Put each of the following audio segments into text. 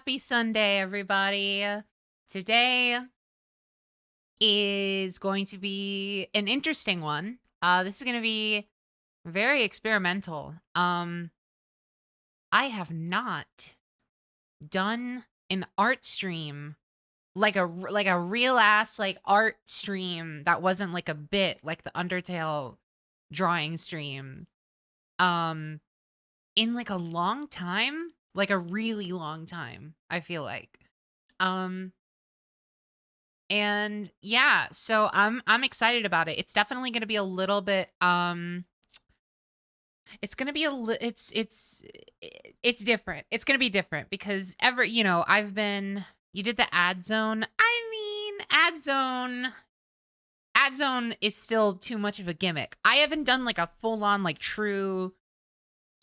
Happy Sunday, everybody. Today is going to be an interesting one. This is going to be very experimental. I have not done an art stream like a real ass like art stream that wasn't like a bit like the Undertale drawing stream. Um in like a long time, like a really long time, I feel like. Um And yeah, so I'm excited about it. It's definitely going to be a little bit it's going to be it's different. It's going to be different because I've been you did the ad zone. I mean, ad zone is still too much of a gimmick. I haven't done like a full on like true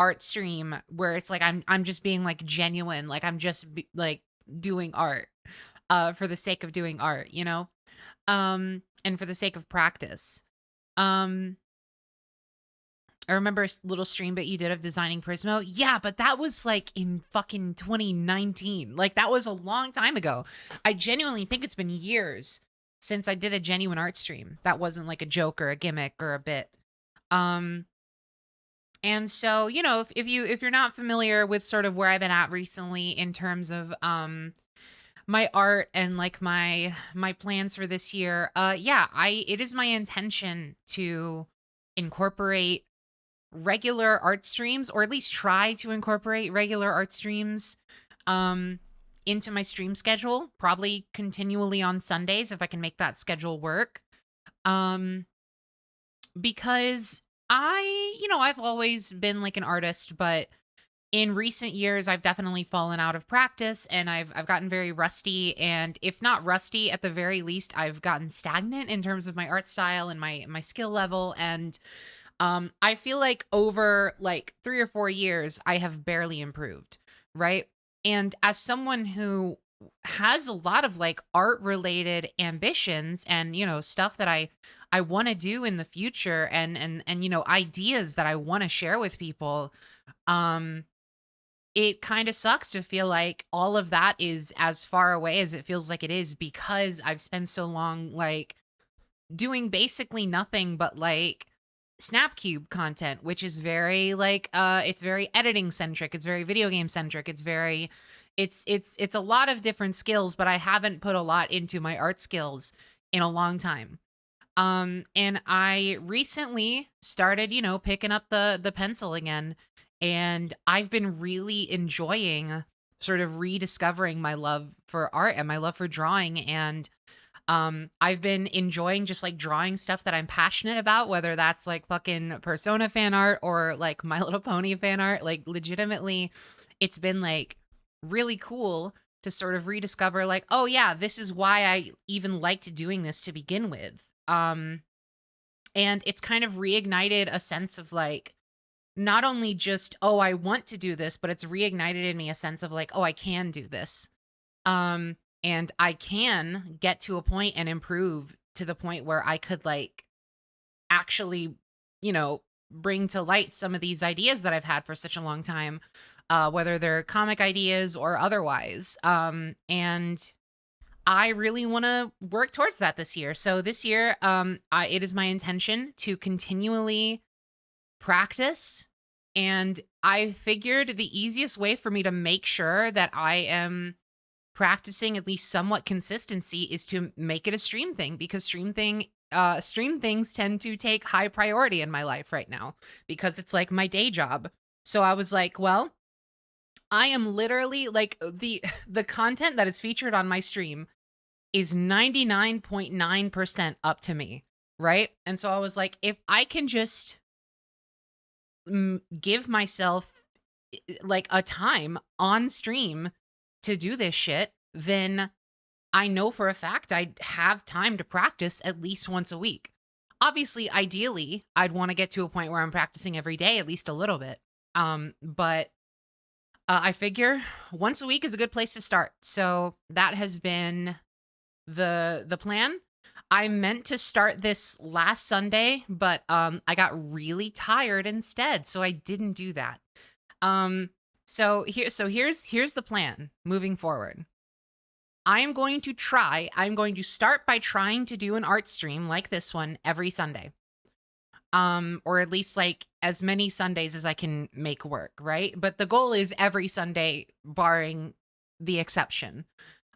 art stream where it's like I'm just being like genuine, like I'm just like doing art for the sake of doing art, and for the sake of practice. Um, I remember a little stream bit you did of designing Prismo. Yeah, but that was like in fucking 2019. Like that was a long time ago. I genuinely think it's been years since I did a genuine art stream. That wasn't like a joke or a gimmick or a bit. Um, and so, if you're not familiar with sort of where I've been at recently in terms of my art and like my plans for this year, yeah, I it is my intention to incorporate regular art streams, or at least try to incorporate regular art streams um into my stream schedule, probably continually on Sundays if I can make that schedule work. um because I've always been like an artist, but in recent years I've definitely fallen out of practice, and I've gotten very rusty, and if not rusty, at the very least I've gotten stagnant in terms of my art style and my skill level. And I feel like over like 3 or 4 years I have barely improved, right? And as someone who has a lot of like art related ambitions and stuff that I want to do in the future, and ideas that I want to share with people, um it kind of sucks to feel like all of that is as far away as it feels like it is, because I've spent so long like doing basically nothing but like Snapcube content, which is very like it's very editing centric, it's very video game centric, it's a lot of different skills, but I haven't put a lot into my art skills in a long time. And I recently started, picking up the pencil again, and I've been really enjoying sort of rediscovering my love for art and my love for drawing. And I've been enjoying just like drawing stuff that I'm passionate about, whether that's like fucking Persona fan art or like My Little Pony fan art. Like legitimately, it's been like really cool to sort of rediscover like, oh yeah, this is why I even liked doing this to begin with. And it's kind of reignited a sense of like, not only just, oh, I want to do this, but it's reignited in me a sense of like, oh, I can do this. And I can get to a point and improve to the point where I could like actually, bring to light some of these ideas that I've had for such a long time, whether they're comic ideas or otherwise. And I really want to work towards that this year. So this year, it is my intention to continually practice. And I figured the easiest way for me to make sure that I am practicing at least somewhat consistency is to make it a stream thing, because stream things tend to take high priority in my life right now because it's like my day job. So I was like, well, I am literally like the content that is featured on my stream is 99.9% up to me, right? And so I was like, if I can just give myself like a time on stream to do this shit, then I know for a fact I'd have time to practice at least once a week. Obviously, ideally, I'd want to get to a point where I'm practicing every day, at least a little bit. But I figure once a week is a good place to start. So that has been the plan. I meant to start this last Sunday, but I got really tired instead, so I didn't do that. Um Here's the plan moving forward. I'm going to start by trying to do an art stream like this one every Sunday. Or at least like as many Sundays as I can make work, right? But the goal is every Sunday barring the exception.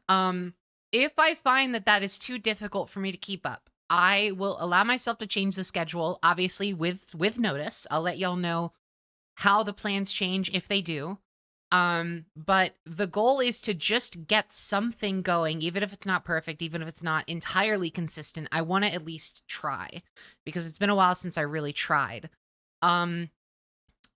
Um if I find that that is too difficult for me to keep up, I will allow myself to change the schedule, obviously with notice. I'll let y'all know how the plans change if they do. But the goal is to just get something going, even if it's not perfect, even if it's not entirely consistent. I want to at least try because it's been a while since I really tried. Um,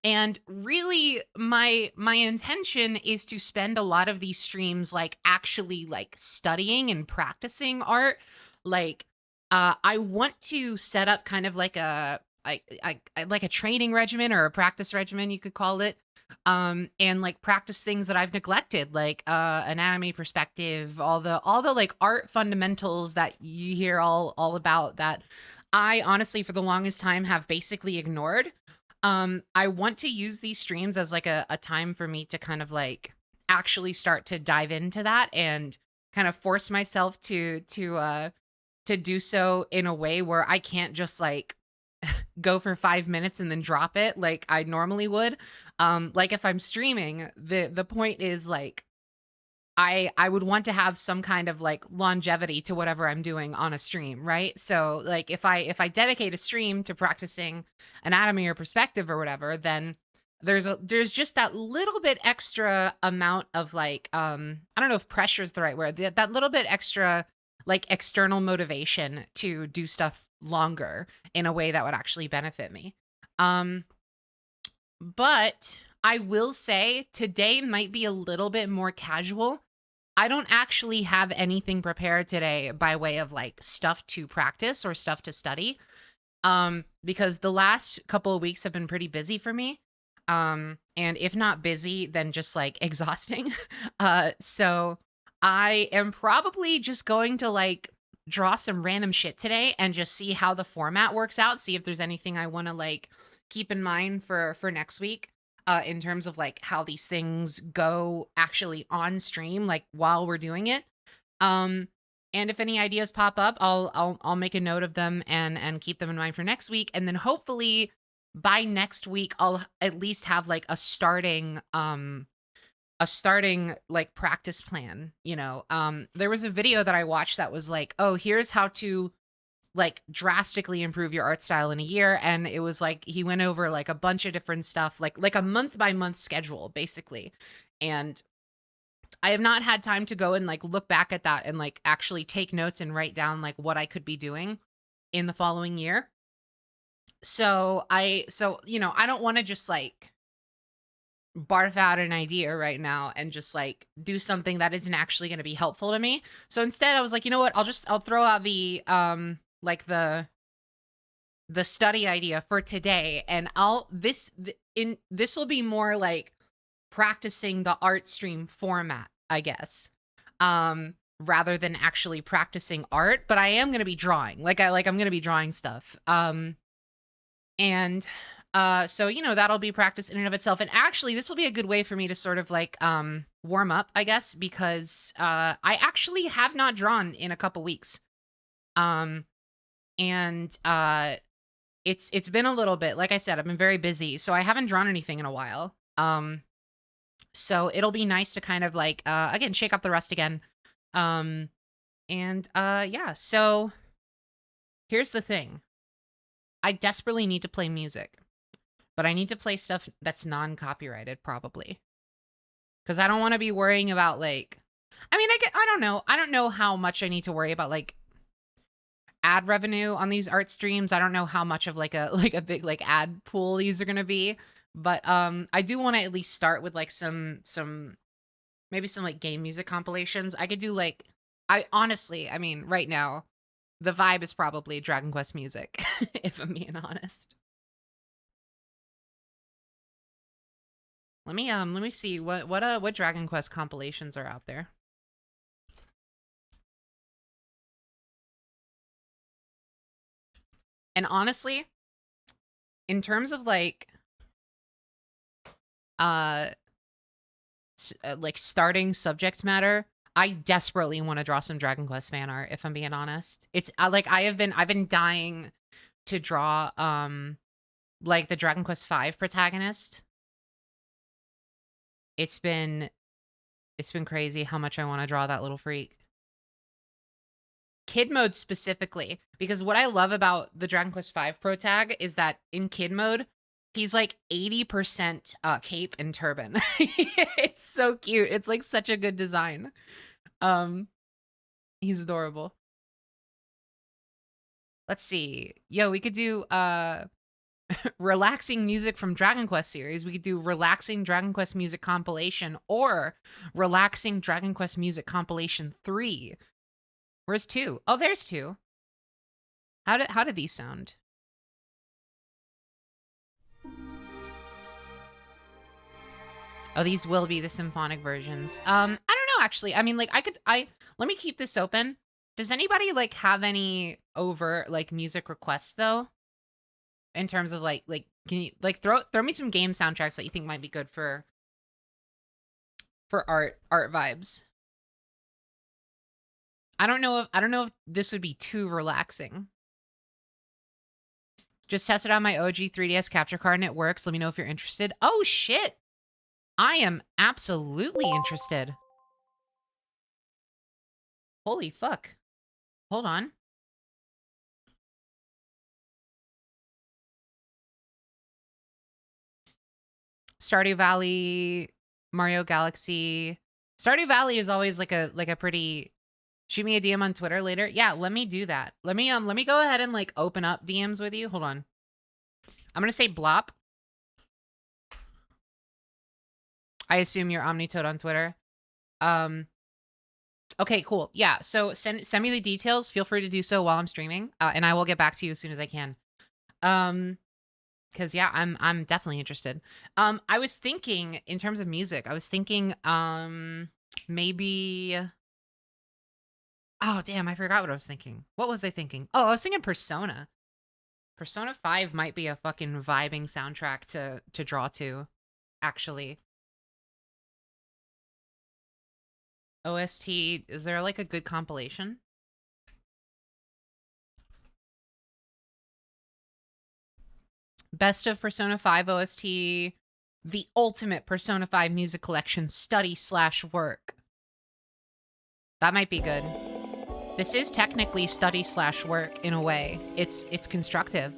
and really my intention is to spend a lot of these streams like actually like studying and practicing art. Like I want to set up kind of like like a training regimen or a practice regimen you could call it. And like practice things that I've neglected, like anatomy perspective, all the like art fundamentals that you hear all about that I honestly for the longest time have basically ignored. I want to use these streams as like a time for me to kind of like actually start to dive into that and kind of force myself to do so in a way where I can't just like go for 5 minutes and then drop it like I normally would. Like if I'm streaming, the point is like I would want to have some kind of like longevity to whatever I'm doing on a stream, right? So like if I dedicate a stream to practicing anatomy or perspective or whatever, then there's just that little bit extra amount of like I don't know if pressure is the right word. That little bit extra like external motivation to do stuff longer in a way that would actually benefit me. Um but I will say today might be a little bit more casual. I don't actually have anything prepared today by way of like stuff to practice or stuff to study. Because the last couple of weeks have been pretty busy for me. And if not busy, then just like exhausting. So I am probably just going to like draw some random shit today and just see how the format works out, see if there's anything I want to like keep in mind for next week in terms of like how these things go actually on stream like while we're doing it. Um and if any ideas pop up, I'll make a note of them and keep them in mind for next week, and then hopefully by next week I'll at least have like a starting like practice plan, you know. There was a video that I watched that was like, "Oh, here's how to like drastically improve your art style in a year," and it was like he went over like a bunch of different stuff, like a month by month schedule basically. And I have not had time to go and like look back at that and like actually take notes and write down like what I could be doing in the following year. So you know, I don't want to just like barf out an idea right now and just like do something that isn't actually going to be helpful to me. So instead I was like, you know what? I'll throw out the like the study idea for today, and this will be more like practicing the art stream format, I guess. Rather than actually practicing art, but I am going to be drawing. I'm going to be drawing stuff. And so you know, that'll be practice in and of itself. And actually this will be a good way for me to sort of like warm up, I guess, because I actually have not drawn in a couple weeks. Um and it's been a little bit. Like I said, I've been very busy, so I haven't drawn anything in a while. So it'll be nice to kind of like again shake up the rust again. Um and yeah, so here's the thing. I desperately need to play music, but I need to play stuff that's non-copyrighted probably. Cuz I don't want to be worrying about like I mean, I don't know. I don't know how much I need to worry about like ad revenue on these art streams. I don't know how much of like a like a big like ad pool these are going to be, but I do want to at least start with like some maybe some like game music compilations. I could do like I honestly, I mean, right now the vibe is probably Dragon Quest music if I'm being honest. Let me see what Dragon Quest compilations are out there. And honestly, in terms of like uh like starting subject matter, I desperately want to draw some Dragon Quest fan art, if I'm being honest. It's like I've been dying to draw like the Dragon Quest V protagonist. It's been crazy how much I want to draw that little freak. Kid mode specifically, because what I love about the Dragon Quest V protag is that in kid mode, he's like 80% cape and turban. It's so cute. It's like such a good design. He's adorable. Let's see. Yo, we could do relaxing music from Dragon Quest series. We could do relaxing Dragon Quest music compilation or relaxing Dragon Quest music compilation 3. Where's 2? Oh, there's 2. How did these sound? Oh, these will be the symphonic versions. I don't know actually. I mean, like let me keep this open. Does anybody like have any overt like music requests though? In terms of like can you like throw me some game soundtracks that you think might be good for art vibes? I don't know if this would be too relaxing. Just tested out my OG 3DS capture card and it works. Let me know if you're interested. Oh shit. I am absolutely interested. Holy fuck. Hold on. Stardew Valley, Mario Galaxy. Stardew Valley is always like a pretty. Shoot me a DM on Twitter later. Yeah, let me do that. Let me go ahead and like open up DMs with you. Hold on. I'm gonna say Blop. I assume you're Omnitoad on Twitter. Okay, cool. Yeah, so send me the details. Feel free to do so while I'm streaming, and I will get back to you as soon as I can. Because yeah, I'm definitely interested. I was thinking in terms of music. I was thinking maybe. Oh damn, I forgot what I was thinking. What was I thinking? Oh, I was thinking Persona. Persona 5 might be a fucking vibing soundtrack to draw to, actually. OST, is there like a good compilation? Best of Persona 5 OST, the ultimate Persona 5 music collection study/work. That might be good. This is technically study/work in a way. It's constructive.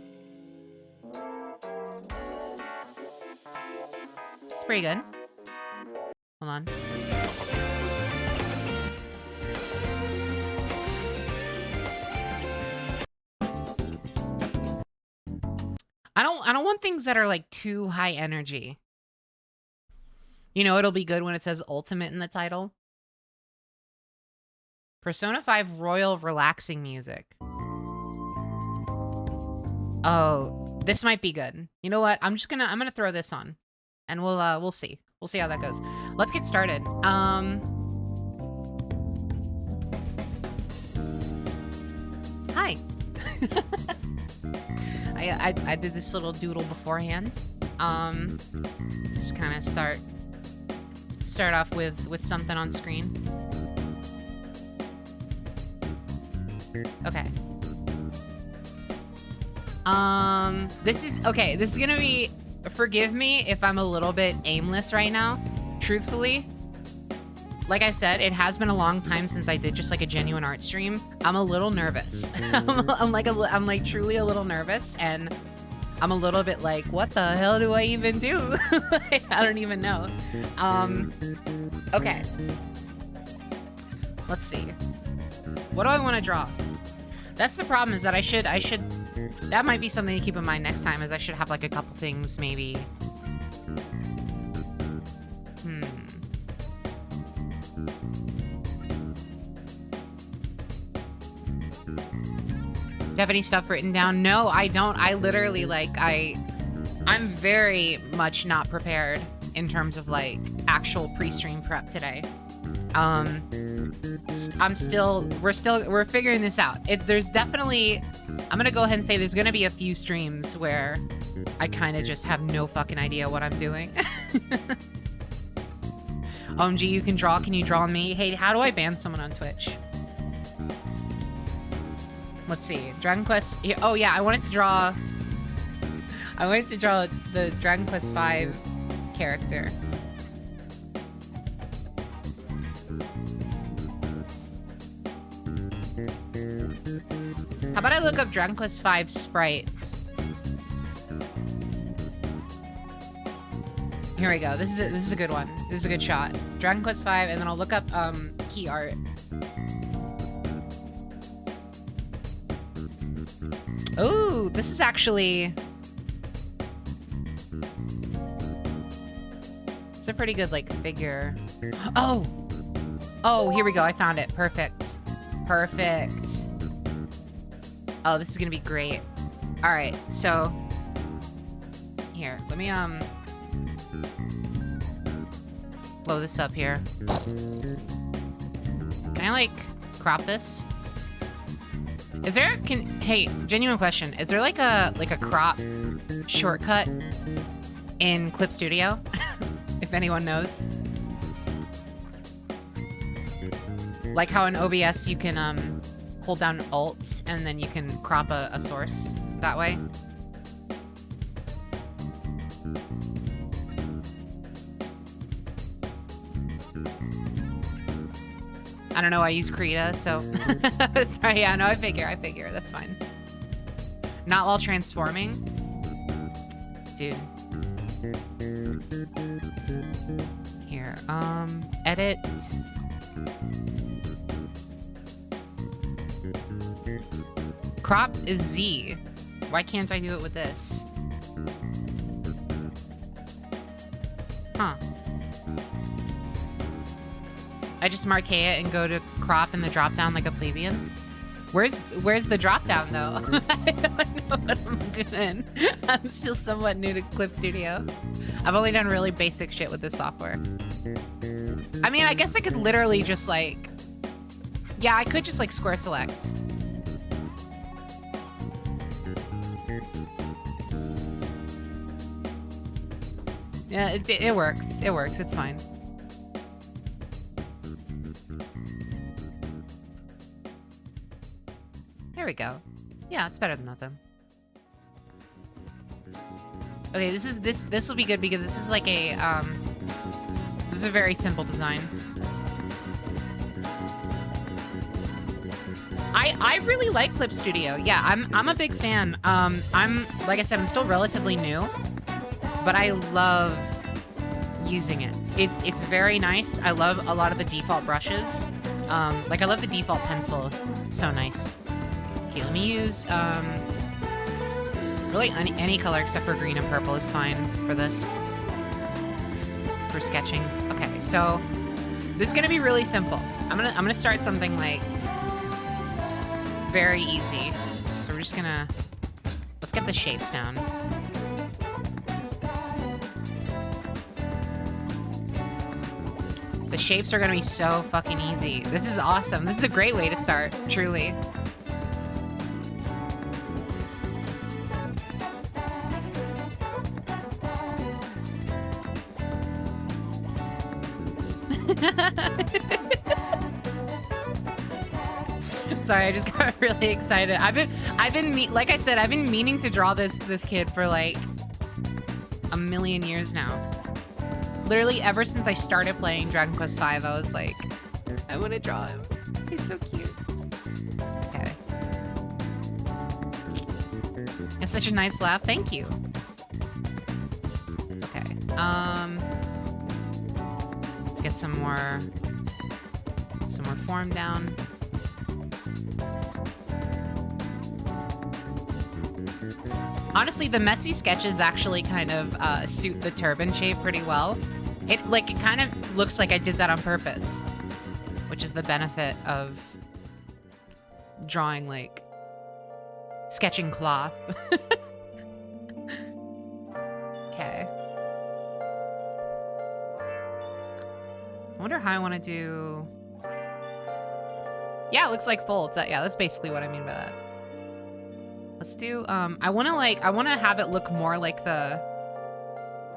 It's pretty good. Hold on. I don't want things that are like too high energy. You know, it'll be good when it says ultimate in the title. Persona 5 Royal Relaxing Music. Oh, this might be good. You know what? I'm gonna throw this on, and we'll see. We'll see how that goes. Let's get started. Hi. I did this little doodle beforehand. Just kind of start off with something on screen. Okay. This is gonna be, forgive me if I'm a little bit aimless right now, truthfully. Like I said, it has been a long time since I did just like a genuine art stream. I'm a little nervous. I'm like truly a little nervous, and I'm a little bit like, what the hell do I even do? I don't even know. Okay. Let's see. What do I want to draw? That's the problem, is that I should, that might be something to keep in mind next time, is I should have like a couple things maybe. Do you have any stuff written down? No, I don't. I literally I'm very much not prepared in terms of like actual pre-stream prep today. We're figuring this out. There's definitely, I'm gonna go ahead and say there's gonna be a few streams where I kind of just have no fucking idea what I'm doing. OMG, you can draw. Can you draw me? Hey, how do I ban someone on Twitch? Let's see. Dragon Quest. Oh yeah, I wanted to draw the Dragon Quest V character. How about I look up Dragon Quest V sprites? Here we go. This is a good one. This is a good shot. Dragon Quest V, and then I'll look up key art. Ooh, this is actually... It's a pretty good, like, figure. Oh! Oh, here we go. I found it. Perfect. Perfect. Oh, this is gonna be great. Alright, so... Here, let me, blow this up here. Can I, like, crop this? Is there, hey, genuine question. Is there like a crop shortcut in Clip Studio? If anyone knows. Like how in OBS you can hold down Alt and then you can crop a source that way. I don't know, I use Krita, so... Sorry, yeah, no, I figure, that's fine. Not while transforming? Dude. Here, edit. Crop is Z. Why can't I do it with this? Huh. I just mark it and go to crop in the drop down like a plebeian. Where's the drop down though? I don't know what I'm doing. I'm still somewhat new to Clip Studio. I've only done really basic shit with this software. I mean, I guess I could literally just like, yeah, I could just like square select. Yeah, it works. It works. It's fine. There we go. Yeah, it's better than nothing. Okay, this will be good because this is like a this is a very simple design. I really like Clip Studio. Yeah, I'm a big fan. I'm like I said, I'm still relatively new, but I love using it. It's very nice. I love a lot of the default brushes. Like I love the default pencil. It's so nice. Okay, let me use, really any color except for green and purple is fine for this, for sketching. Okay, so this is gonna be really simple. I'm gonna start something like very easy. So we're just gonna, let's get the shapes down. The shapes are gonna be so fucking easy. This is awesome. This is a great way to start, truly. Sorry, I just got really excited. Like I said, I've been meaning to draw this kid for like a million years now. Literally ever since I started playing Dragon Quest V, I was like, I want to draw him. He's so cute. Okay. It's such a nice laugh. Thank you. Okay. Let's get some more form down. Honestly, the messy sketches actually kind of suit the turban shape pretty well. It kind of looks like I did that on purpose, which is the benefit of drawing, like, sketching cloth. Okay. I wonder how I want to do... Yeah, it looks like folds. Yeah, that's basically what I mean by that. Let's do, I want to have it look more like the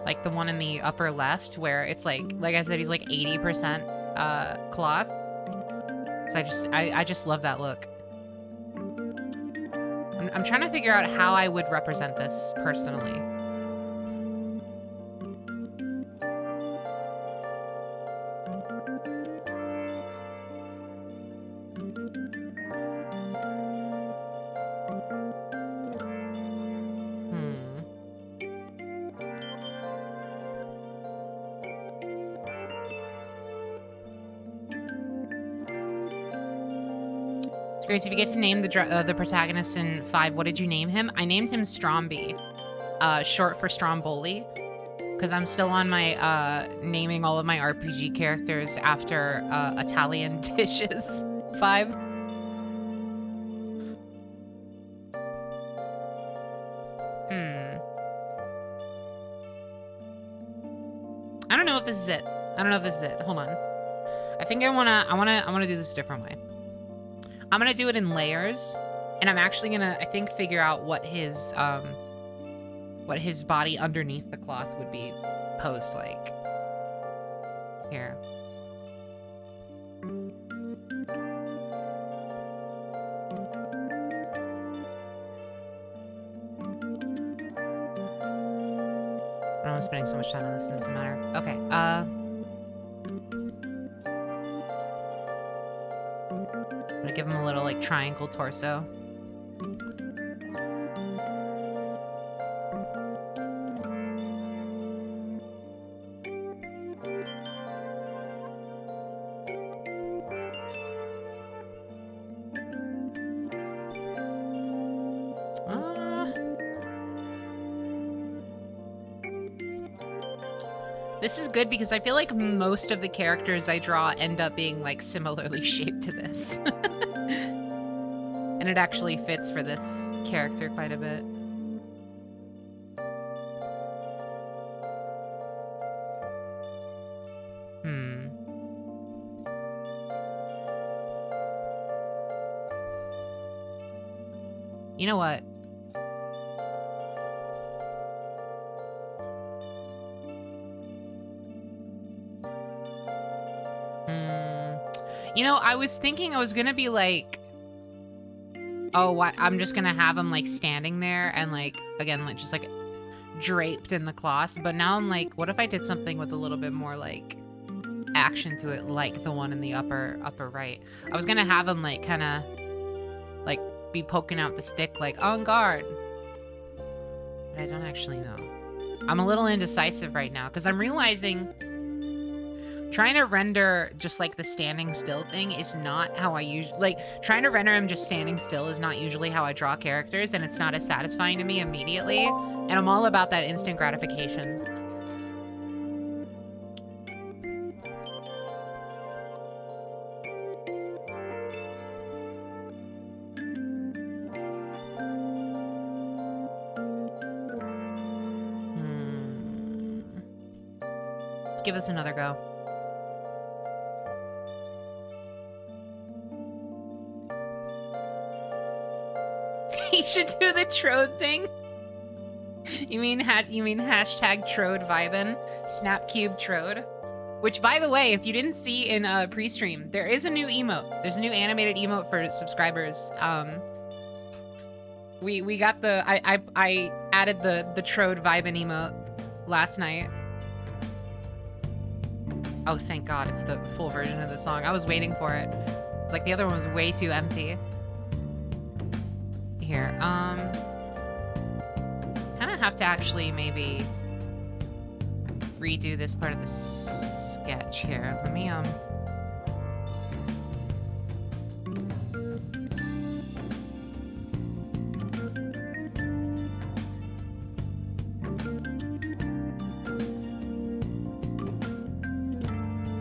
Like the one in the upper left where it's like I said, he's like 80% cloth. So I just love that look. I'm trying to figure out how I would represent this personally. Grace, if you get to name the protagonist in 5, what did you name him? I named him Stromby, short for Stromboli, because I'm still on my naming all of my RPG characters after Italian dishes 5. I don't know if this is it. Hold on. I think I wanna do this a different way. I'm gonna do it in layers, and I'm actually gonna, I think, figure out what his body underneath the cloth would be posed like. Here. I know I'm spending so much time on this, it doesn't matter. Okay, I'm gonna give him a little, like, triangle torso. This is good because I feel like most of the characters I draw end up being, like, similarly shaped to this. And it actually fits for this character quite a bit. You know what? You know, I was thinking I was gonna be like, oh, I'm just gonna have him, like, standing there and, like, again, like, just, like, draped in the cloth. But now I'm like, what if I did something with a little bit more, like, action to it, like the one in the upper right? I was gonna have him, like, kind of, like, be poking out the stick, like, on guard. But I don't actually know. I'm a little indecisive right now because I'm realizing trying to render just, like, the standing still thing is not how I usually, like, trying to render him just standing still is not usually how I draw characters, and it's not as satisfying to me immediately, and I'm all about that instant gratification. Let's give this another go. You should do the Trode thing. You mean hashtag Trode vibin, Snapcube Trode. Which, by the way, if you didn't see in pre-stream, there is a new emote. There's a new animated emote for subscribers. We got the I added the Trode vibin emote last night. Oh, thank God, it's the full version of the song. I was waiting for it. It's like the other one was way too empty. Here, kind of have to actually maybe redo this part of the sketch here. Let me,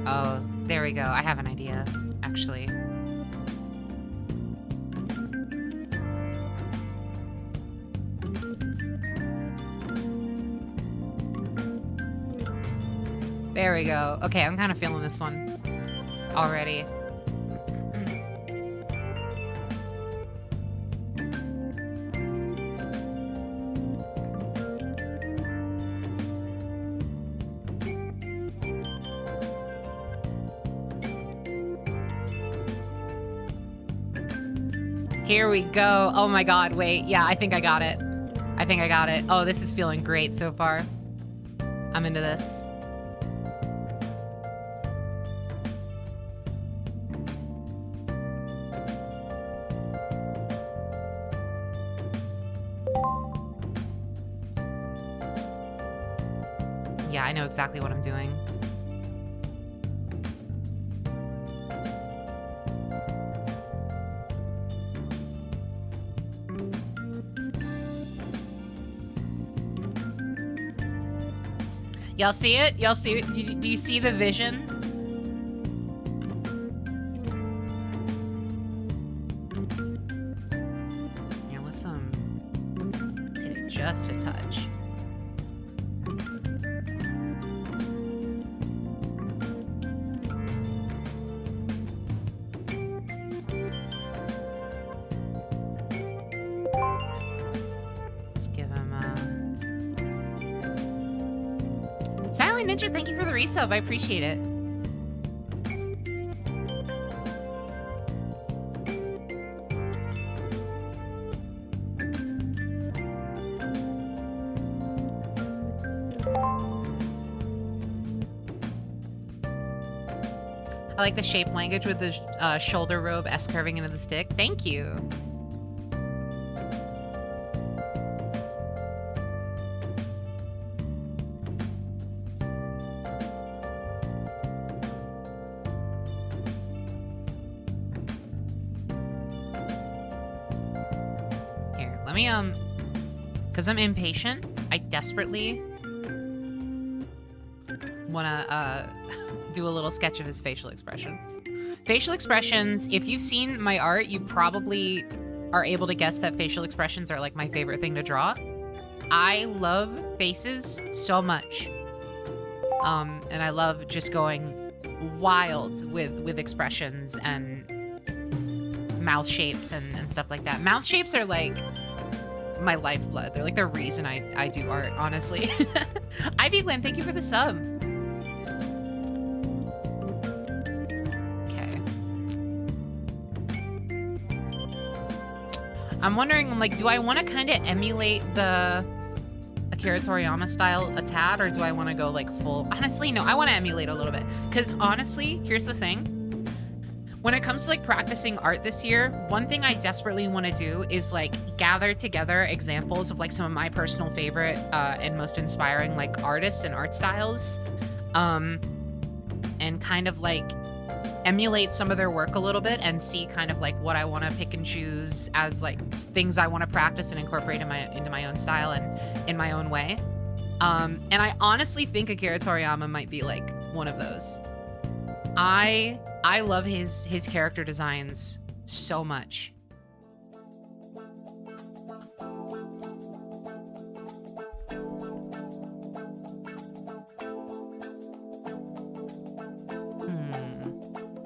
oh, there we go. I have an idea, actually. There we go. Okay, I'm kind of feeling this one already. Here we go. Oh my god, wait. Yeah, I think I got it. I think I got it. Oh, this is feeling great so far. I'm into this. Yeah, I know exactly what I'm doing. Y'all see it? Y'all see it? Do you see the vision? Yeah, let's hit it just a touch. Let's give him Silent Ninja, thank you for the resub. I appreciate it. I like the shape language with the shoulder robe S curving into the stick. Thank you. Here, let me, because I'm impatient, I desperately want to, do a little sketch of his facial expression. Facial expressions, if you've seen my art, you probably are able to guess that facial expressions are like my favorite thing to draw. I love faces so much. And I love just going wild with expressions and mouth shapes and stuff like that. Mouth shapes are like my lifeblood. They're like the reason I do art, honestly. Ivy Glenn, thank you for the sub. I'm wondering, like, do I want to kind of emulate the Akira Toriyama style a tad, or do I want to go, like, full? Honestly, no, I want to emulate a little bit. Because, honestly, here's the thing. When it comes to, like, practicing art this year, one thing I desperately want to do is, like, gather together examples of, like, some of my personal favorite and most inspiring, like, artists and art styles. And kind of, like, emulate some of their work a little bit and see kind of like what I want to pick and choose as like things I want to practice and incorporate into my own style and in my own way. And I honestly think Akira Toriyama might be like one of those. I love his character designs so much.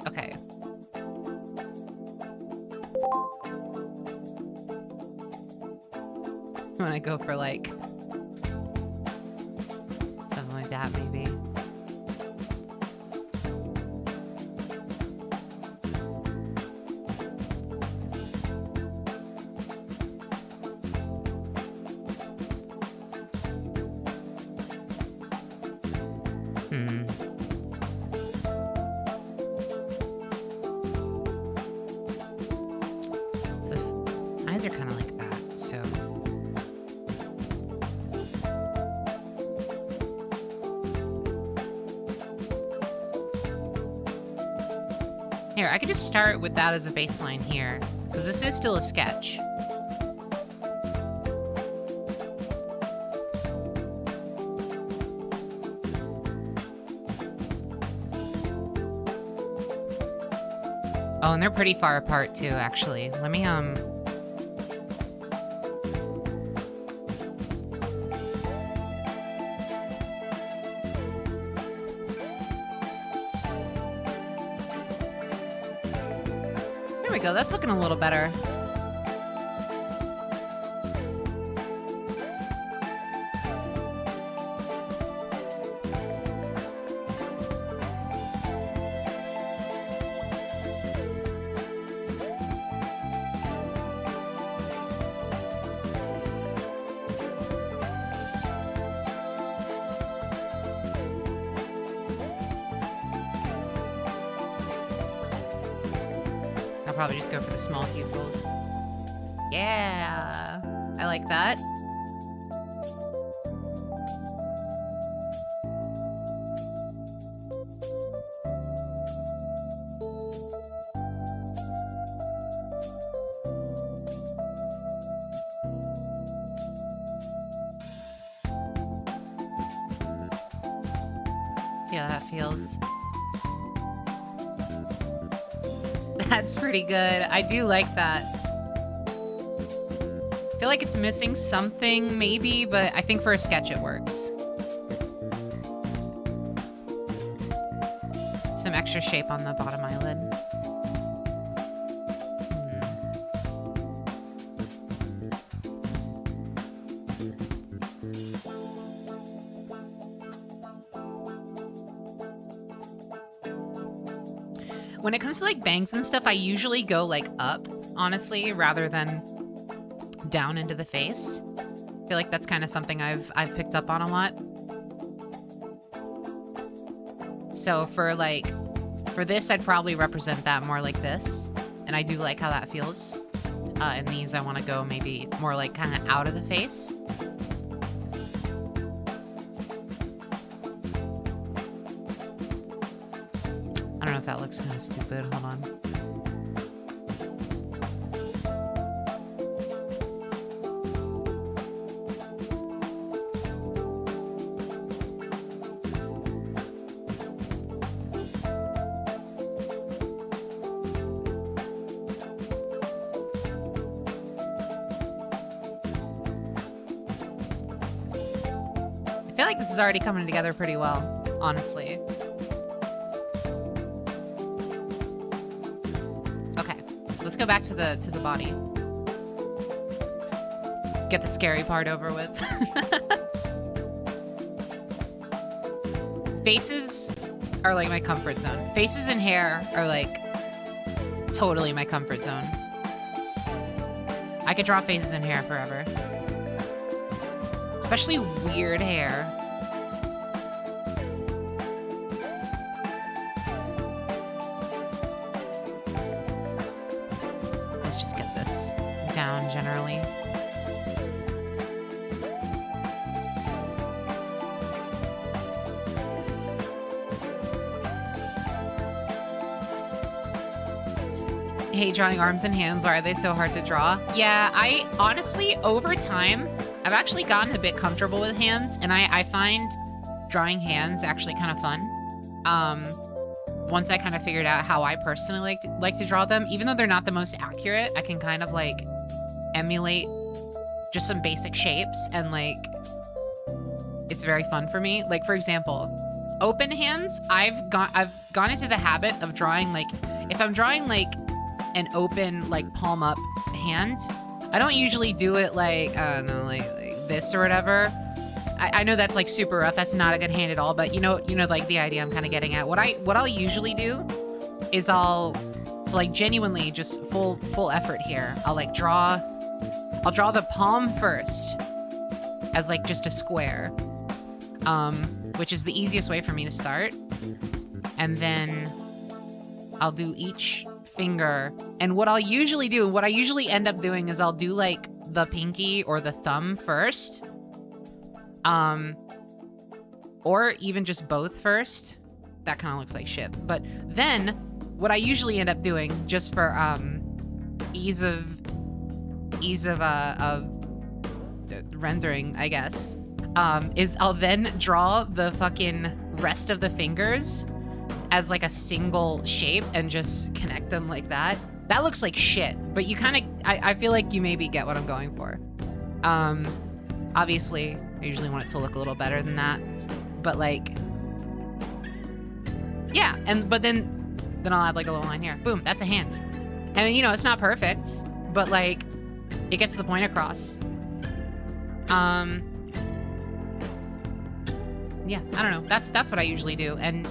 Okay. When I go for like something like that, maybe. Are kind of like that, so here I could just start with that as a baseline here because this is still a sketch. Oh, and they're pretty far apart too, actually. Let me go. That's looking a little better. probably just go for the small pupils. Yeah, I like that. See how that feels. That's pretty good. I do like that. I feel like it's missing something, maybe, but I think for a sketch it works. Some extra shape on the bottom eyelid. When it comes to like bangs and stuff, I usually go like up, honestly, rather than down into the face. I feel like that's kind of something I've picked up on a lot. So for this, I'd probably represent that more like this. And I do like how that feels. In these, I want to go maybe more like kind of out of the face. I don't know if that looks kind of stupid. Hold on. I feel like this is already coming together pretty well, honestly. Okay, let's go back to the body. Get the scary part over with. Faces are like my comfort zone. Faces and hair are like totally my comfort zone. I could draw faces and hair forever. Especially weird hair. Let's just get this down generally. I hate drawing arms and hands. Why are they so hard to draw? Yeah, I honestly, over time, I've actually gotten a bit comfortable with hands, and I find drawing hands actually kind of fun. Once I kind of figured out how I personally like to draw them, even though they're not the most accurate, I can kind of like emulate just some basic shapes, and like it's very fun for me. Like for example, open hands, I've gone into the habit of drawing like, if I'm drawing like an open like palm up hand, I don't usually do it like, I don't know, like this or whatever. I know that's like super rough. That's not a good hand at all, but you know, like the idea I'm kind of getting at. What I'll usually do is so like genuinely just full effort here. I'll draw the palm first as like just a square, which is the easiest way for me to start. And then I'll do each finger. And what I'll usually do, what I usually end up doing is I'll do like the pinky or the thumb first. Or even just both first. That kind of looks like shit. But then what I usually end up doing, just for ease of rendering, I guess, is I'll then draw the fucking rest of the fingers as like a single shape and just connect them like that. That looks like shit, but you kind of, I feel like you maybe get what I'm going for. Obviously, I usually want it to look a little better than that, but like, yeah, but then I'll add like a little line here. Boom, that's a hand. And you know, it's not perfect, but like, it gets the point across. Yeah, I don't know. That's what I usually do, and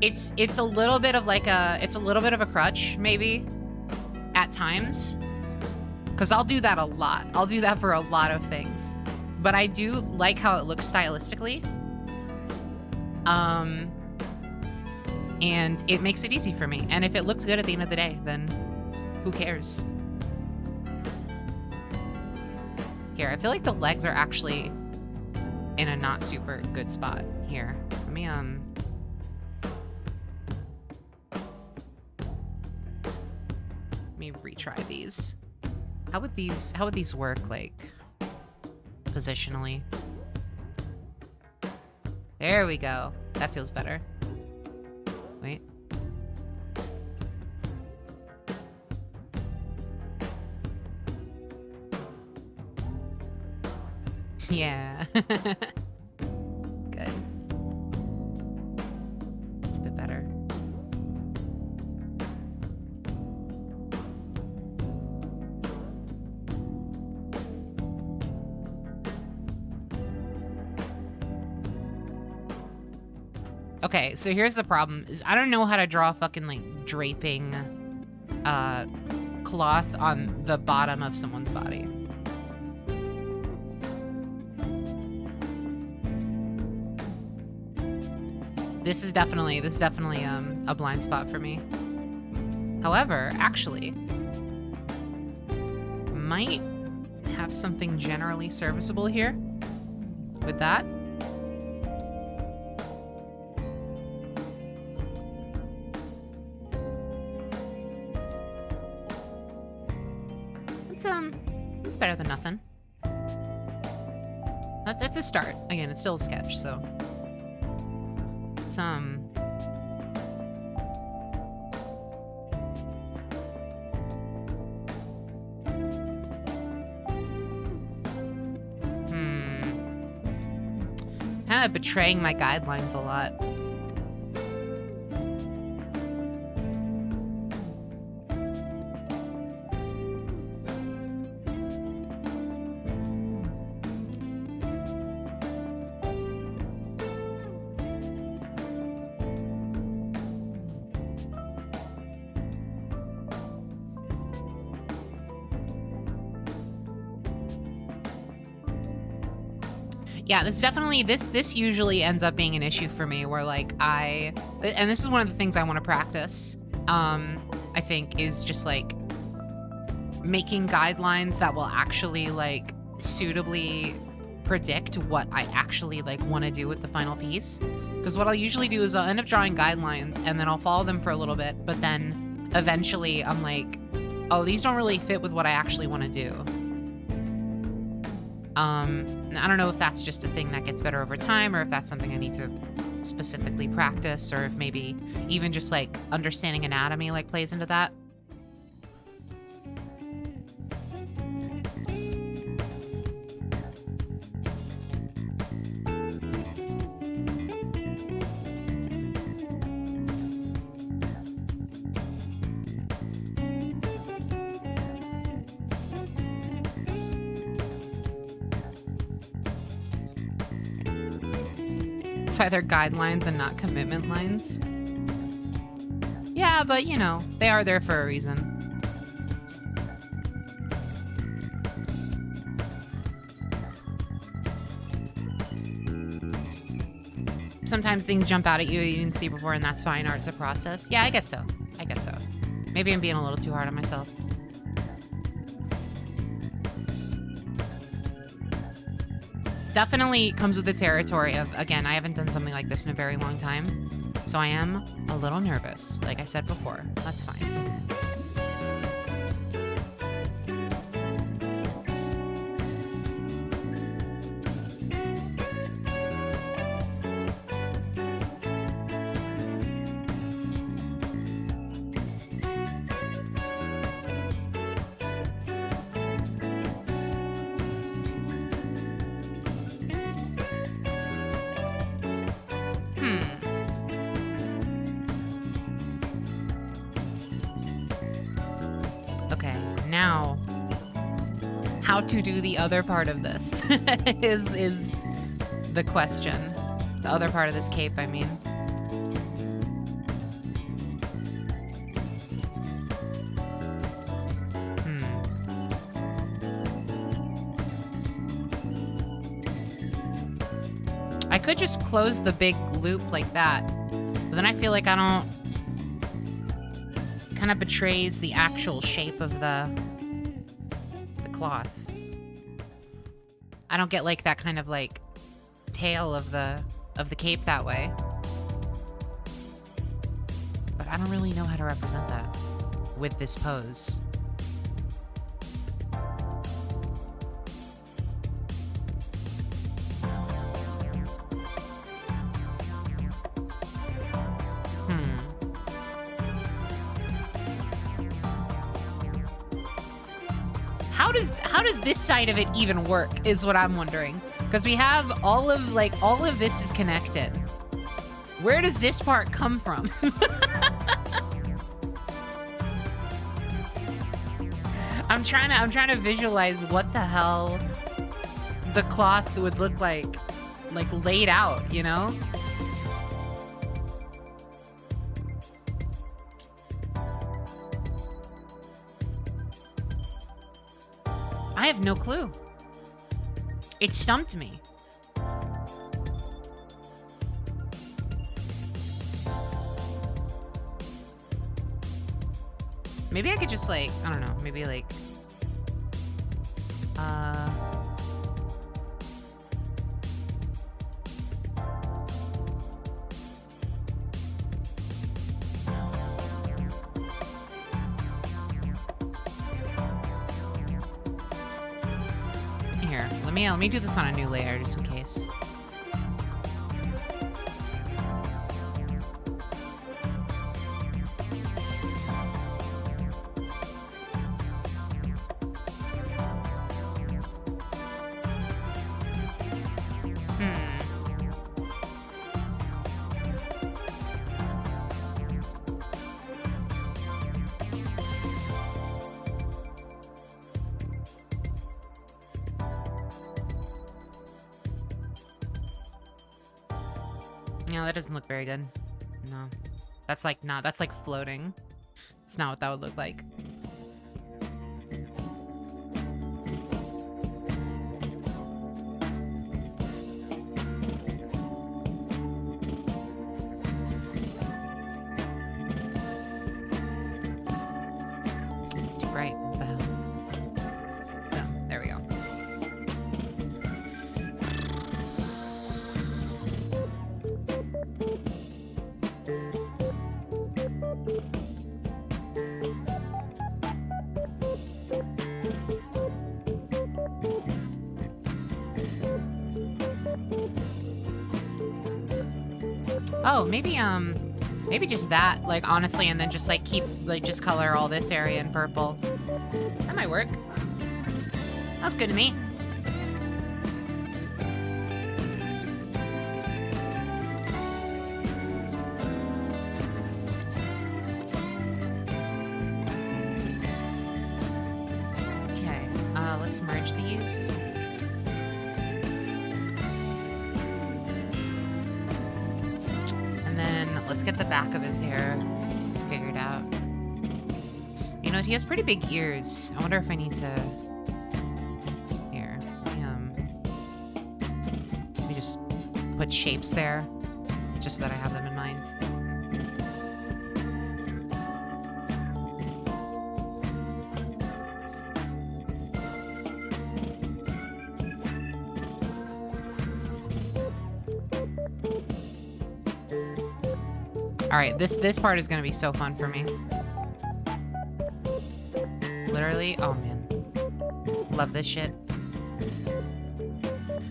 it's a little bit of like a crutch maybe at times, because I'll do that a lot. I'll do that for a lot of things, but I do like how it looks stylistically. and it makes it easy for me. And if it looks good at the end of the day, then who cares? Here, I feel like the legs are actually in a not super good spot here. Let me retry these. How would these work, like, positionally? There we go. That feels better. Wait. Yeah. Good. It's a bit better. Okay, so here's the problem, is I don't know how to draw fucking, like, draping cloth on the bottom of someone's body. This is definitely a blind spot for me. However, actually, might have something generally serviceable here with that. It's better than nothing. That's a start. Again, it's still a sketch, so it's kind of betraying my guidelines a lot. Yeah, this definitely, this usually ends up being an issue for me where, like, and this is one of the things I want to practice, I think, is just, like, making guidelines that will actually, like, suitably predict what I actually, like, want to do with the final piece. Because what I'll usually do is I'll end up drawing guidelines, and then I'll follow them for a little bit, but then eventually I'm like, oh, these don't really fit with what I actually want to do. And I don't know if that's just a thing that gets better over time, or if that's something I need to specifically practice, or if maybe even just, like, understanding anatomy, like, plays into that. That's why they're guidelines and not commitment lines. Yeah, but, you know, they are there for a reason. Sometimes things jump out at you didn't see before, and that's fine. Art's a process. Yeah, I guess so. I guess so. Maybe I'm being a little too hard on myself. Definitely comes with the territory of, again, I haven't done something like this in a very long time, so I am a little nervous, like I said before. That's fine. Now, how to do the other part of this is the question. The other part of this cape, I mean. I could just close the big loop like that, but then I feel like I don't... Kind of betrays the actual shape of the cloth. I don't get like that kind of like tail of the cape that way. But I don't really know how to represent that with this pose. How does this side of it even work is what I'm wondering. Because we have all of this is connected. Where does this part come from? I'm trying to visualize what the hell the cloth would look like laid out, you know? I have no clue. It stumped me. Maybe I could just like, I don't know, maybe like, here, let me do this on a new layer just in case. No, that doesn't look very good. No. That's like not, that's like floating. It's not what that would look like. It's too bright. What the hell? No, there we go. Oh, maybe just that, like, honestly, and then just, like, keep, like, just color all this area in purple. That might work. That's good to me. Okay, let's merge these. Let's get the back of his hair figured out. You know, he has pretty big ears. I wonder if I need to... Here. Let me just put shapes there, just so that I have them in mind. All right, this part is gonna be so fun for me. Literally, oh man. Love this shit.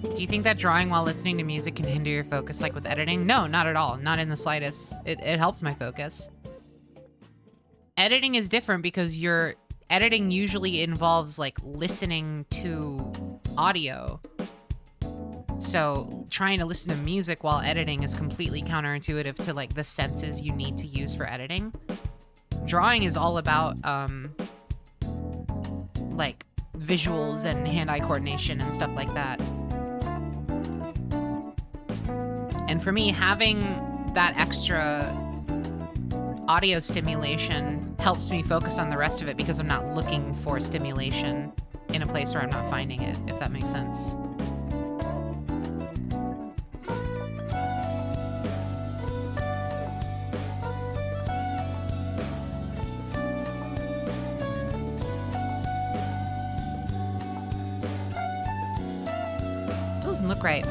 Do you think that drawing while listening to music can hinder your focus like with editing? No, not at all. Not in the slightest. It helps my focus. Editing is different because your editing usually involves like listening to audio. So trying to listen to music while editing is completely counterintuitive to like the senses you need to use for editing. Drawing is all about like visuals and hand-eye coordination and stuff like that. And for me, having that extra audio stimulation helps me focus on the rest of it because I'm not looking for stimulation in a place where I'm not finding it, if that makes sense. doesn't look right.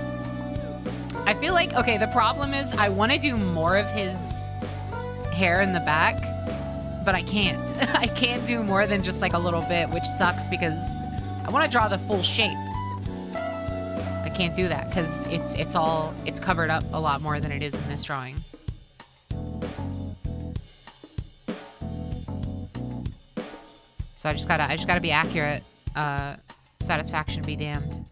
I feel like, okay, the problem is I want to do more of his hair in the back, but I can't. I can't do more than just like a little bit, which sucks because I want to draw the full shape. I can't do that because it's covered up a lot more than it is in this drawing. So I just gotta be accurate. Satisfaction be damned.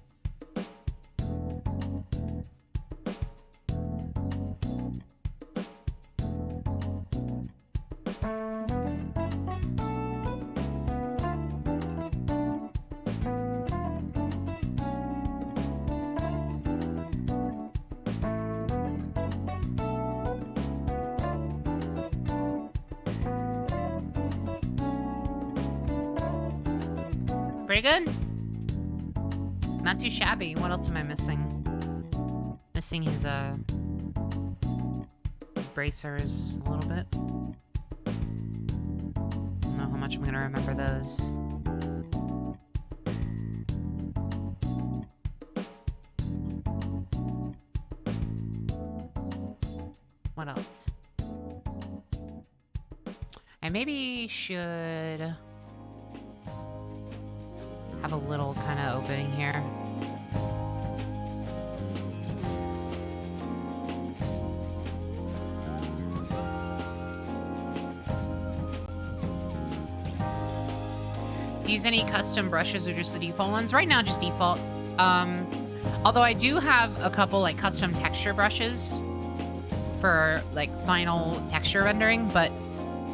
Pretty good. Not too shabby. What else am I missing? Missing his bracers a little bit. Don't know how much I'm gonna remember those. What else? I maybe should have a little kind of opening here. Do you use any custom brushes or just the default ones? Right now, just default. Although I do have a couple like custom texture brushes for like final texture rendering, but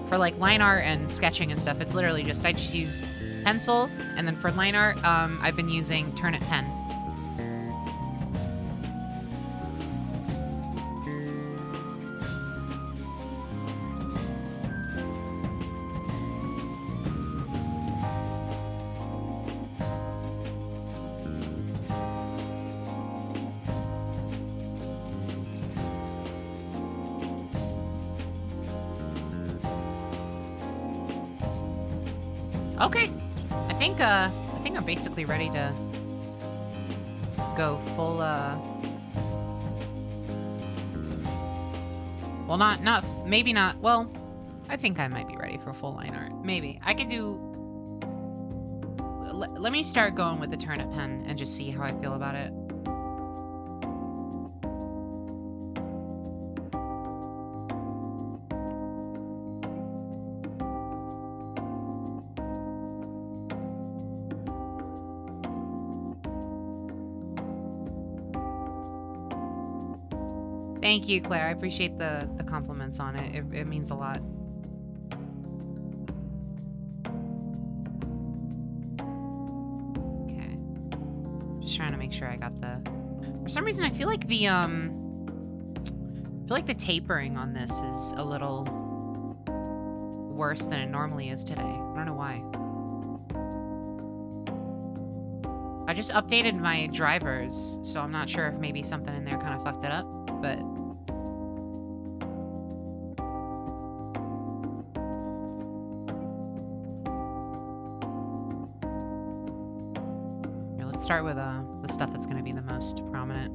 for like line art and sketching and stuff, it's literally just, I just use pencil, and then for line art, I've been using Turnip pen. Okay. I think I'm basically ready to go full, well, maybe not, well, I think I might be ready for full line art. Maybe. I could do, let me start going with the Turnip pen and just see how I feel about it. Thank you, Claire. I appreciate the compliments on it. It means a lot. Okay. Just trying to make sure I got the... For some reason, I feel like the tapering on this is a little worse than it normally is today. I don't know why. I just updated my drivers, so I'm not sure if maybe something in there kind of fucked it up, but... Here, let's start with the stuff that's going to be the most prominent.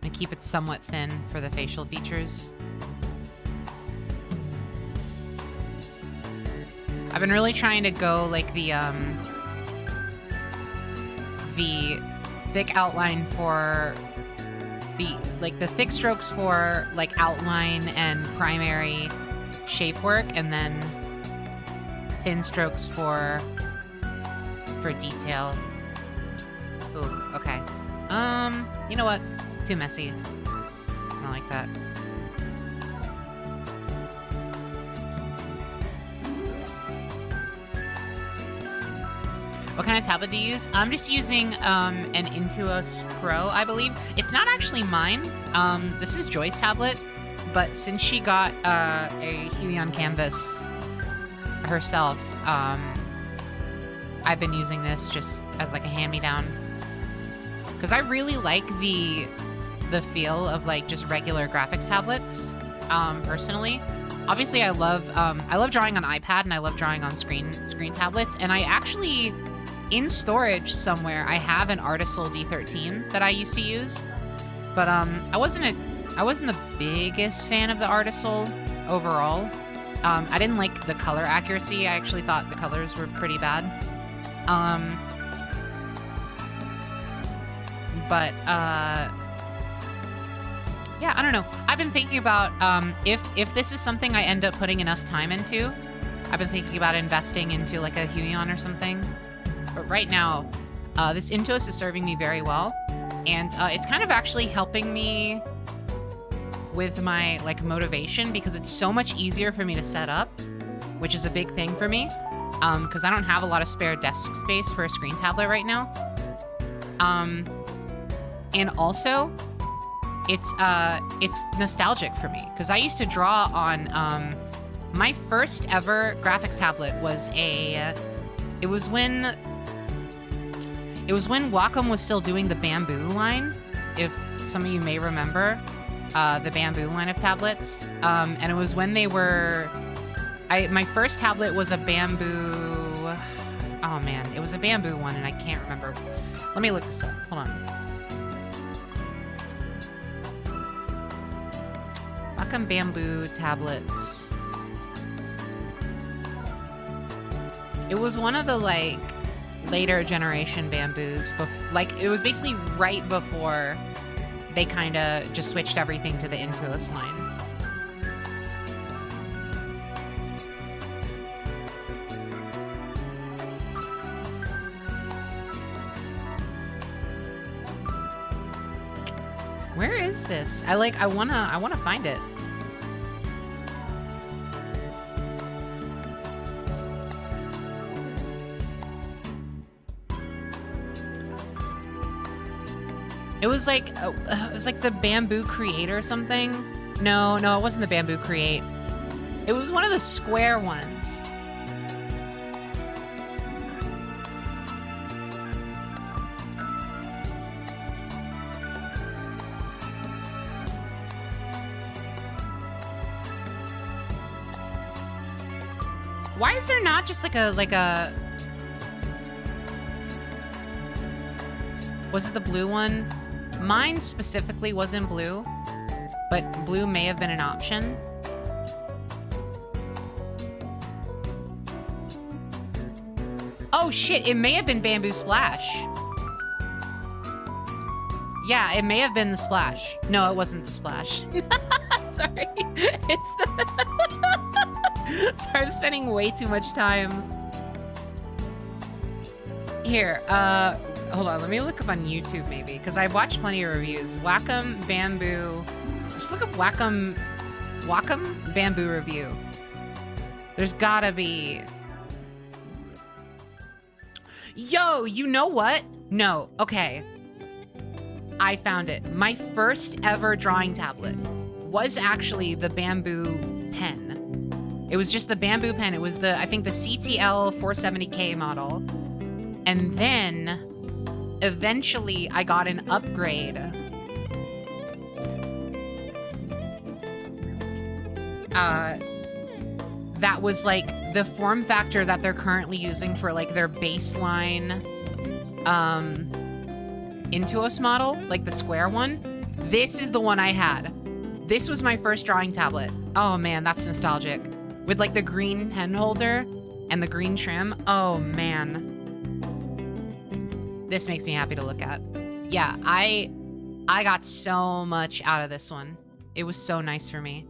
And keep it somewhat thin for the facial features. I've been really trying to go like the thick outline for the thick strokes for like outline and primary shape work, and then thin strokes for detail. Ooh, okay. You know what? Too messy. I don't like that. What kind of tablet do you use? I'm just using an Intuos Pro, I believe. It's not actually mine. This is Joy's tablet, but since she got a Huion Canvas herself, I've been using this just as like a hand-me-down. Because I really like the feel of like just regular graphics tablets, personally. obviously I love drawing on iPad and I love drawing on screen tablets. And I actually, in storage somewhere, I have an Artisol D13 that I used to use. But I wasn't the biggest fan of the Artisol overall. I didn't like the color accuracy. I actually thought the colors were pretty bad. But yeah, I don't know. I've been thinking about if this is something I end up putting enough time into, I've been thinking about investing into like a Huion or something. But right now, this Intuos is serving me very well. And it's kind of actually helping me with my like motivation because it's so much easier for me to set up, which is a big thing for me. Because I don't have a lot of spare desk space for a screen tablet right now. And also, it's nostalgic for me because I used to draw on my first ever graphics tablet was it was when Wacom was still doing the Bamboo line, if some of you may remember the Bamboo line of tablets. And it was when they were my first tablet was a Bamboo. Oh man, it was a Bamboo one and I can't remember. Let me look this up. Hold on. Wacom Bamboo tablets. It was one of the like later generation Bamboos. Like it was basically right before they kind of just switched everything to the Intuos line. Where is this? I wanna find it. It was like the Bamboo Create or something. No, it wasn't the Bamboo Create. It was one of the square ones. Why is there not just like a was it the blue one? Mine specifically wasn't blue, but blue may have been an option. Oh shit, it may have been Bamboo Splash. Yeah, it may have been the Splash. No, it wasn't the Splash. Sorry. It's the Sorry, I'm spending way too much time. Here, hold on, let me look up on YouTube maybe, because I've watched plenty of reviews. Wacom Bamboo. Just look up Wacom Bamboo review. There's gotta be. Yo, you know what? No, okay. I found it. My first ever drawing tablet was actually the Bamboo pen. It was just the Bamboo pen. It was I think the CTL 470K model. And then, eventually, I got an upgrade. That was, like, the form factor that they're currently using for, like, their baseline, Intuos model, like the square one. This is the one I had. This was my first drawing tablet. Oh, man, that's nostalgic. With, like, the green pen holder and the green trim. Oh, man. This makes me happy to look at. Yeah, I got so much out of this one. It was so nice for me.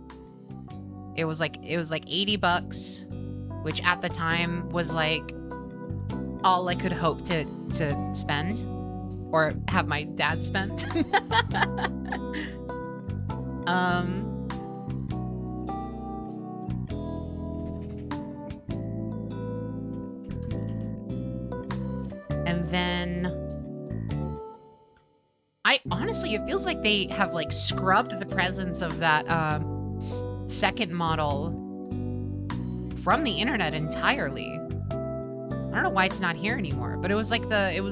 It was like $80, which at the time was like all I could hope to spend or have my dad spend. And then honestly, it feels like they have like scrubbed the presence of that second model from the internet entirely. I don't know why it's not here anymore, but it was like the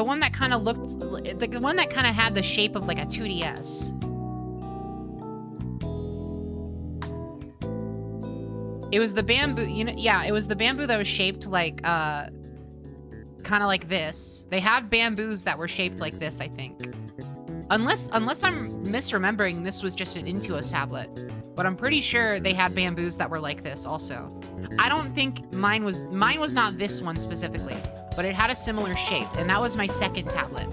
one that kind of looked, the one that kind of had the shape of like a 2DS. It was the bamboo, you know, yeah, it was the bamboo that was shaped like, kind of like this. They had bamboos that were shaped like this, I think. Unless I'm misremembering, this was just an Intuos tablet. But I'm pretty sure they had bamboos that were like this also. I don't think mine was not this one specifically, but it had a similar shape, and that was my second tablet.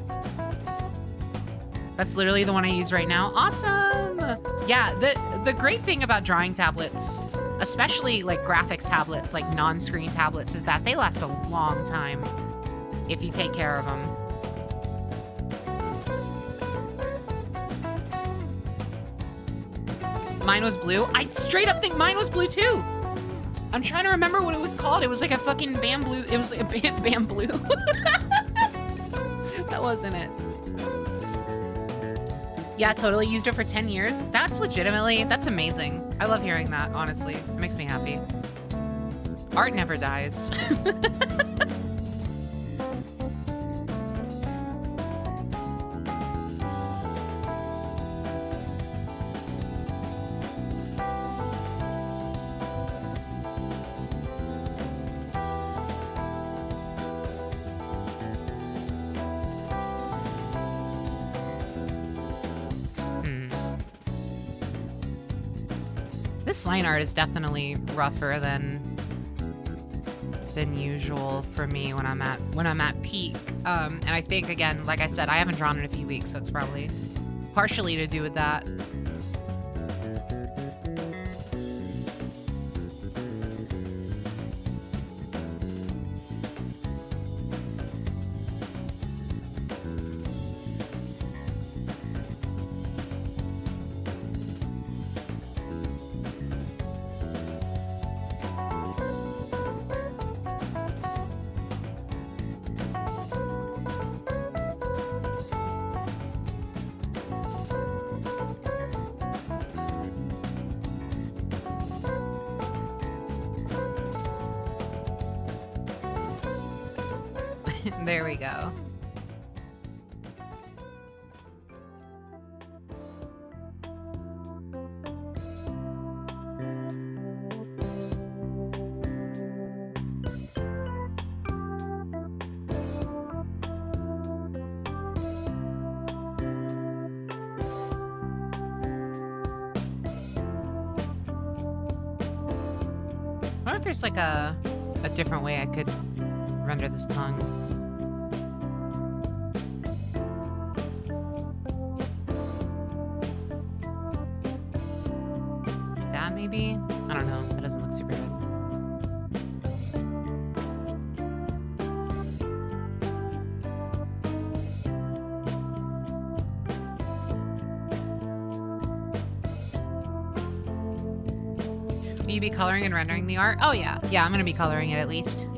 That's literally the one I use right now. Awesome! Yeah, the great thing about drawing tablets, especially like graphics tablets, like non-screen tablets, is that they last a long time if you take care of them. Mine was blue. I straight up think mine was blue too. I'm trying to remember what it was called. It was like a fucking bamboo. It was like a bamboo. That wasn't it. Yeah, totally used it for 10 years. That's amazing. I love hearing that, honestly. It makes me happy. Art never dies. This line art is definitely rougher than usual for me when I'm at peak. And I think, again, like I said, I haven't drawn in a few weeks, so it's probably partially to do with that. There we go. I wonder if there's like a different way I could render this tongue. Maybe? I don't know. That doesn't look super good. Will you be coloring and rendering the art? Oh yeah. Yeah, I'm gonna be coloring it at least.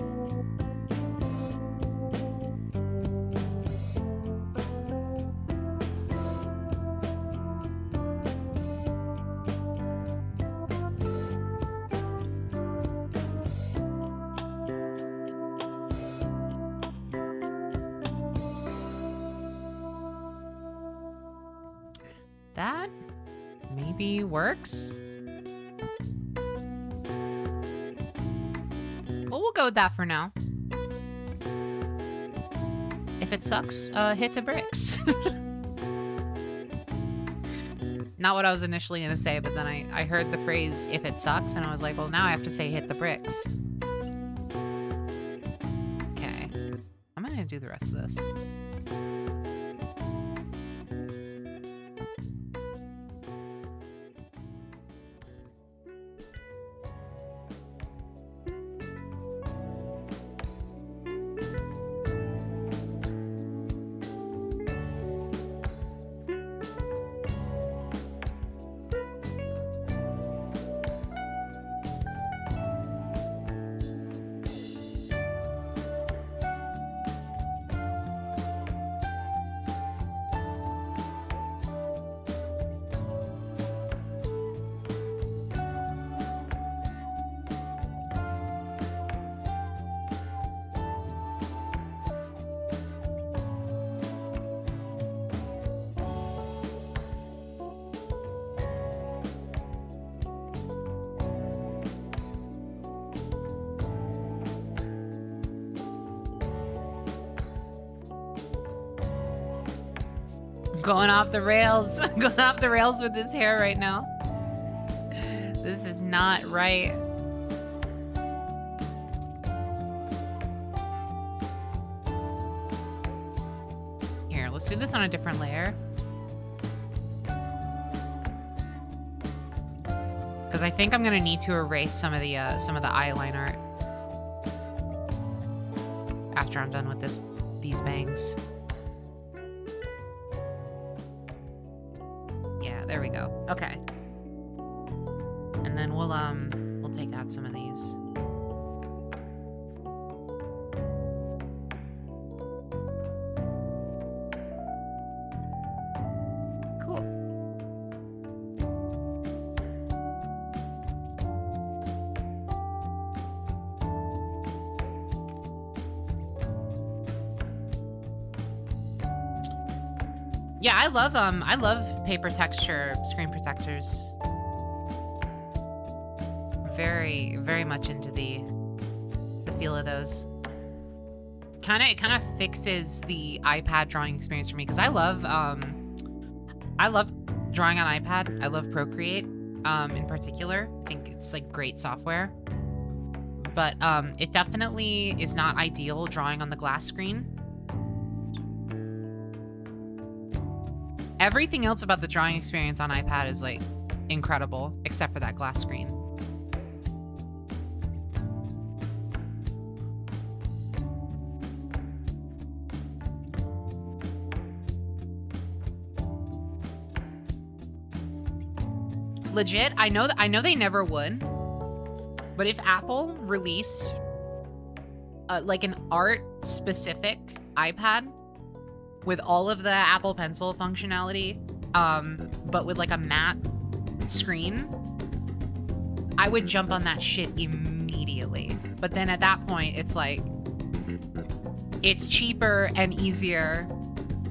That maybe works. Well, we'll go with that for now. If it sucks, hit the bricks. Not what I was initially gonna say, but then I heard the phrase, if it sucks, and I was like, well, now I have to say hit the bricks. Okay. I'm gonna do the rest of this. Going off the rails. Going off the rails with this hair right now. This is not right. Here, let's do this on a different layer. Because I think I'm gonna need to erase some of the eyeline art after I'm done with these bangs. Yeah, there we go. Okay. And then we'll take out some of these. Cool. Yeah, I love paper texture screen protectors. Very, very much into the feel of those. It kind of fixes the iPad drawing experience for me because I love drawing on iPad. I love Procreate in particular. I think it's like great software. But it definitely is not ideal drawing on the glass screen. Everything else about the drawing experience on iPad is like incredible, except for that glass screen. Legit, I know they never would, but if Apple released like an art specific iPad with all of the Apple Pencil functionality, but with like a matte screen, I would jump on that shit immediately. But then at that point, it's like, it's cheaper and easier.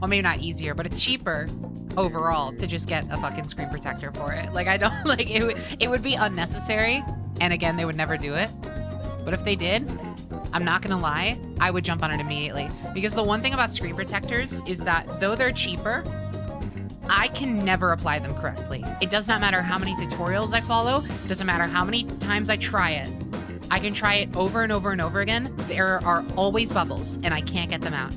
Well, maybe not easier, but it's cheaper overall to just get a fucking screen protector for it. Like, I don't, like, it would be unnecessary. And again, they would never do it. But if they did, I'm not gonna lie, I would jump on it immediately. Because the one thing about screen protectors is that though they're cheaper, I can never apply them correctly. It does not matter how many tutorials I follow, it doesn't matter how many times I try it. I can try it over and over and over again. There are always bubbles and I can't get them out.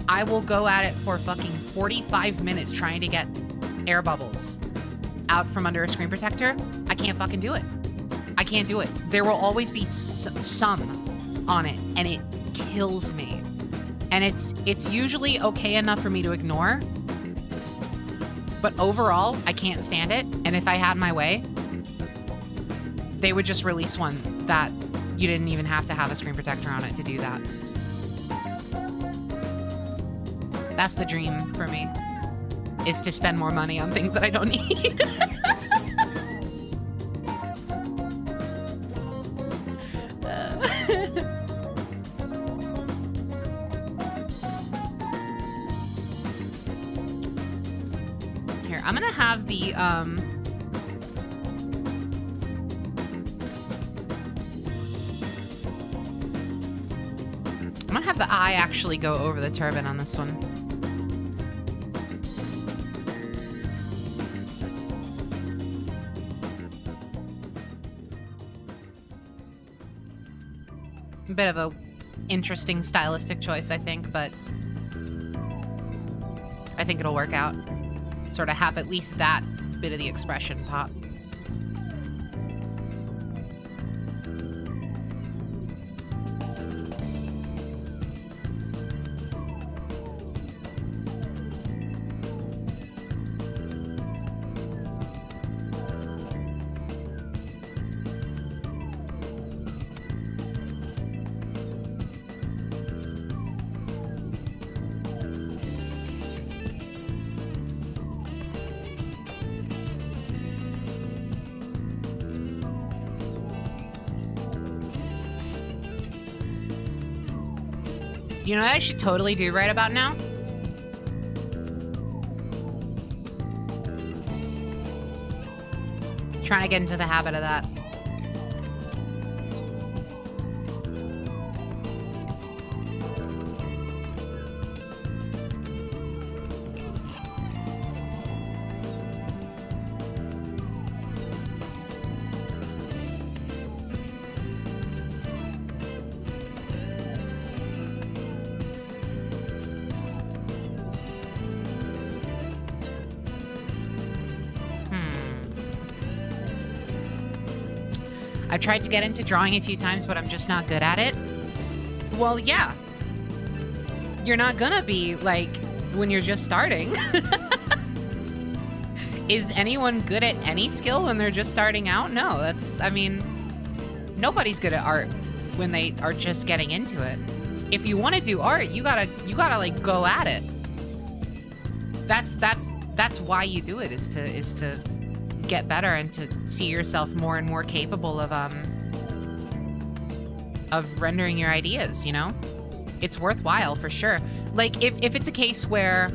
I will go at it for fucking 45 minutes trying to get air bubbles out from under a screen protector. I can't fucking do it. I can't do it. There will always be some on it and it kills me. And it's usually okay enough for me to ignore, but overall, I can't stand it. And if I had my way, they would just release one that you didn't even have to have a screen protector on it to do that. That's the dream for me, is to spend more money on things that I don't need. Here, I'm gonna have the, I'm gonna have the eye actually go over the turban on this one. A bit of a interesting stylistic choice, I think, but I think it'll work out. Sort of have at least that bit of the expression pop. You know what I should totally do right about now? Trying to get into the habit of that. I've tried to get into drawing a few times, but I'm just not good at it. Well, yeah. You're not gonna be, like, when you're just starting. Is anyone good at any skill when they're just starting out? No, I mean, nobody's good at art when they are just getting into it. If you want to do art, you gotta like go at it. That's why you do it, is to get better and to see yourself more and more capable of rendering your ideas, you know? It's worthwhile for sure. Like if it's a case where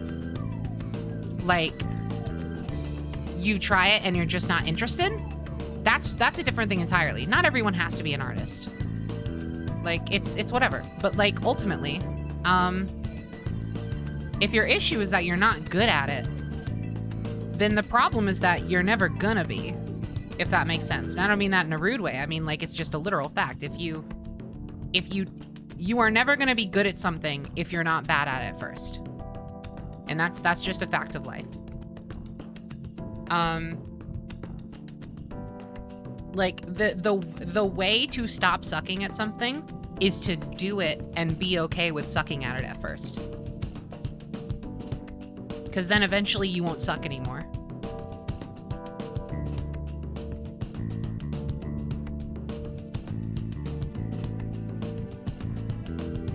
like you try it and you're just not interested, that's a different thing entirely. Not everyone has to be an artist. Like it's whatever. But like ultimately, if your issue is that you're not good at it, then the problem is that you're never gonna be, if that makes sense. And I don't mean that in a rude way. I mean like it's just a literal fact. If you are never gonna be good at something if you're not bad at it first. And that's just a fact of life. Like the way to stop sucking at something is to do it and be okay with sucking at it at first. Because then eventually you won't suck anymore.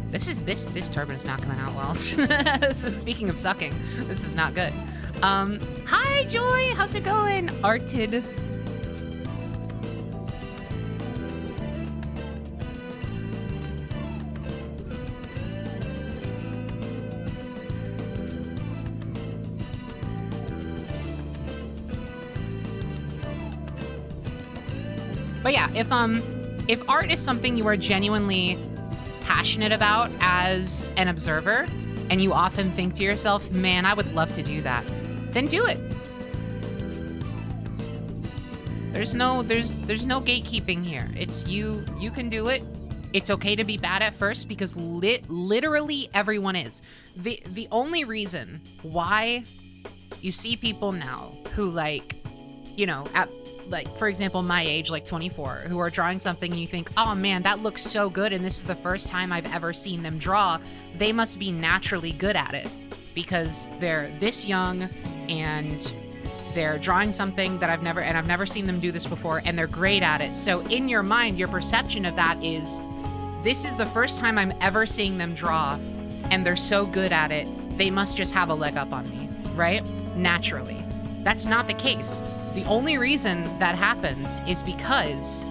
This turbine is not coming out well. Speaking of sucking, this is not good. Hi Joy, how's it going? Arted. But yeah, if art is something you are genuinely passionate about as an observer, and you often think to yourself, man, I would love to do that, then do it. There's no gatekeeping here. It's you can do it. It's okay to be bad at first, because literally everyone is. The only reason why you see people now who, like, you know, at like, for example, my age, like 24, who are drawing something and you think, oh man, that looks so good and this is the first time I've ever seen them draw, they must be naturally good at it because they're this young and they're drawing something that I've never seen them do this before, and they're great at it. So in your mind, your perception of that is, this is the first time I'm ever seeing them draw and they're so good at it, they must just have a leg up on me, right? Naturally. That's not the case. The only reason that happens is because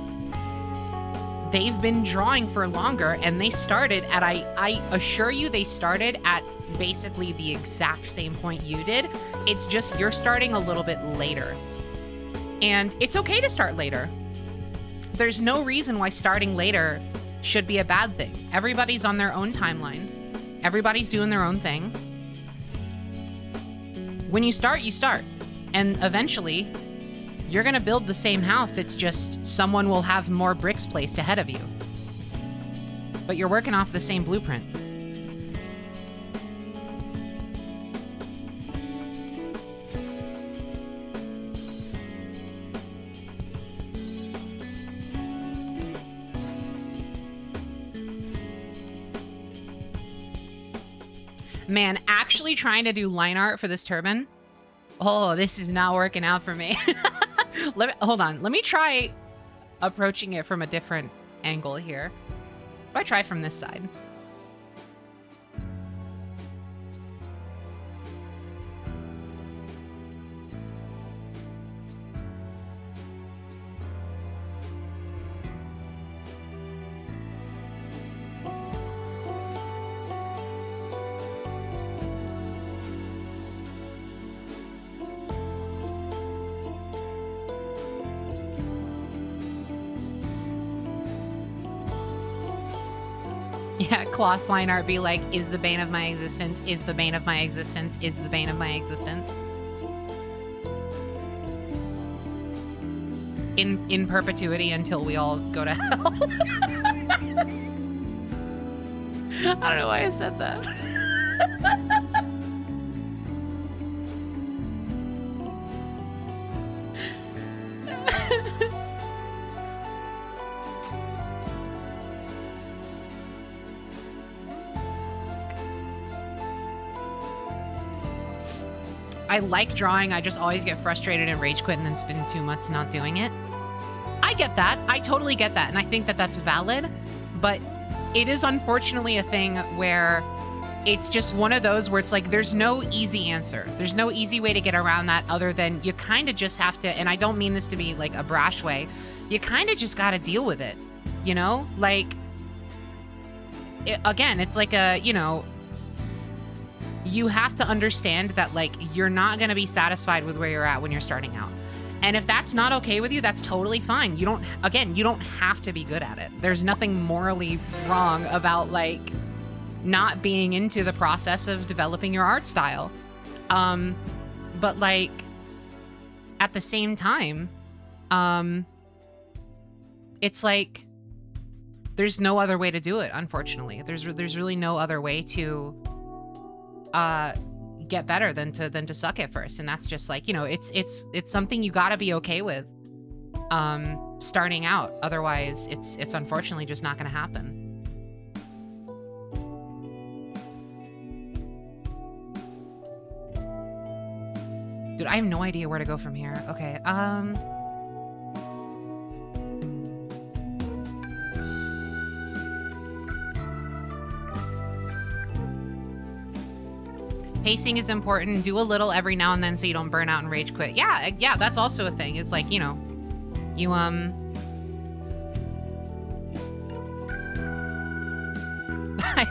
they've been drawing for longer, and they started at, I assure you, they started at basically the exact same point you did. It's just you're starting a little bit later. And it's okay to start later. There's no reason why starting later should be a bad thing. Everybody's on their own timeline. Everybody's doing their own thing. When you start, you start. And eventually, you're gonna build the same house. It's just someone will have more bricks placed ahead of you. But you're working off the same blueprint. Man, actually trying to do line art for this turban. Oh, this is not working out for me. Hold on. Let me try approaching it from a different angle here. What do I try from this side? Yeah, cloth line art be like, is the bane of my existence, is the bane of my existence, is the bane of my existence. In perpetuity until we all go to hell. I don't know why I said that. I like drawing. I just always get frustrated and rage quit and then spend 2 months not doing it. I get that. I totally get that. And I think that that's valid. But it is unfortunately a thing where it's just one of those where it's like there's no easy answer. There's no easy way to get around that other than you kind of just have to, and I don't mean this to be like a brash way, you kind of just got to deal with it, you know? Like, again, it's like a, you know, you have to understand that like you're not going to be satisfied with where you're at when you're starting out. And if that's not okay with you, that's totally fine. You don't, again, you don't have to be good at it. There's nothing morally wrong about like not being into the process of developing your art style. But like at the same time, it's like there's no other way to do it, unfortunately. There's really no other way to get better than to suck at first. And that's just like, you know, it's something you got to be okay with starting out. Otherwise, it's unfortunately just not going to happen. Dude, I have no idea where to go from here. Okay, pacing is important. Do a little every now and then so you don't burn out and rage quit. Yeah, that's also a thing. It's like, you know, you, I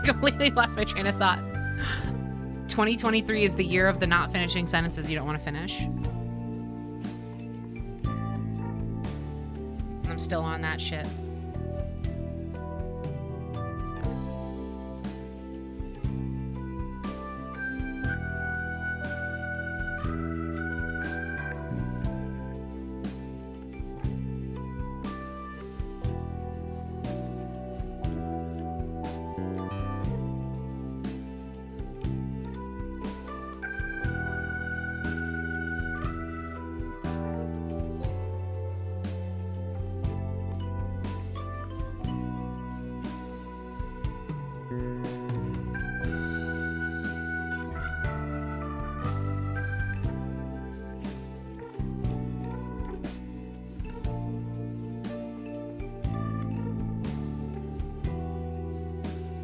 completely lost my train of thought. 2023 is the year of the not finishing sentences you don't want to finish. I'm still on that shit.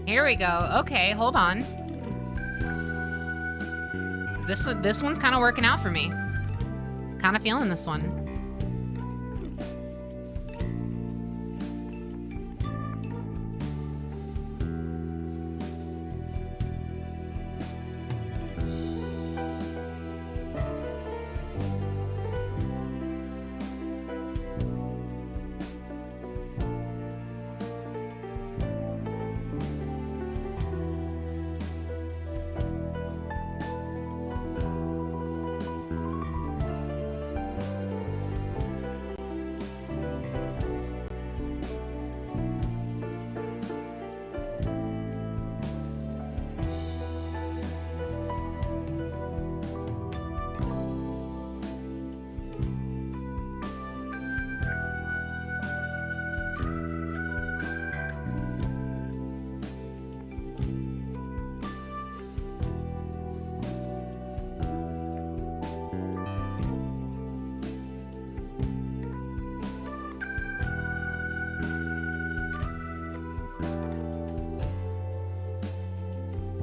Here we go. Okay, hold on. This one's kind of working out for me. Kind of feeling this one.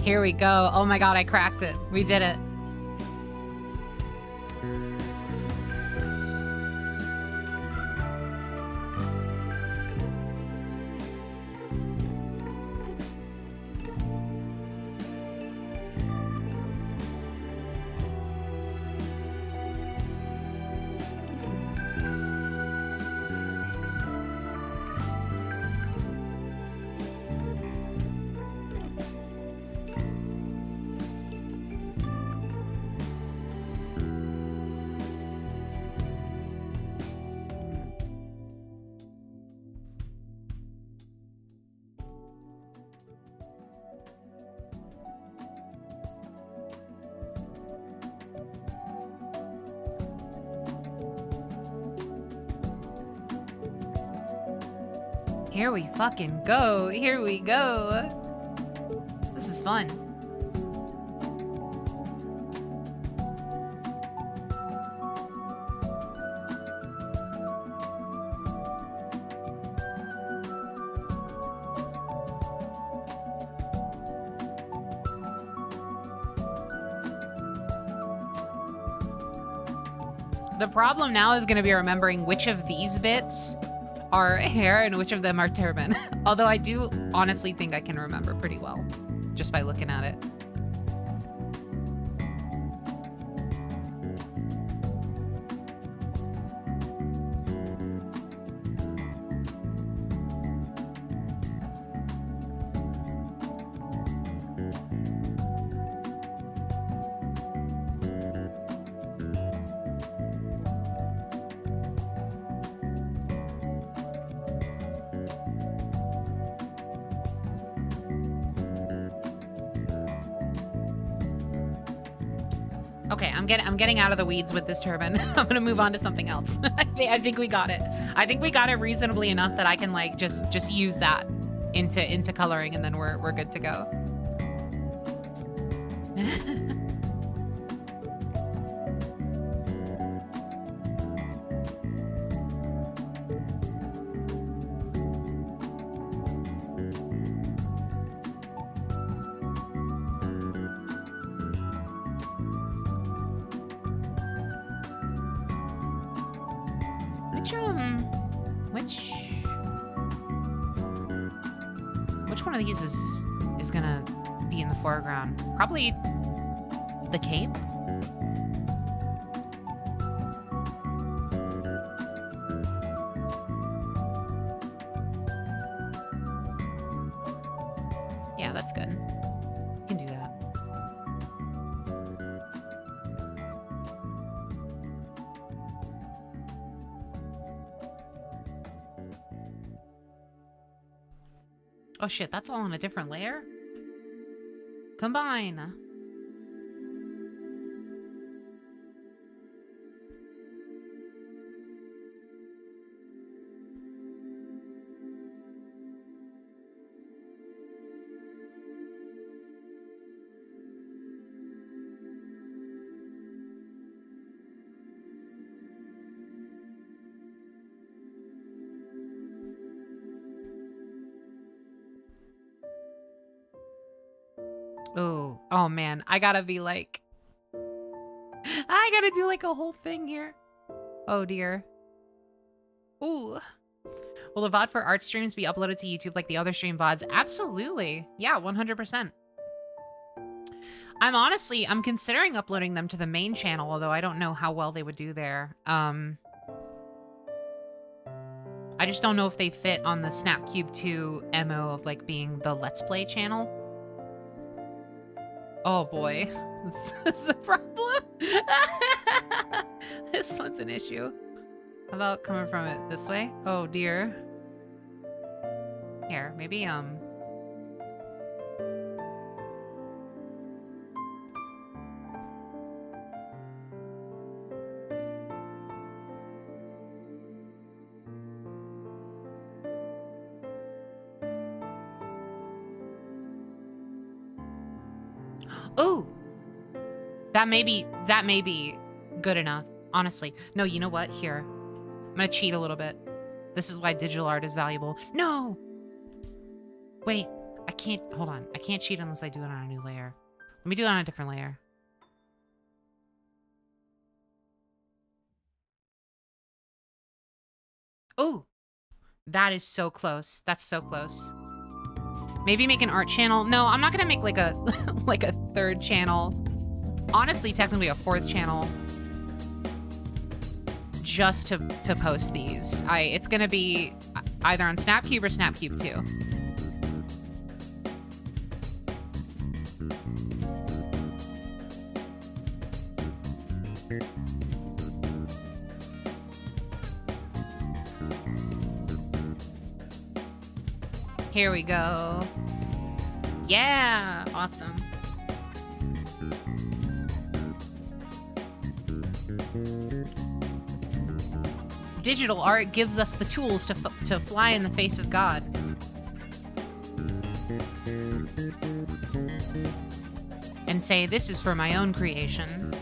Here we go. Oh my god, I cracked it. We did it. Here we fucking go. Here we go. This is fun. The problem now is gonna be remembering which of these bits are hair and which of them are turban. Although I do honestly think I can remember pretty well just by looking at it. Okay, I'm getting out of the weeds with this turban. I'm gonna move on to something else. I think we got it. I think we got it reasonably enough that I can like just use that into coloring, and then we're good to go. Which one of these is gonna be in the foreground? Probably the cape. Yeah, that's good. You can do that. Oh shit, that's all on a different layer? Combine. Oh man, I gotta be like, I gotta do like a whole thing here. Oh dear. Ooh. Will the VOD for art streams be uploaded to YouTube like the other stream VODs? Absolutely. Yeah, 100%. I'm considering uploading them to the main channel, although I don't know how well they would do there. I just don't know if they fit on the Snapcube 2 MO of like being the Let's Play channel. Oh boy, this is a problem. This one's an issue. How about coming from it this way? Oh dear. Here, maybe ooh, that may be good enough, honestly. No, you know what? Here, I'm gonna cheat a little bit. This is why digital art is valuable. No! Wait, I can't, hold on. I can't cheat unless I do it on a new layer. Let me do it on a different layer. Oh, that is so close. That's so close. Maybe make an art channel. No, I'm not gonna make like a like a third channel. Honestly, technically a fourth channel. Just to post these. It's gonna be either on Snapcube or Snapcube 2. Here we go. Yeah, awesome. Digital art gives us the tools to fly in the face of God. And say, this is for my own creation.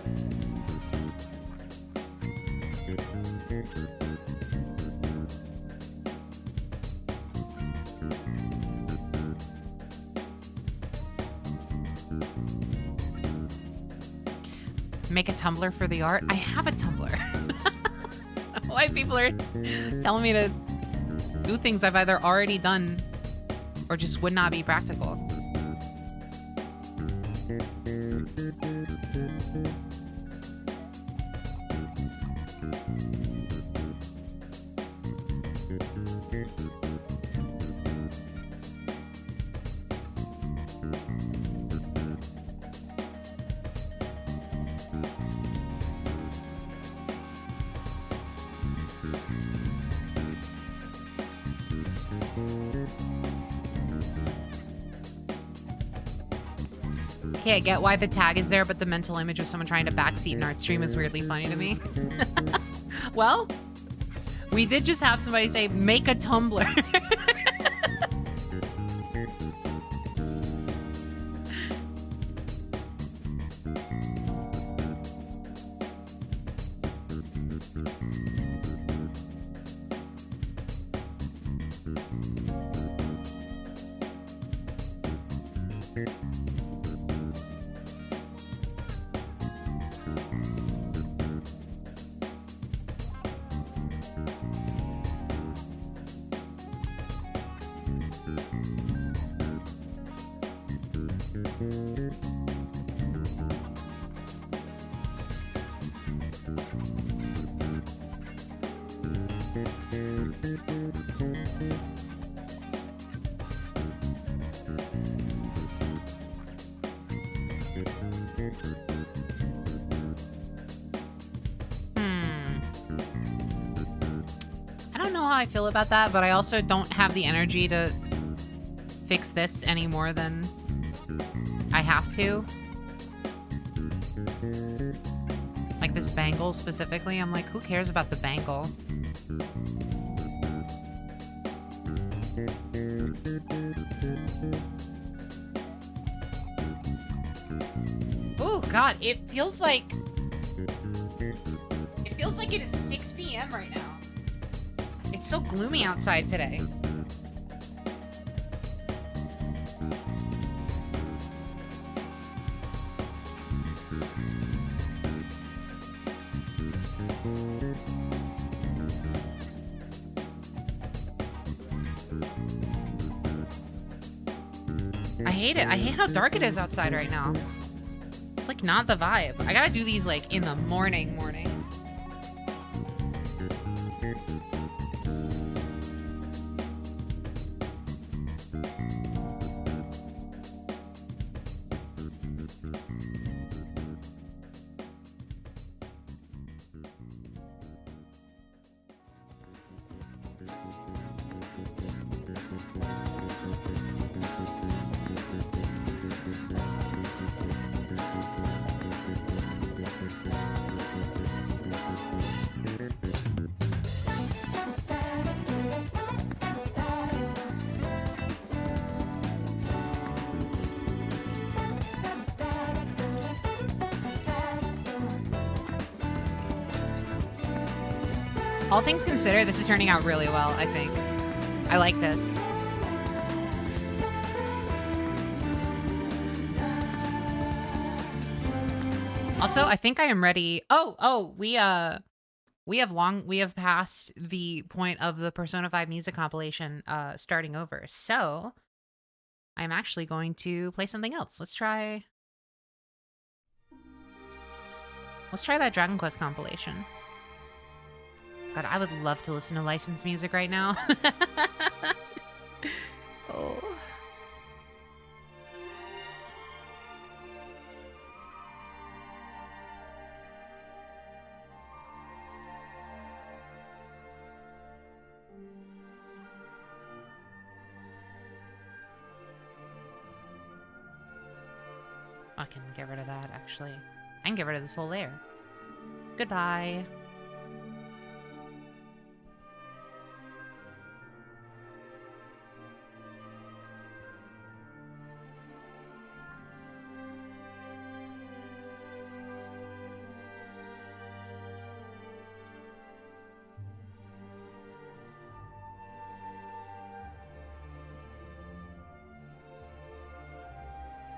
make a Tumblr for the art. I have a Tumblr. Why people are telling me to do things I've either already done or just would not be practical. Okay, I get why the tag is there, but the mental image of someone trying to backseat an art stream is weirdly funny to me. Well, we did just have somebody say, make a Tumblr. I feel about that, but I also don't have the energy to fix this any more than I have to. Like this bangle specifically, I'm like, who cares about the bangle? Oh God, it feels like it is 6 p.m. right now. It's so gloomy outside today. I hate it. I hate how dark it is outside right now. It's like not the vibe. I gotta do these like in the morning. All things considered, this is turning out really well, I think. I like this. Also, I think I am ready. We have passed the point of the Persona 5 music compilation starting over. So, I'm actually going to play something else. Let's try that Dragon Quest compilation. God, I would love to listen to licensed music right now. Oh. I can get rid of that, actually. I can get rid of this whole layer. Goodbye.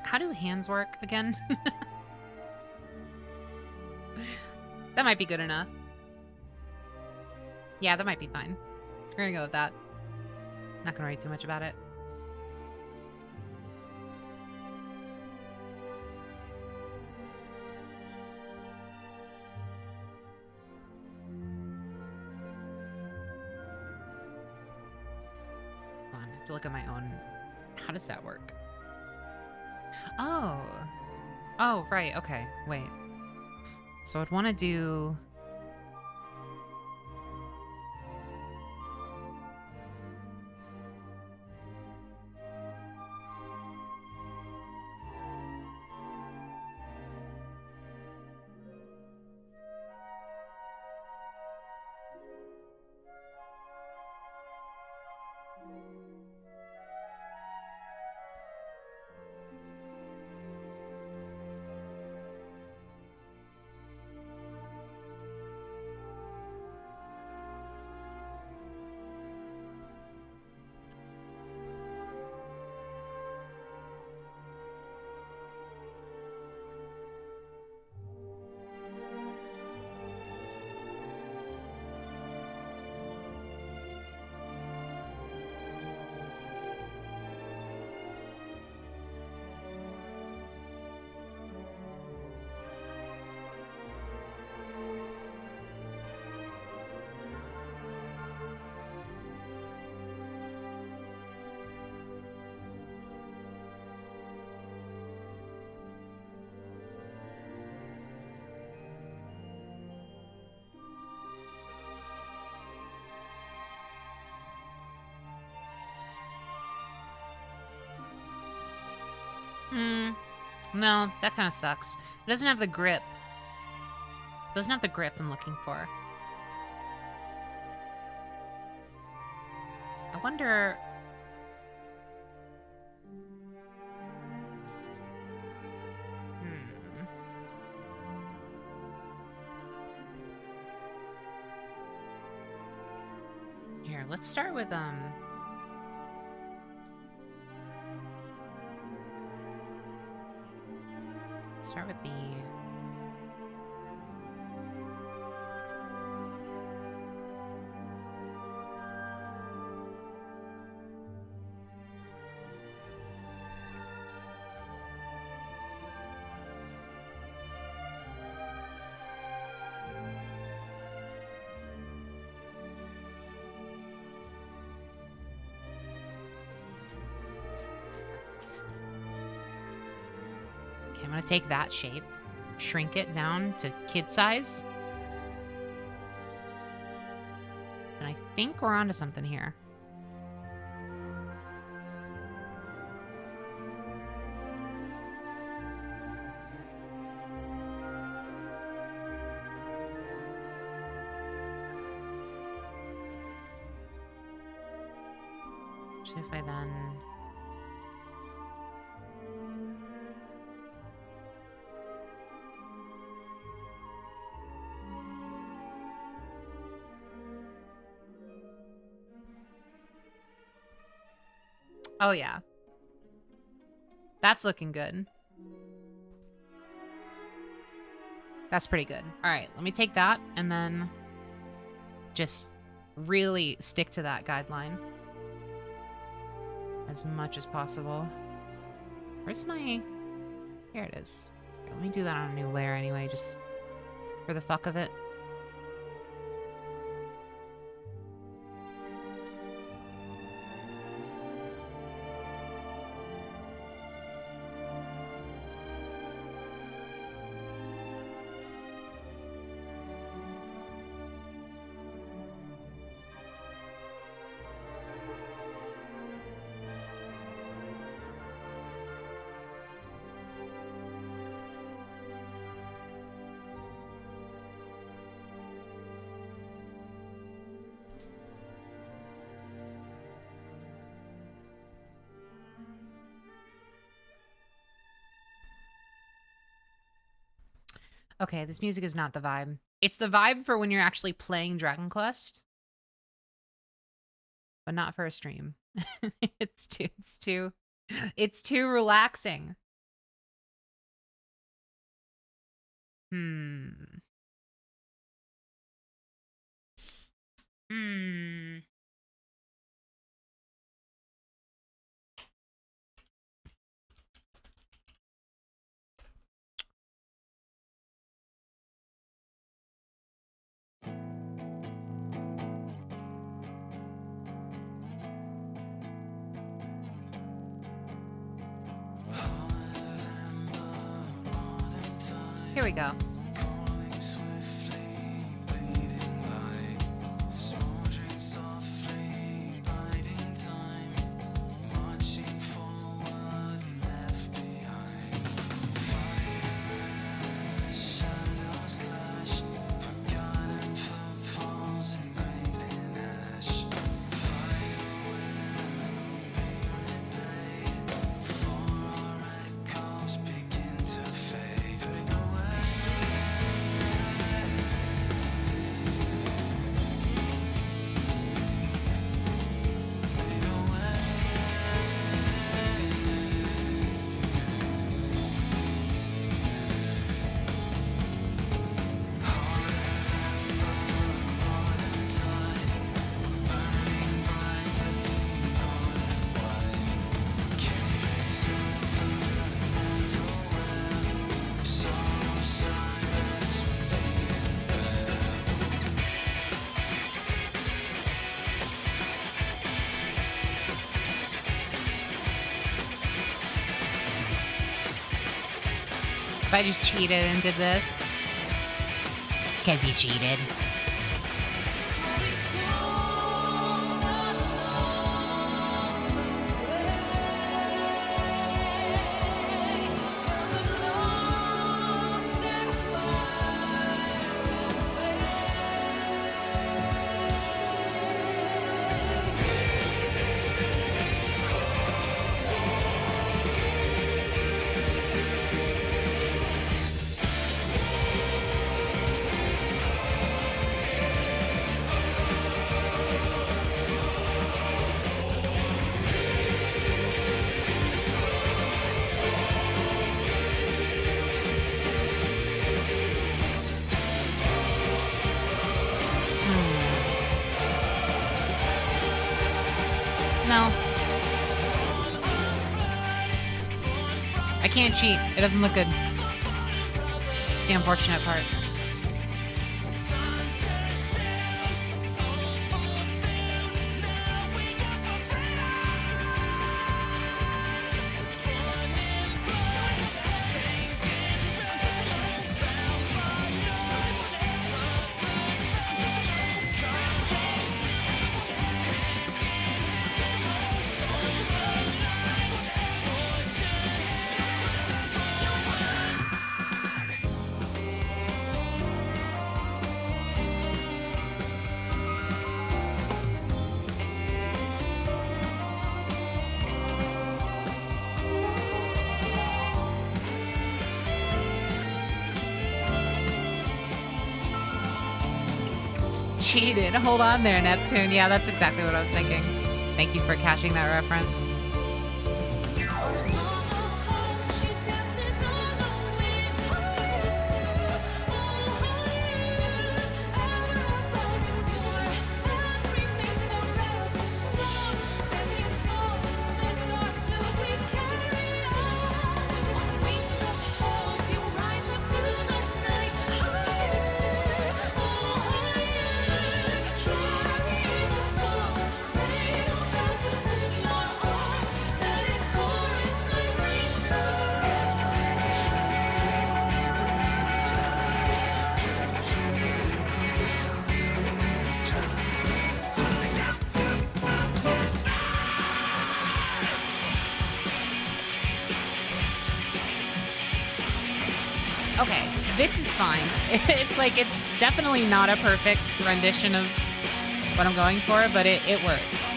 How do hands work again? That might be good enough. Yeah, that might be fine. We're gonna go with that. Not gonna worry too much about it. Hold on, I have to look at my own. How does that work? Oh. Oh, right. Okay. Wait. So I'd want to do... No, that kind of sucks. It doesn't have the grip. It doesn't have the grip I'm looking for. I wonder... Here, let's start with, start with the... I'm gonna take that shape, shrink it down to kid size. And I think we're onto something here. So if I then... Oh, yeah. That's looking good. That's pretty good. All right, let me take that and then just really stick to that guideline as much as possible. Where's my... Here it is. Here, let me do that on a new layer anyway, just for the fuck of it. Okay, this music is not the vibe. It's the vibe for when you're actually playing Dragon Quest, but not for a stream. It's too relaxing. Hmm. Here we go. If I just cheated and did this. Because he cheated. No. I can't cheat. It doesn't look good. It's the unfortunate part. Cheated. Hold on there, Neptune. Yeah, that's exactly what I was thinking. Thank you for catching that reference. Okay, this is fine. It's like, it's definitely not a perfect rendition of what I'm going for, but it works.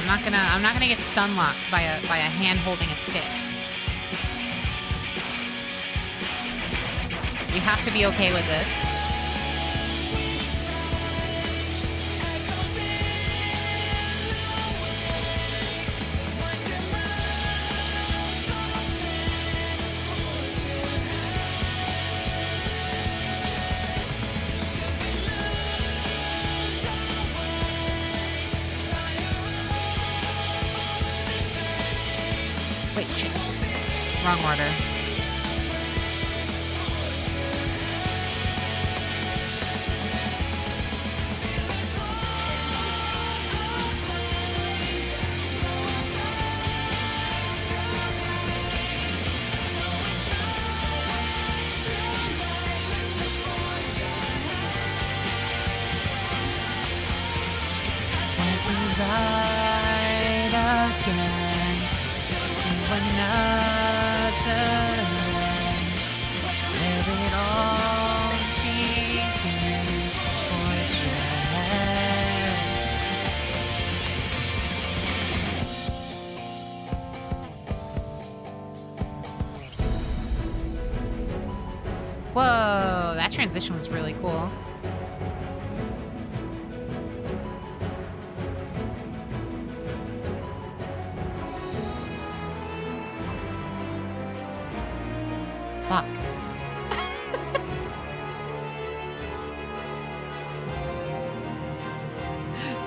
I'm not gonna get stun locked by a hand holding a stick. You have to be okay with this. Wait, shit. Wrong order. Right again to another land where it all begins for Whoa, that transition was really cool. Fuck.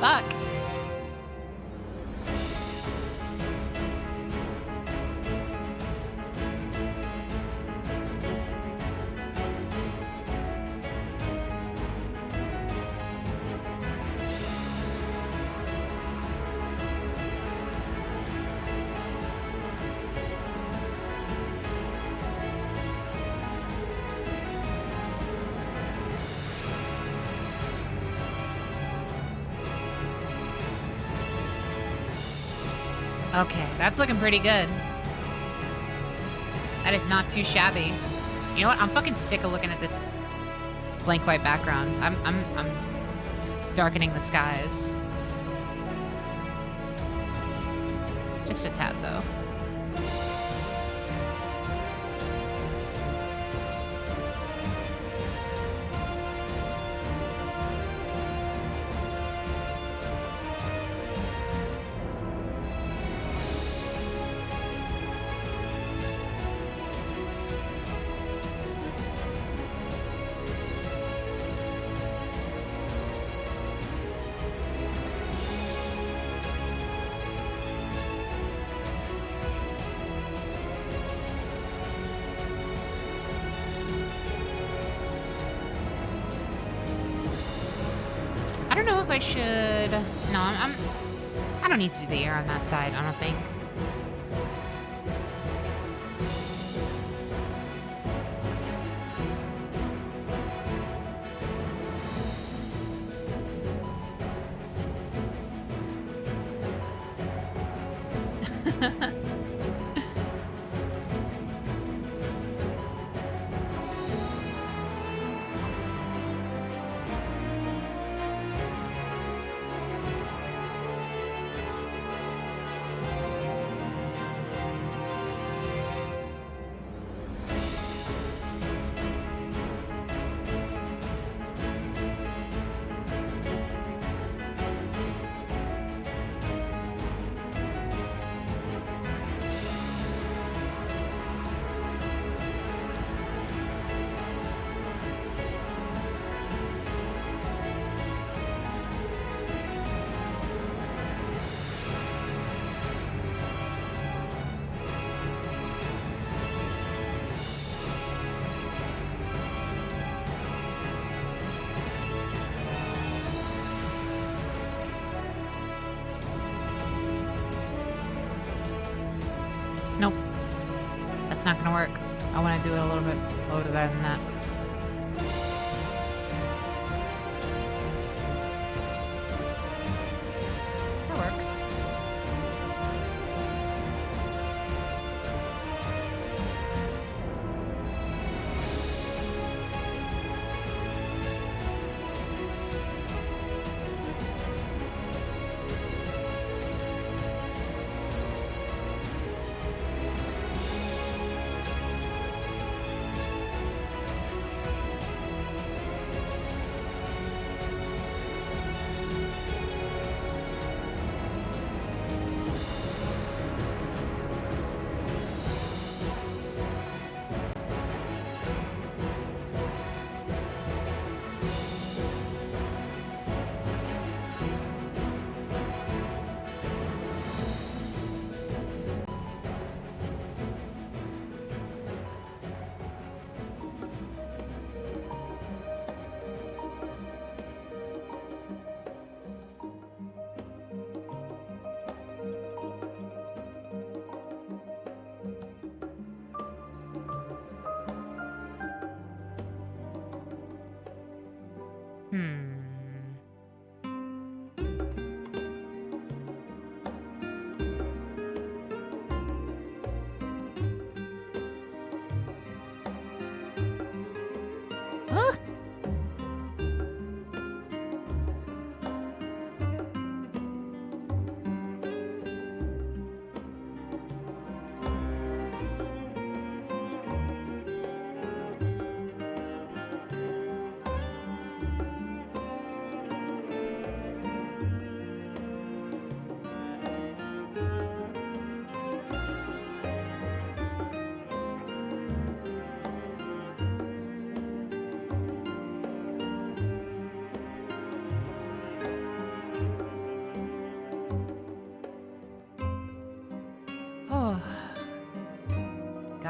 Fuck. Okay, that's looking pretty good. That is not too shabby. You know what? I'm fucking sick of looking at this blank white background. I'm darkening the skies. Just a tad, though. I don't know if I should... No, I don't need to do the air on that side, I don't think. Nope. That's not gonna work. I want to do it a little bit better than that. That works.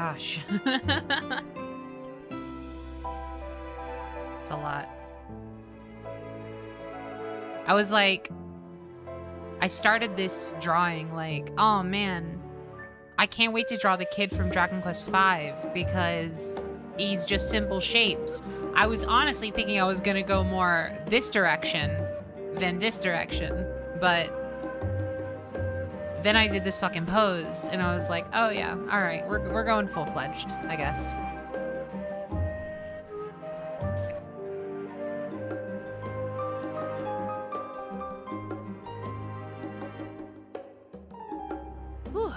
gosh. It's a lot. I was like, I started this drawing like, oh man, I can't wait to draw the kid from Dragon Quest V because he's just simple shapes. I was honestly thinking I was gonna go more this direction than this direction, but then I did this fucking pose and I was like, oh yeah, all right, we're going full-fledged, I guess. Whew.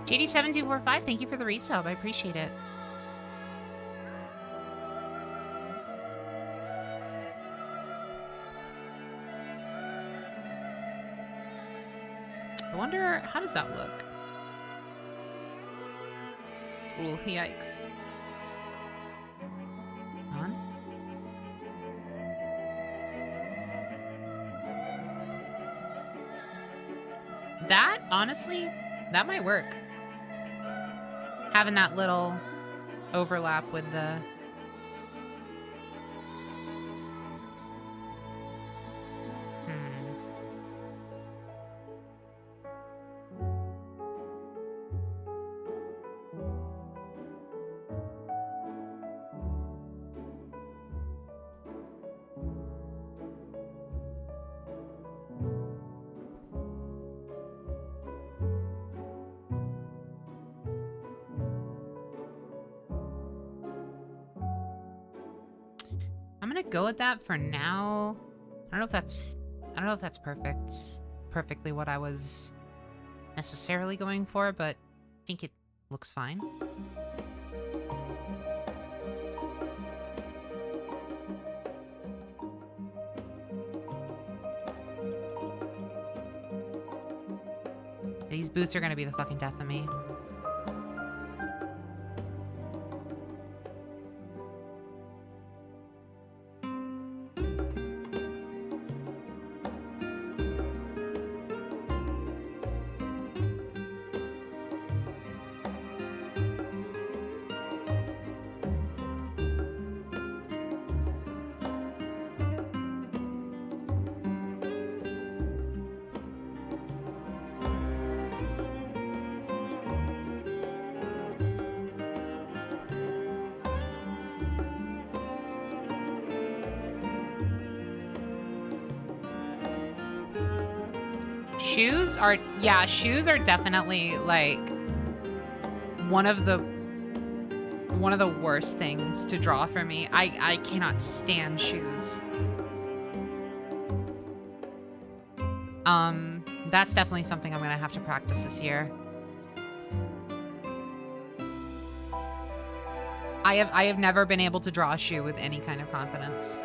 JD7245, thank you for the resub. I appreciate it. I wonder, how does that look? Ooh, yikes. On. That, honestly, that might work. Having that little overlap with the... go with that for now. I don't know if that's perfectly what I was necessarily going for, but I think it looks fine. These boots are gonna be the fucking death of me. Shoes are definitely like one of the worst things to draw for me. I cannot stand shoes. That's definitely something I'm gonna have to practice this year. I have never been able to draw a shoe with any kind of confidence.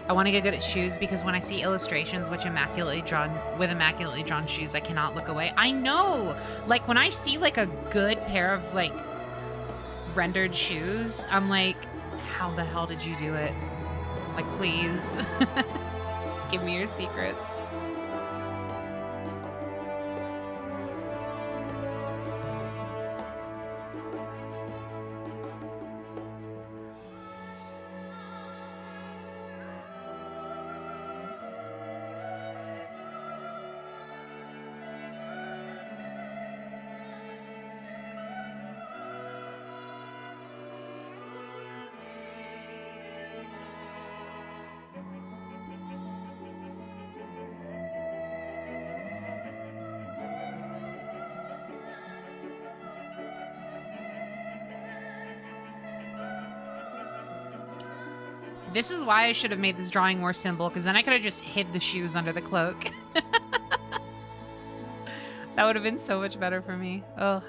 I want to get good at shoes because when I see illustrations with immaculately drawn shoes, I cannot look away. I know. Like when I see like a good pair of like rendered shoes, I'm like, how the hell did you do it? Like, please. Give me your secrets. This is why I should have made this drawing more simple, because then I could have just hid the shoes under the cloak. That would have been so much better for me. Ugh.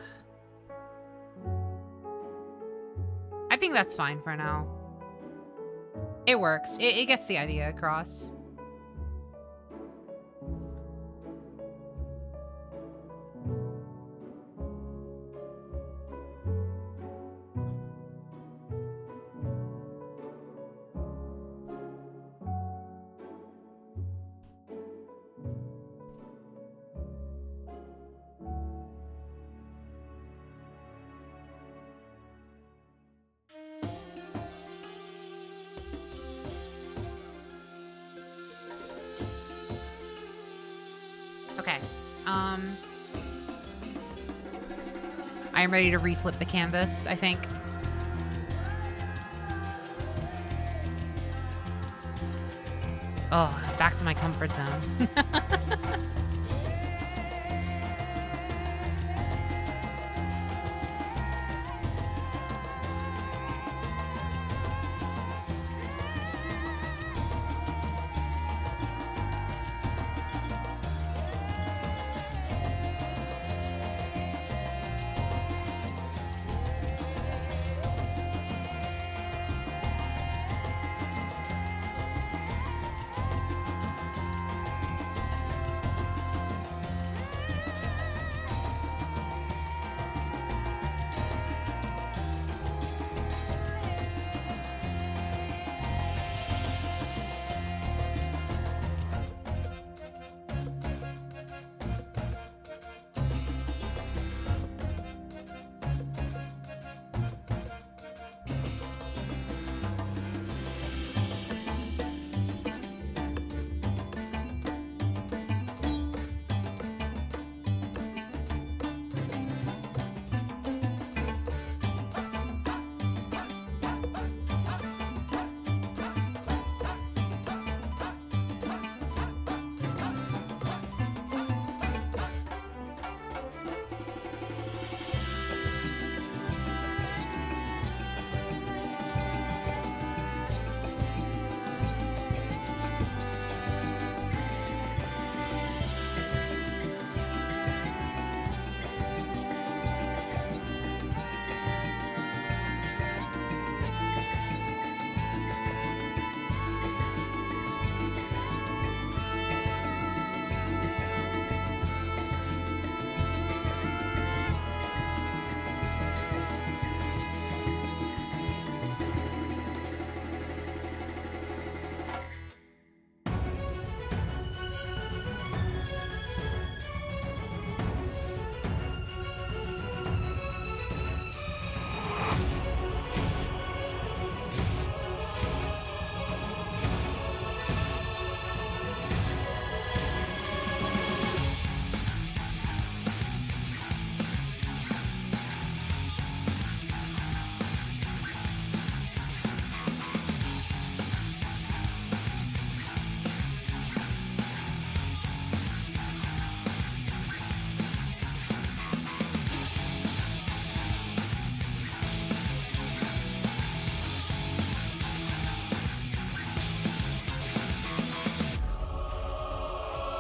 I think that's fine for now. It works. It gets the idea across. Okay. I am ready to reflip the canvas, I think. Oh, back to my comfort zone.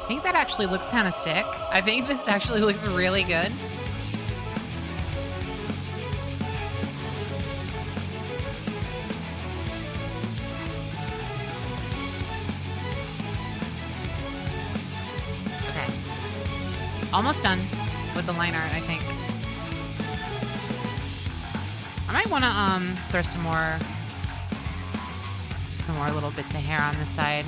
I think that actually looks kind of sick. I think this actually looks really good. Almost done with the line art, I think. I might want to throw some more little bits of hair on this side.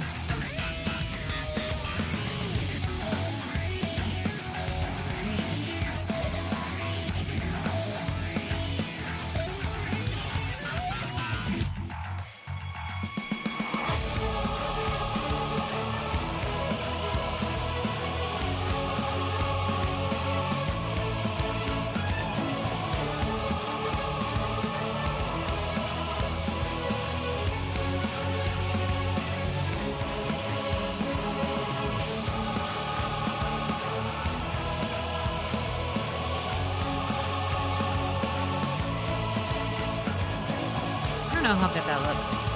I don't know how good that looks.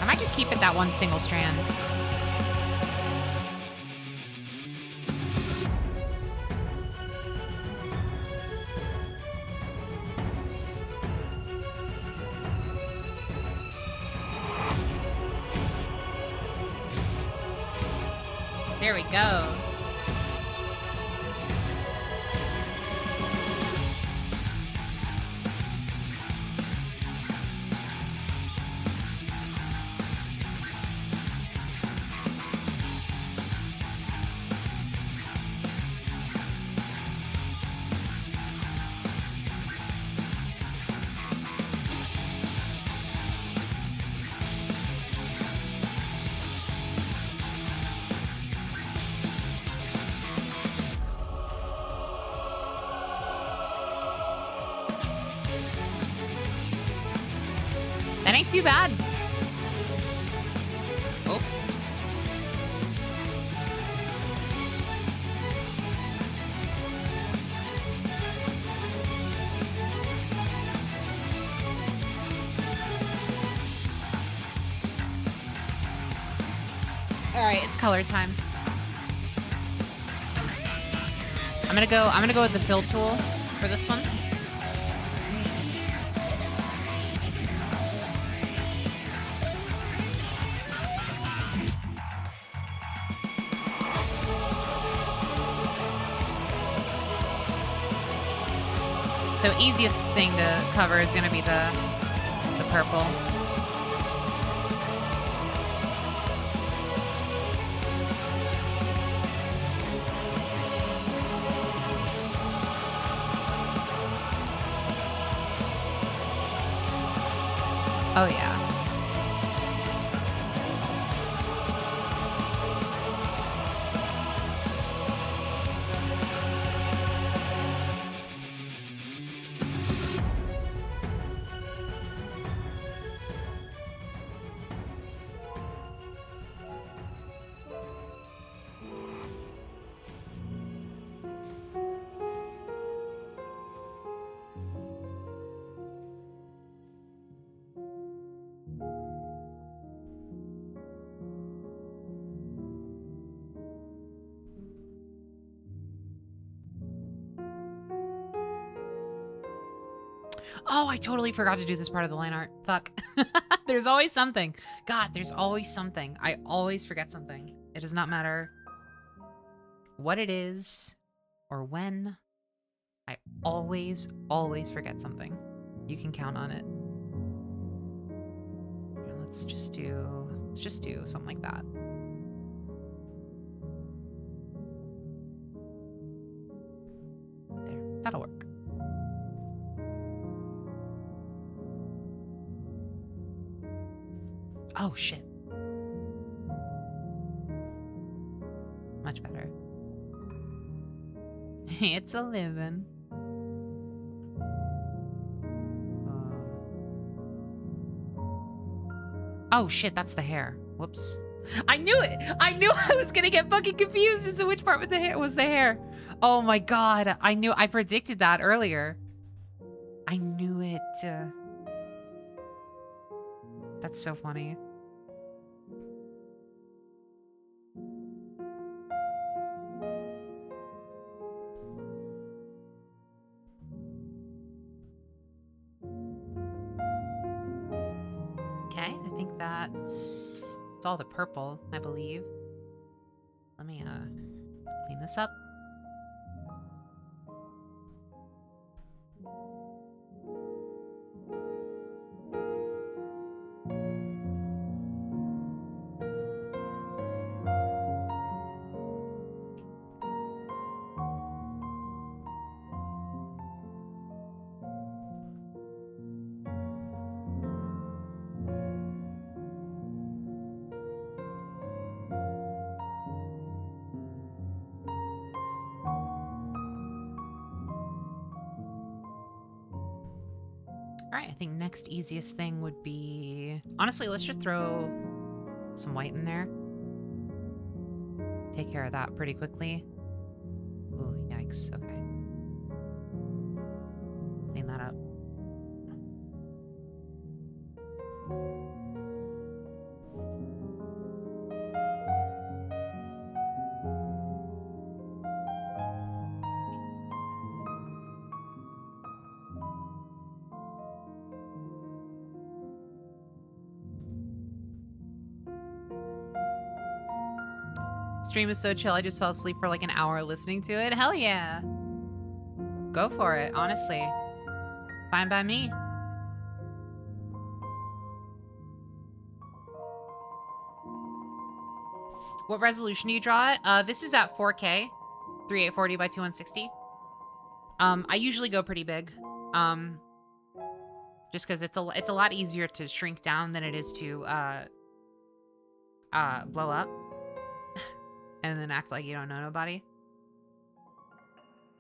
I might just keep it that one single strand. There we go. That ain't too bad. Oh. All right, it's color time. I'm gonna go with the fill tool for this one. So easiest thing to cover is going to be the purple. Oh yeah. Oh, I totally forgot to do this part of the line art. Fuck. There's always something. God, there's always something. I always forget something. It does not matter what it is or when. I always forget something. You can count on it. Let's just do something like that. There, that'll work. Oh, shit. Much better. It's a living. Oh, shit, that's the hair. Whoops. I knew it! I knew I was gonna get fucking confused as to which part with the hair was the hair. Oh my god. I predicted that earlier. I knew it. That's so funny. Okay, I think it's all the purple, I believe. Let me clean this up. Alright, I think next easiest thing would be... Honestly, let's just throw some white in there. Take care of that pretty quickly. Ooh, yikes. Okay. Clean that up. Stream is so chill. I just fell asleep for like an hour listening to it. Hell yeah. Go for it, honestly. Fine by me. What resolution do you draw it? This is at 4K, 3840 by 2160. I usually go pretty big. Just because it's a lot easier to shrink down than it is to blow up. And then act like you don't know nobody.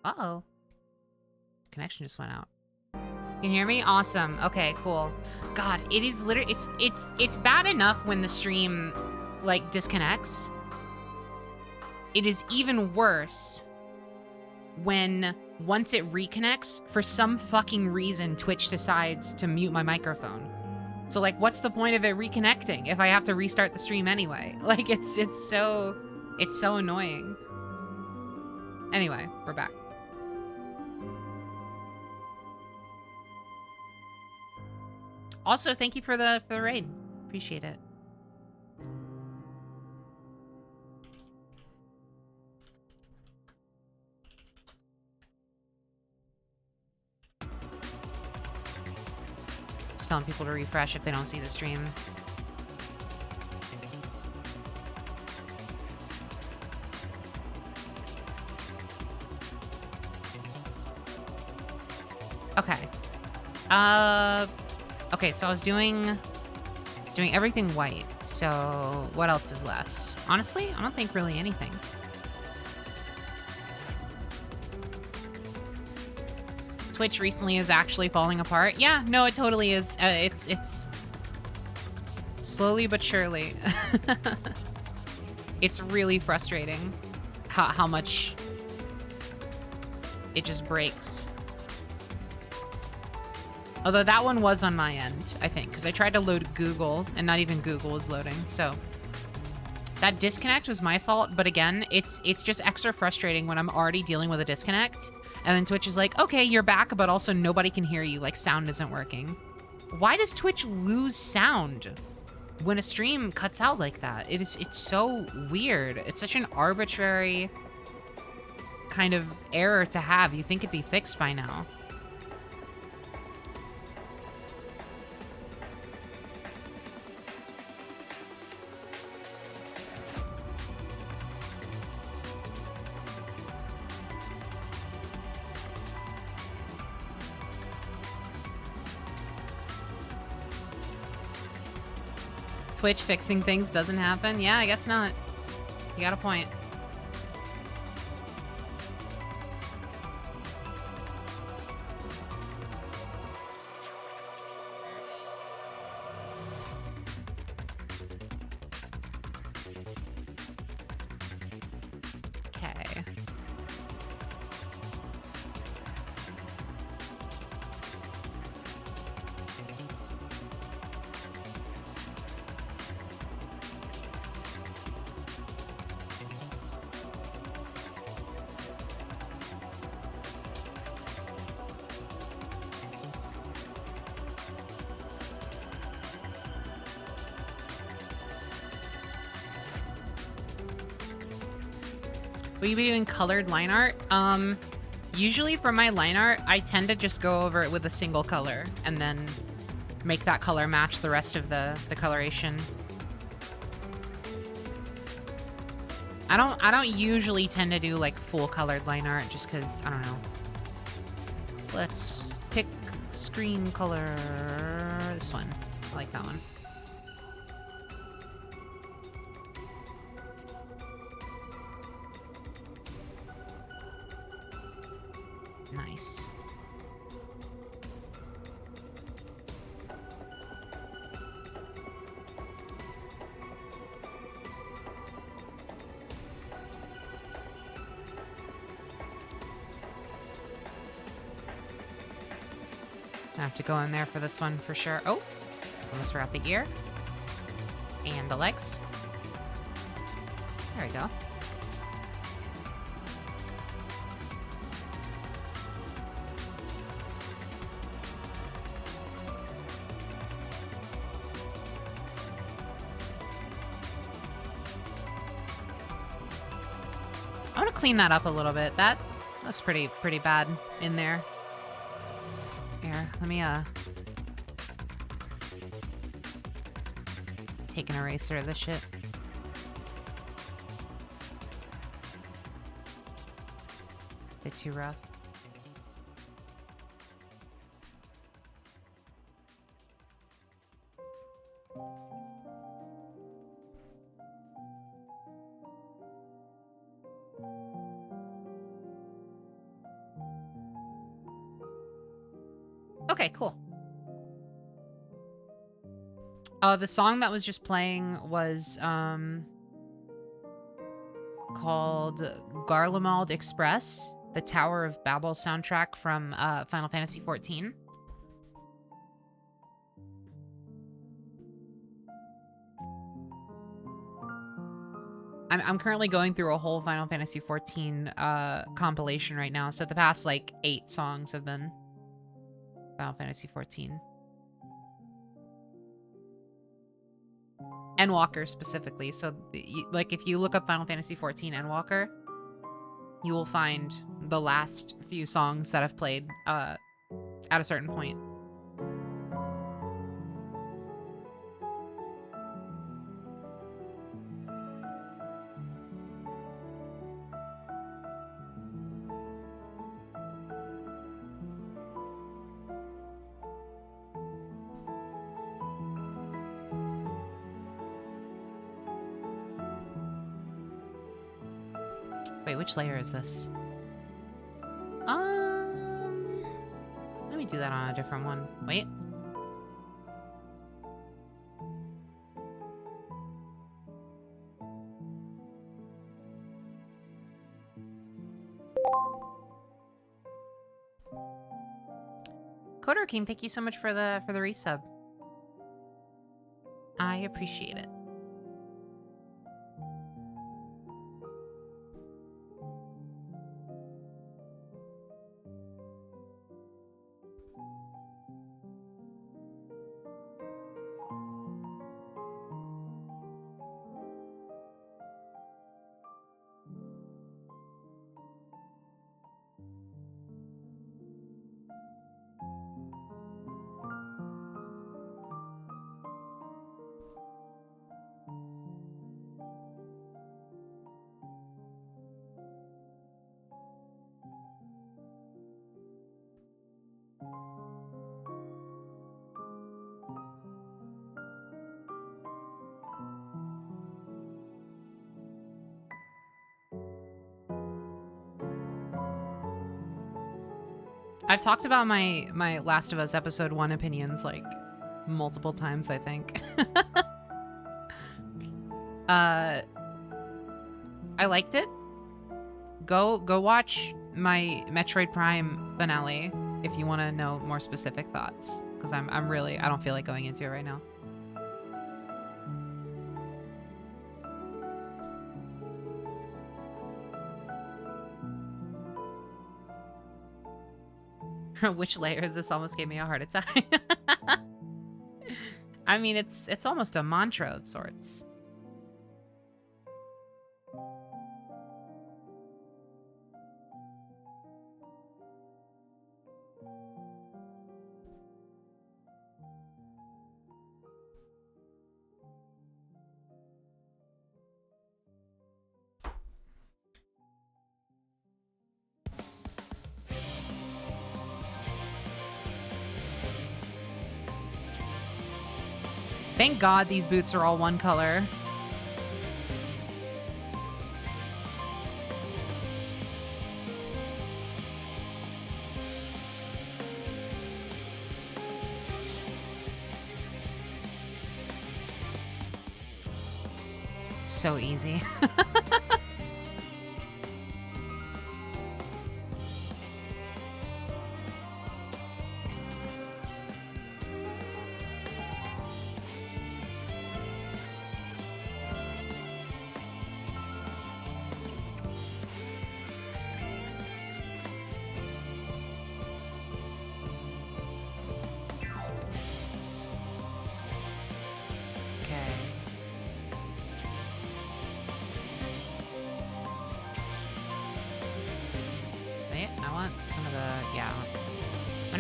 Uh-oh. Connection just went out. You can hear me? Awesome. Okay, cool. God, it is literally... It's bad enough when the stream, like, disconnects. It is even worse when, once it reconnects, for some fucking reason, Twitch decides to mute my microphone. So, like, what's the point of it reconnecting if I have to restart the stream anyway? Like, it's so... It's so annoying. Anyway, we're back. Also, thank you for the raid. Appreciate it. Just telling people to refresh if they don't see the stream. Okay. Okay, so I was doing everything white. So what else is left? Honestly, I don't think really anything. Twitch recently is actually falling apart. Yeah, no, it totally is. It's slowly but surely. It's really frustrating how much it just breaks. Although that one was on my end, I think, because I tried to load Google, and not even Google was loading, so... That disconnect was my fault, but again, it's just extra frustrating when I'm already dealing with a disconnect, and then Twitch is like, okay, you're back, but also nobody can hear you, like, sound isn't working. Why does Twitch lose sound when a stream cuts out like that? It's so weird. It's such an arbitrary kind of error to have. You'd think it'd be fixed by now. Twitch fixing things doesn't happen? Yeah, I guess not. You got a point. Okay. Will you be doing colored line art? Usually for my line art, I tend to just go over it with a single color and then make that color match the rest of the coloration. I don't usually tend to do like full colored line art just because I don't know. Let's pick screen color. This one. I like that one. Nice. I have to go in there for this one for sure. Oh, almost forgot the ear. And the legs. There we go. I want to clean that up a little bit. That looks pretty bad in there. Here, let me take an eraser of this shit. Bit too rough. Okay, cool. The song that was just playing was called Garlemald Express, the Tower of Babel soundtrack from Final Fantasy XIV. I'm currently going through a whole Final Fantasy XIV compilation right now. So the past like 8 songs have been Final Fantasy XIV. Endwalker specifically. So, like, if you look up Final Fantasy XIV Endwalker, you will find the last few songs that I've played at a certain point. Wait, which layer is this? Let me do that on a different one. Wait. Kodor King, thank you so much for the resub. I appreciate it. I've talked about my Last of Us episode 1 opinions like multiple times, I think. I liked it. Go watch my Metroid Prime finale if you want to know more specific thoughts, because I don't feel like going into it right now. Which layers? This almost gave me a heart attack. I mean, it's almost a mantra of sorts. Thank God these boots are all one color. This is so easy.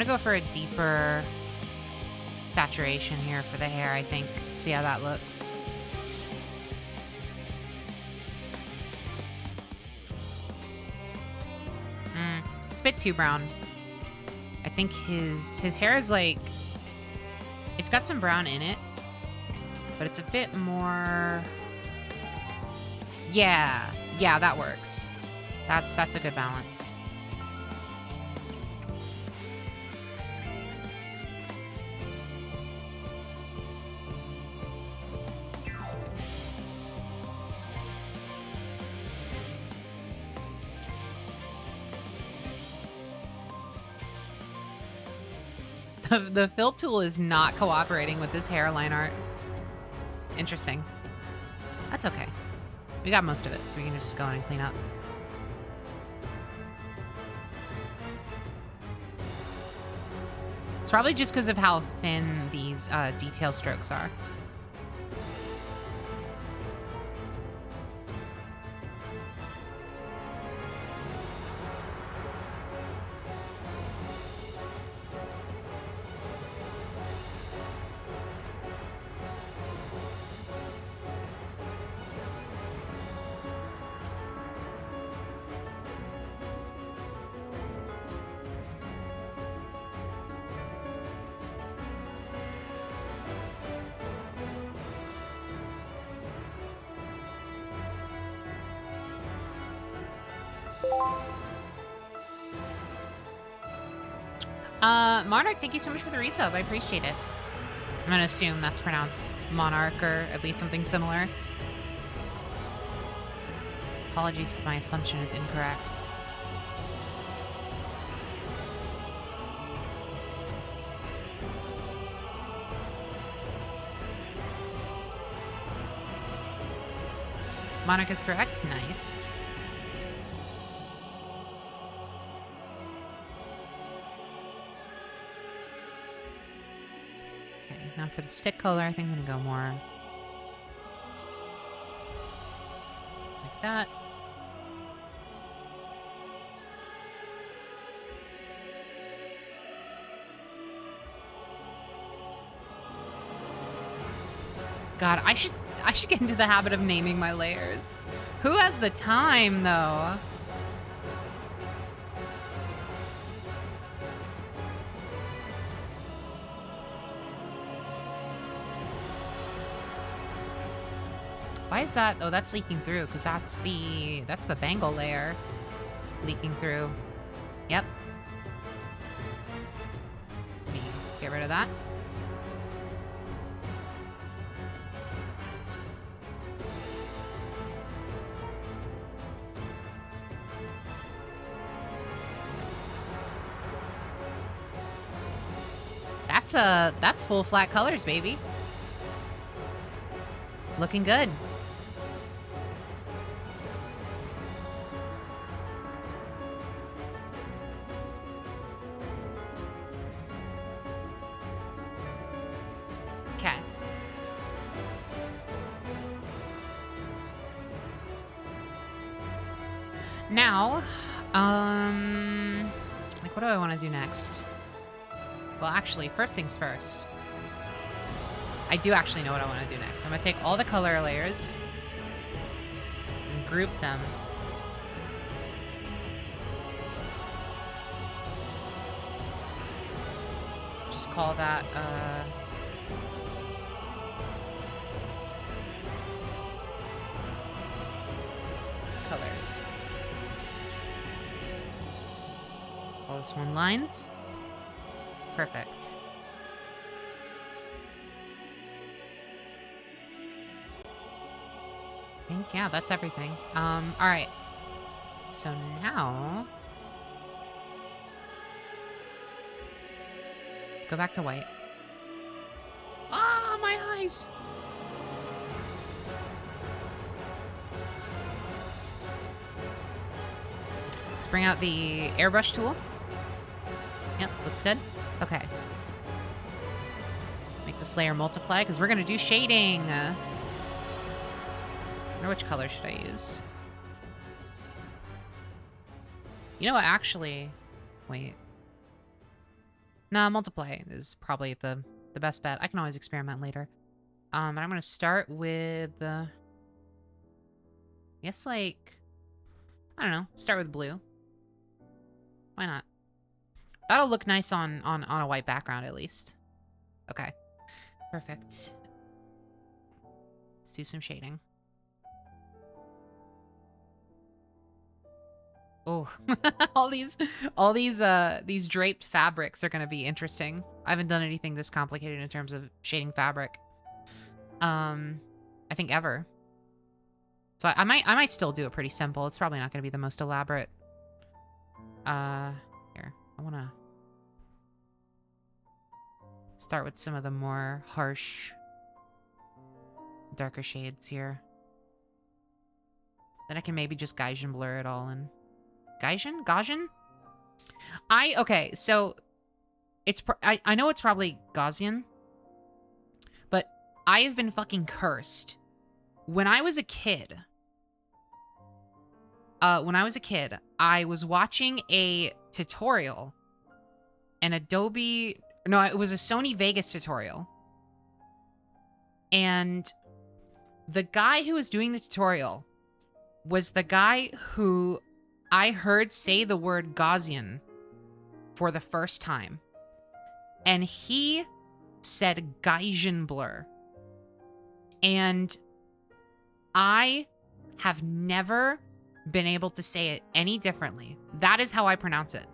Go for a deeper saturation here for the hair, I think. See how that looks. It's a bit too brown. I think his hair is like, it's got some brown in it, but it's a bit more. Yeah, that works. That's a good balance. The fill tool is not cooperating with this hairline art. Interesting. That's okay. We got most of it, so we can just go in and clean up. It's probably just because of how thin these detail strokes are. Monarch, thank you so much for the resub. I appreciate it. I'm gonna assume that's pronounced Monarch or at least something similar. Apologies if my assumption is incorrect. Monarch is correct. Nice. Now for the stick color, I think I'm gonna go more like that. God, I should get into the habit of naming my layers. Who has the time though? Why is that? Oh, that's leaking through because that's the bangle layer leaking through. Yep. Let me get rid of that. That's full flat colors, baby. Looking good. Okay. Now, like what do I want to do next? Well, actually, first things first. I do actually know what I want to do next. I'm going to take all the color layers and group them. Just call that, this. Close one lines. Perfect. I think, yeah, that's everything. All right. So now let's go back to white. Ah, my eyes. Let's bring out the airbrush tool. Yep, looks good. Okay. Make this layer multiply because we're going to do shading. I wonder which color should I use? You know what, actually... Wait. Nah, multiply is probably the best bet. I can always experiment later. But I'm going to start with... I guess, like... I don't know. Start with blue. Why not? That'll look nice on a white background, at least. Okay. Perfect. Let's do some shading. Oh, all these draped fabrics are gonna be interesting. I haven't done anything this complicated in terms of shading fabric. I think ever. So I might still do it pretty simple. It's probably not gonna be the most elaborate. Here, I wanna start with some of the more harsh, darker shades here. Then I can maybe just Gaussian blur it all in. Gaussian? Okay, so it's I know it's probably Gaussian, but I have been fucking cursed. When I was a kid, I was watching a tutorial, an Adobe, no, it was a Sony Vegas tutorial. And the guy who was doing the tutorial was the guy who I heard say the word Gaussian for the first time. And he said Gaussian blur. And I have never been able to say it any differently. That is how I pronounce it.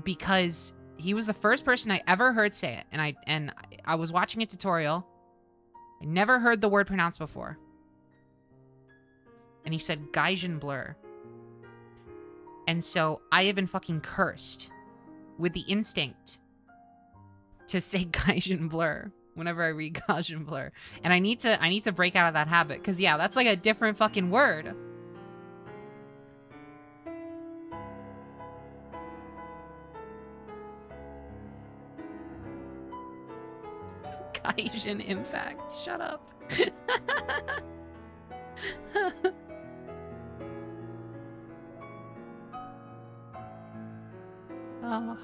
Because he was the first person I ever heard say it. And I was watching a tutorial. I never heard the word pronounced before. And he said Gaussian blur. And so I have been fucking cursed with the instinct to say Gaussian blur whenever I read Gaussian blur. And I need to break out of that habit, because yeah, that's like a different fucking word. Gaussian impact. Shut up. Oh,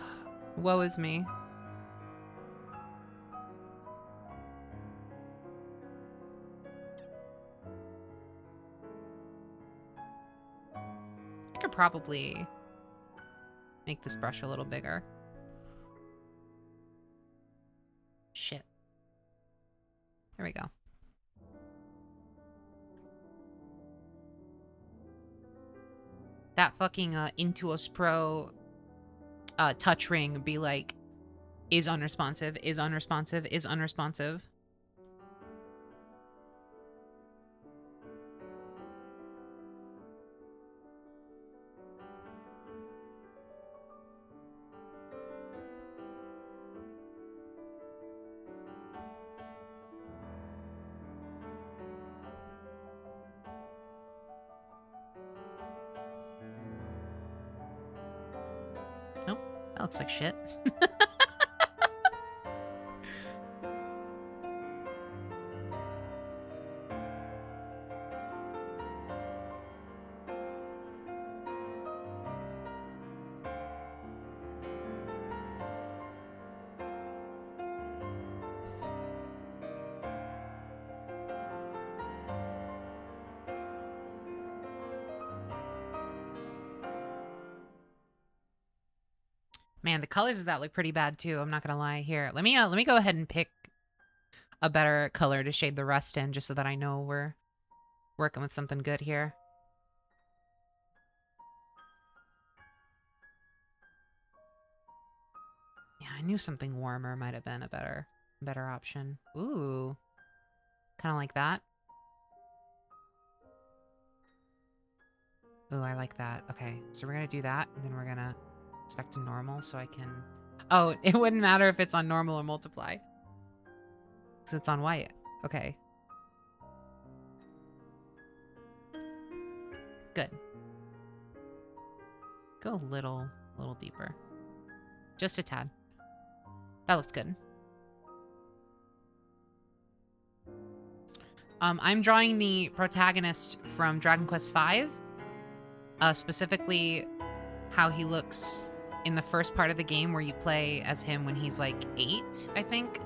woe is me. I could probably make this brush a little bigger. Shit. There we go. That fucking Intuos Pro touch ring would be like, is unresponsive, is unresponsive, is unresponsive. That looks like shit. Man, the colors of that look pretty bad too. I'm not gonna lie. Here, let me go ahead and pick a better color to shade the rest in, just so that I know we're working with something good here. I knew something warmer might have been a better option. Ooh. Kind of like that. Ooh, I like that. Okay, so we're gonna do that, and then we're gonna inspect to normal so I can... Oh, it wouldn't matter if it's on normal or multiply. Because it's on white. Okay. Good. Go a little deeper. Just a tad. That looks good. I'm drawing the protagonist from Dragon Quest V. Specifically, how he looks in the first part of the game where you play as him when he's like 8, I think.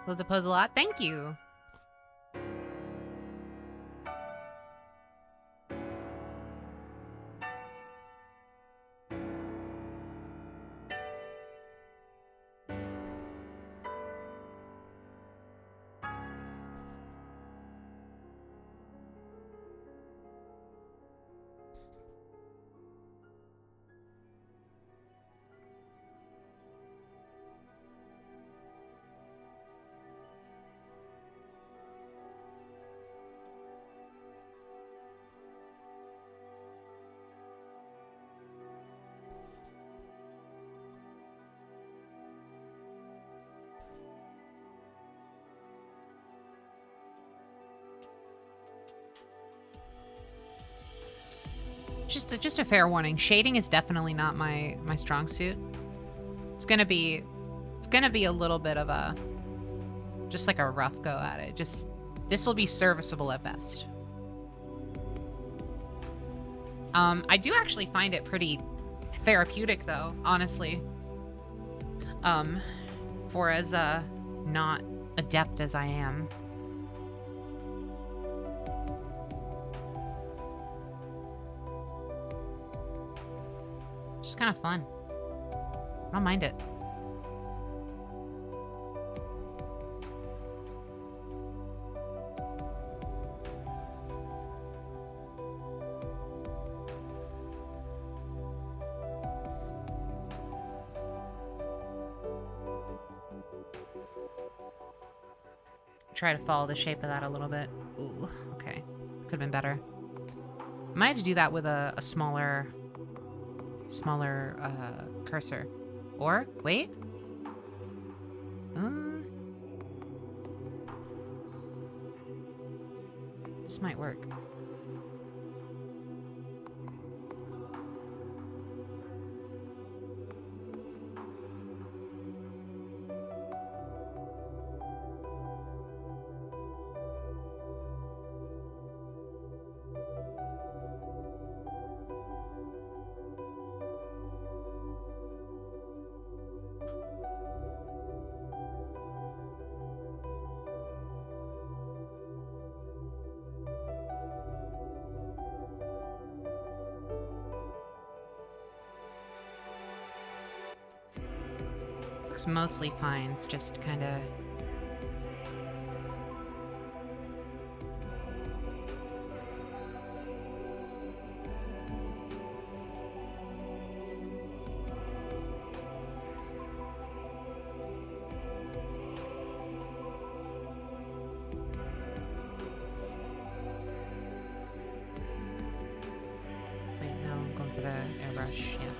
Love the pose a lot. Thank you. Just a fair warning. Shading is definitely not my strong suit. It's gonna be a little bit of a just like a rough go at it. This will be serviceable at best. I do actually find it pretty therapeutic though, honestly. For as not adept as I am. Just kind of fun. I don't mind it. Try to follow the shape of that a little bit. Ooh, okay. Could have been better. Might have to do that with a smaller cursor. Or, wait. This might work. Looks mostly fine. It's just kind of... Wait, no, I'm going for the airbrush, yeah.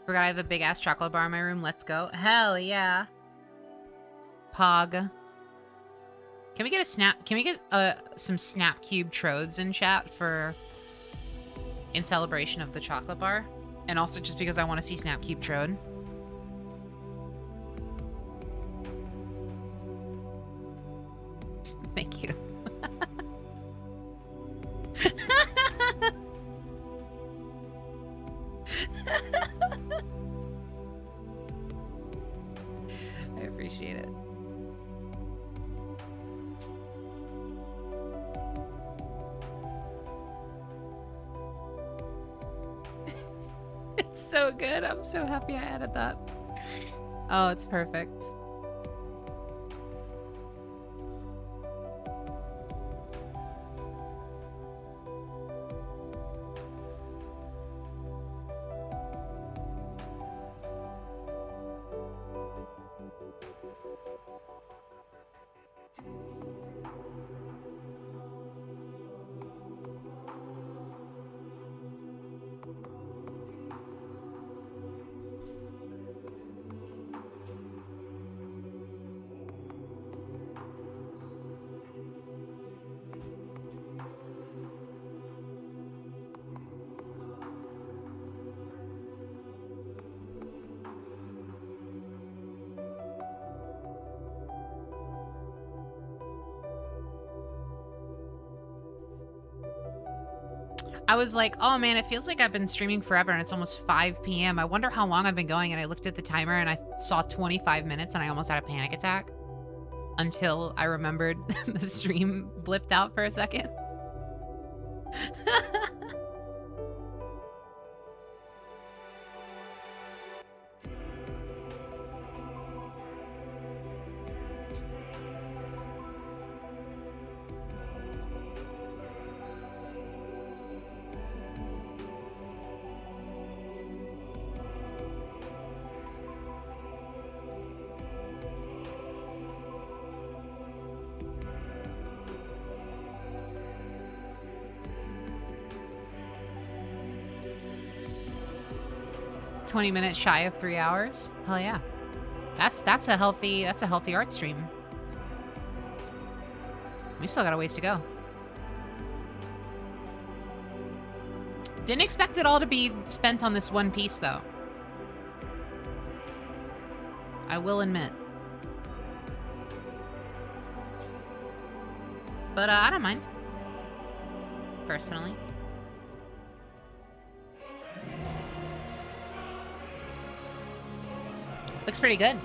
Forgot I have a big ass chocolate bar in my room. Let's go. Hell yeah. Pog. Can we get a snap? Can we get some snap cube trodes in chat for in celebration of the chocolate bar? And also just because I want to see snap cube trode. Thank you. I appreciate it. It's so good. I'm so happy I added that. Oh, it's perfect. I was like, oh man, it feels like I've been streaming forever and it's almost 5 p.m. I wonder how long I've been going, and I looked at the timer and I saw 25 minutes and I almost had a panic attack until I remembered the stream blipped out for a second. 20 minutes shy of 3 hours. Hell yeah. That's a healthy art stream. We still got a ways to go. Didn't expect it all to be spent on this one piece though. I will admit. But I don't mind. Personally. Looks pretty good.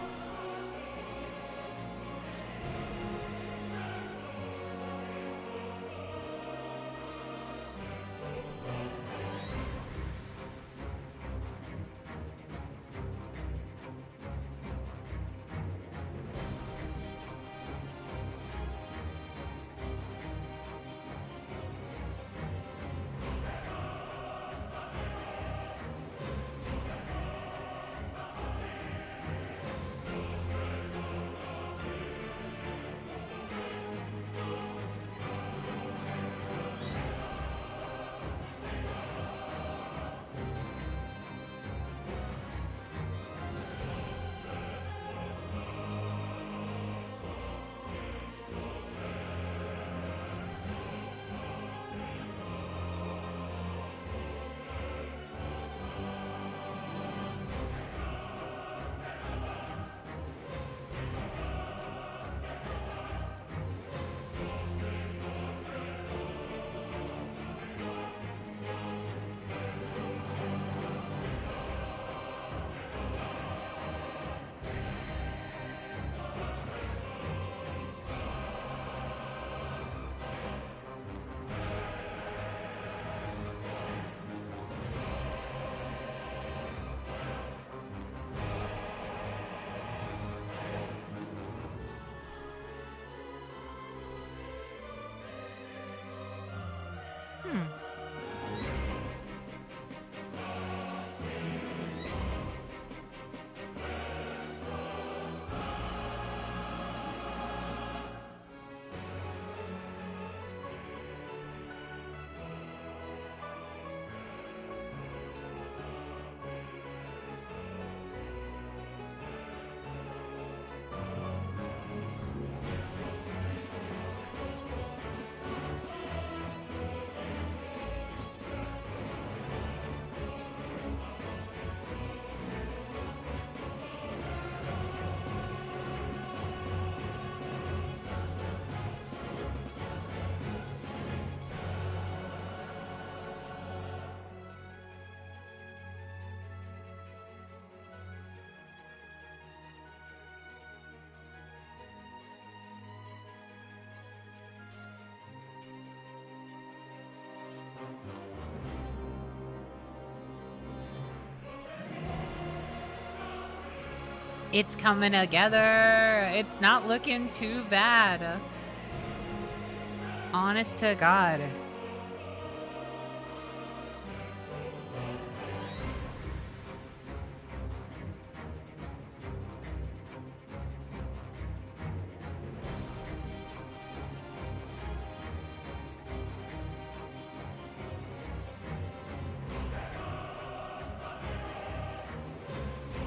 It's coming together. It's not looking too bad. Honest to God.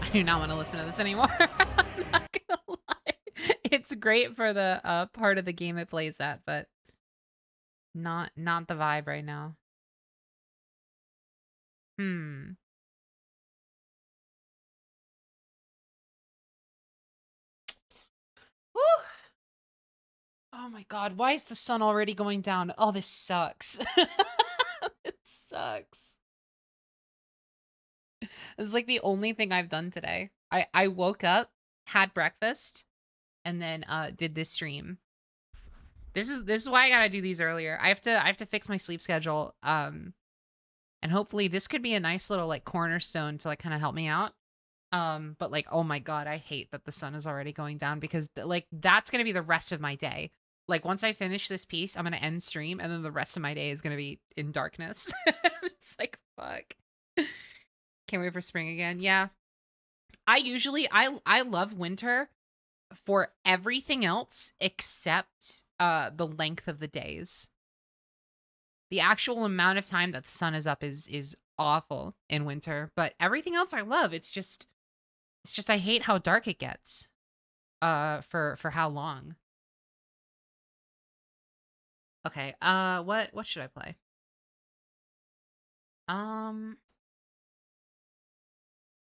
I do not want to listen to this anymore. I'm not gonna lie. It's great for the part of the game it plays at, but not the vibe right now. Hmm. Woo! Oh my God, why is the sun already going down? Oh, this sucks. It sucks. This is like the only thing I've done today. I woke up, had breakfast, and then did this stream. This is why I gotta do these earlier. I have to fix my sleep schedule. And hopefully this could be a nice little like cornerstone to like kind of help me out. But like, oh my God, I hate that the sun is already going down because like that's gonna be the rest of my day. Like once I finish this piece, I'm gonna end stream, and then the rest of my day is gonna be in darkness. It's like fuck. Can't wait for spring again. Yeah. I love winter for everything else except the length of the days. The actual amount of time that the sun is up is awful in winter, but everything else I love. It's just I hate how dark it gets. For how long? Okay. What should I play? Let's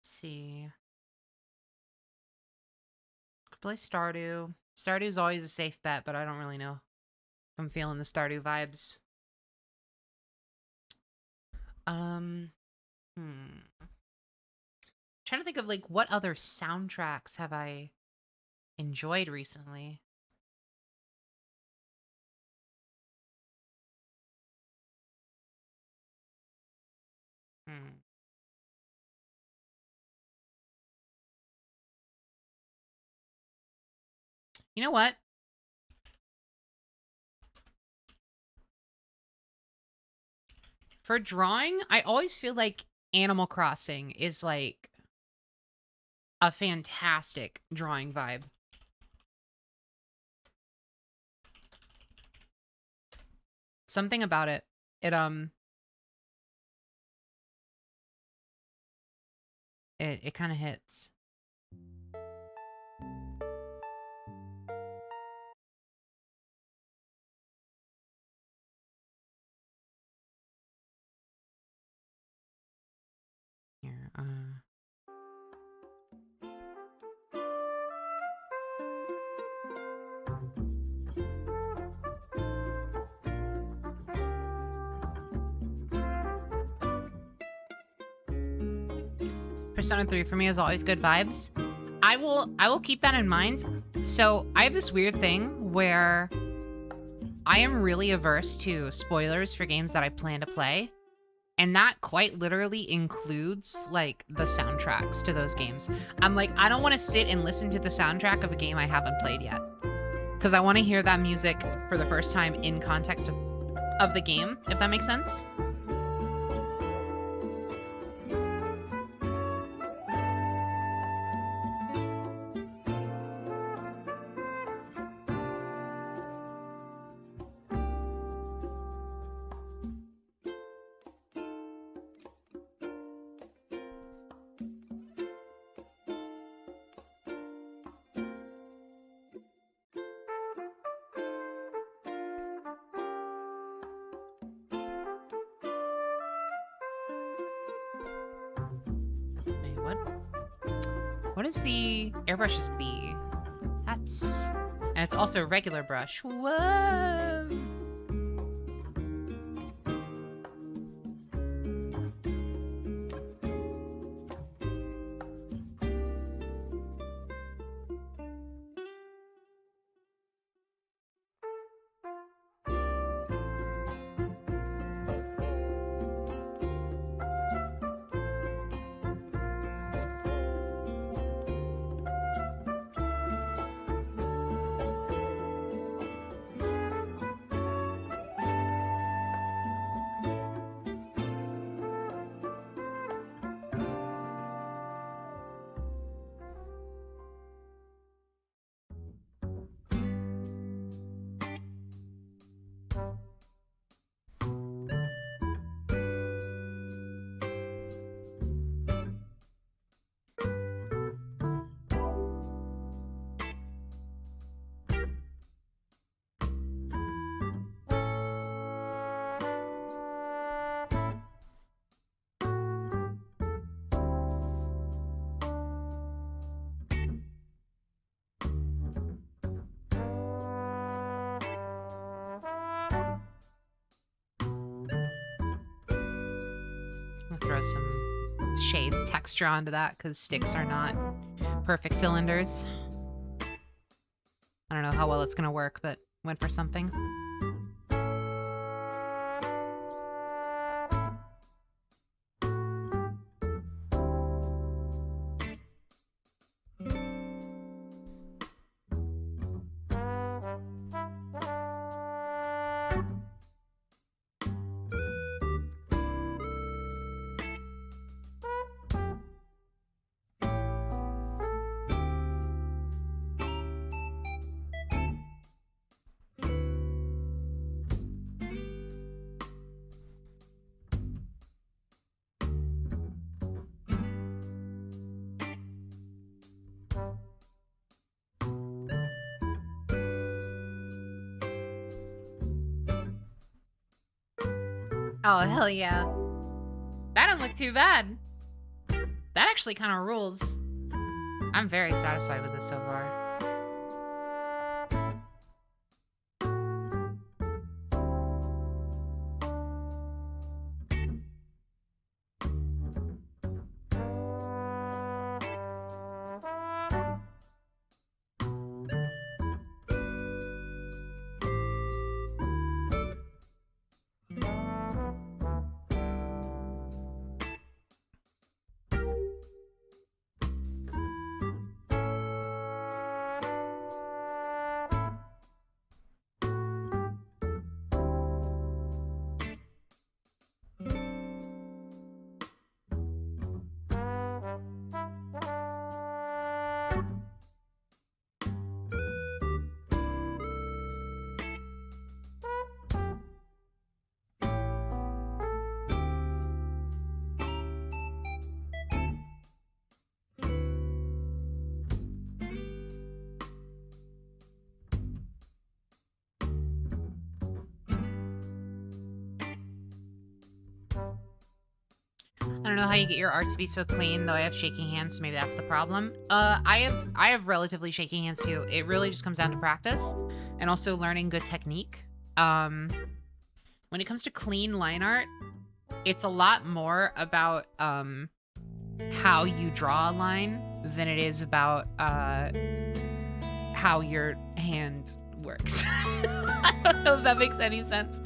see. Could play Stardew. Stardew's always a safe bet, but I don't really know if I'm feeling the Stardew vibes. Trying to think of like what other soundtracks have I enjoyed recently. You know what? For drawing, I always feel like Animal Crossing is like a fantastic drawing vibe. Something about it. It kind of hits. Here, Persona 3 for me is always good vibes. I will keep that in mind. So I have this weird thing where I am really averse to spoilers for games that I plan to play. And that quite literally includes like the soundtracks to those games. I'm like, I don't want to sit and listen to the soundtrack of a game I haven't played yet. Because I want to hear that music for the first time in context of the game, if that makes sense. What is the airbrush is B? That's... And it's also a regular brush. Whoa! throw some shade texture onto that because sticks are not perfect cylinders. I don't know how well it's gonna work, but went for something. Oh, hell yeah. That didn't look too bad. That actually kind of rules. I'm very satisfied with this so far. I don't know how you get your art to be so clean, though I have shaky hands, so maybe that's the problem. I have relatively shaky hands too. It really just comes down to practice and also learning good technique. When it comes to clean line art, it's a lot more about how you draw a line than it is about how your hand works. I don't know if that makes any sense.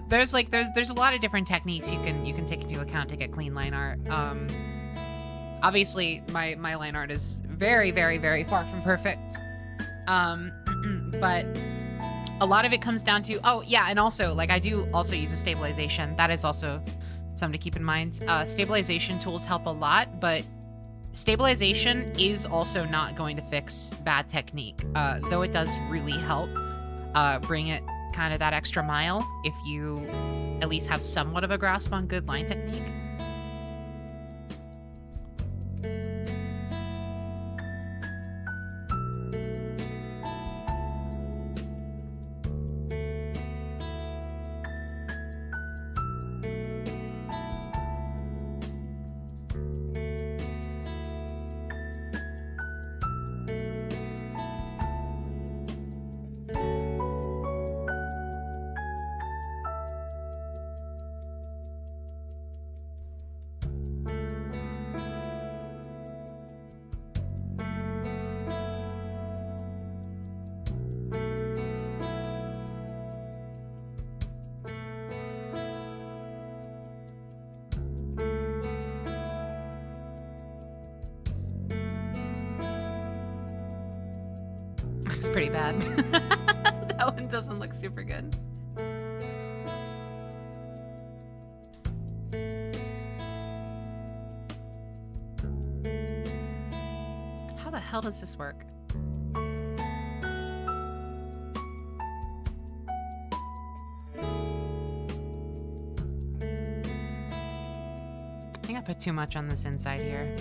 There's a lot of different techniques you can take into account to get clean line art. Obviously my line art is very, very, very far from perfect. But a lot of it comes down to, oh yeah, and also like I do also use a stabilization. That is also something to keep in mind. Stabilization tools help a lot, but stabilization is also not going to fix bad technique, though it does really help bring it kind of that extra mile if you at least have somewhat of a grasp on good line technique. Looks pretty bad. That one doesn't look super good. How the hell does this work? I think I put too much on this inside here.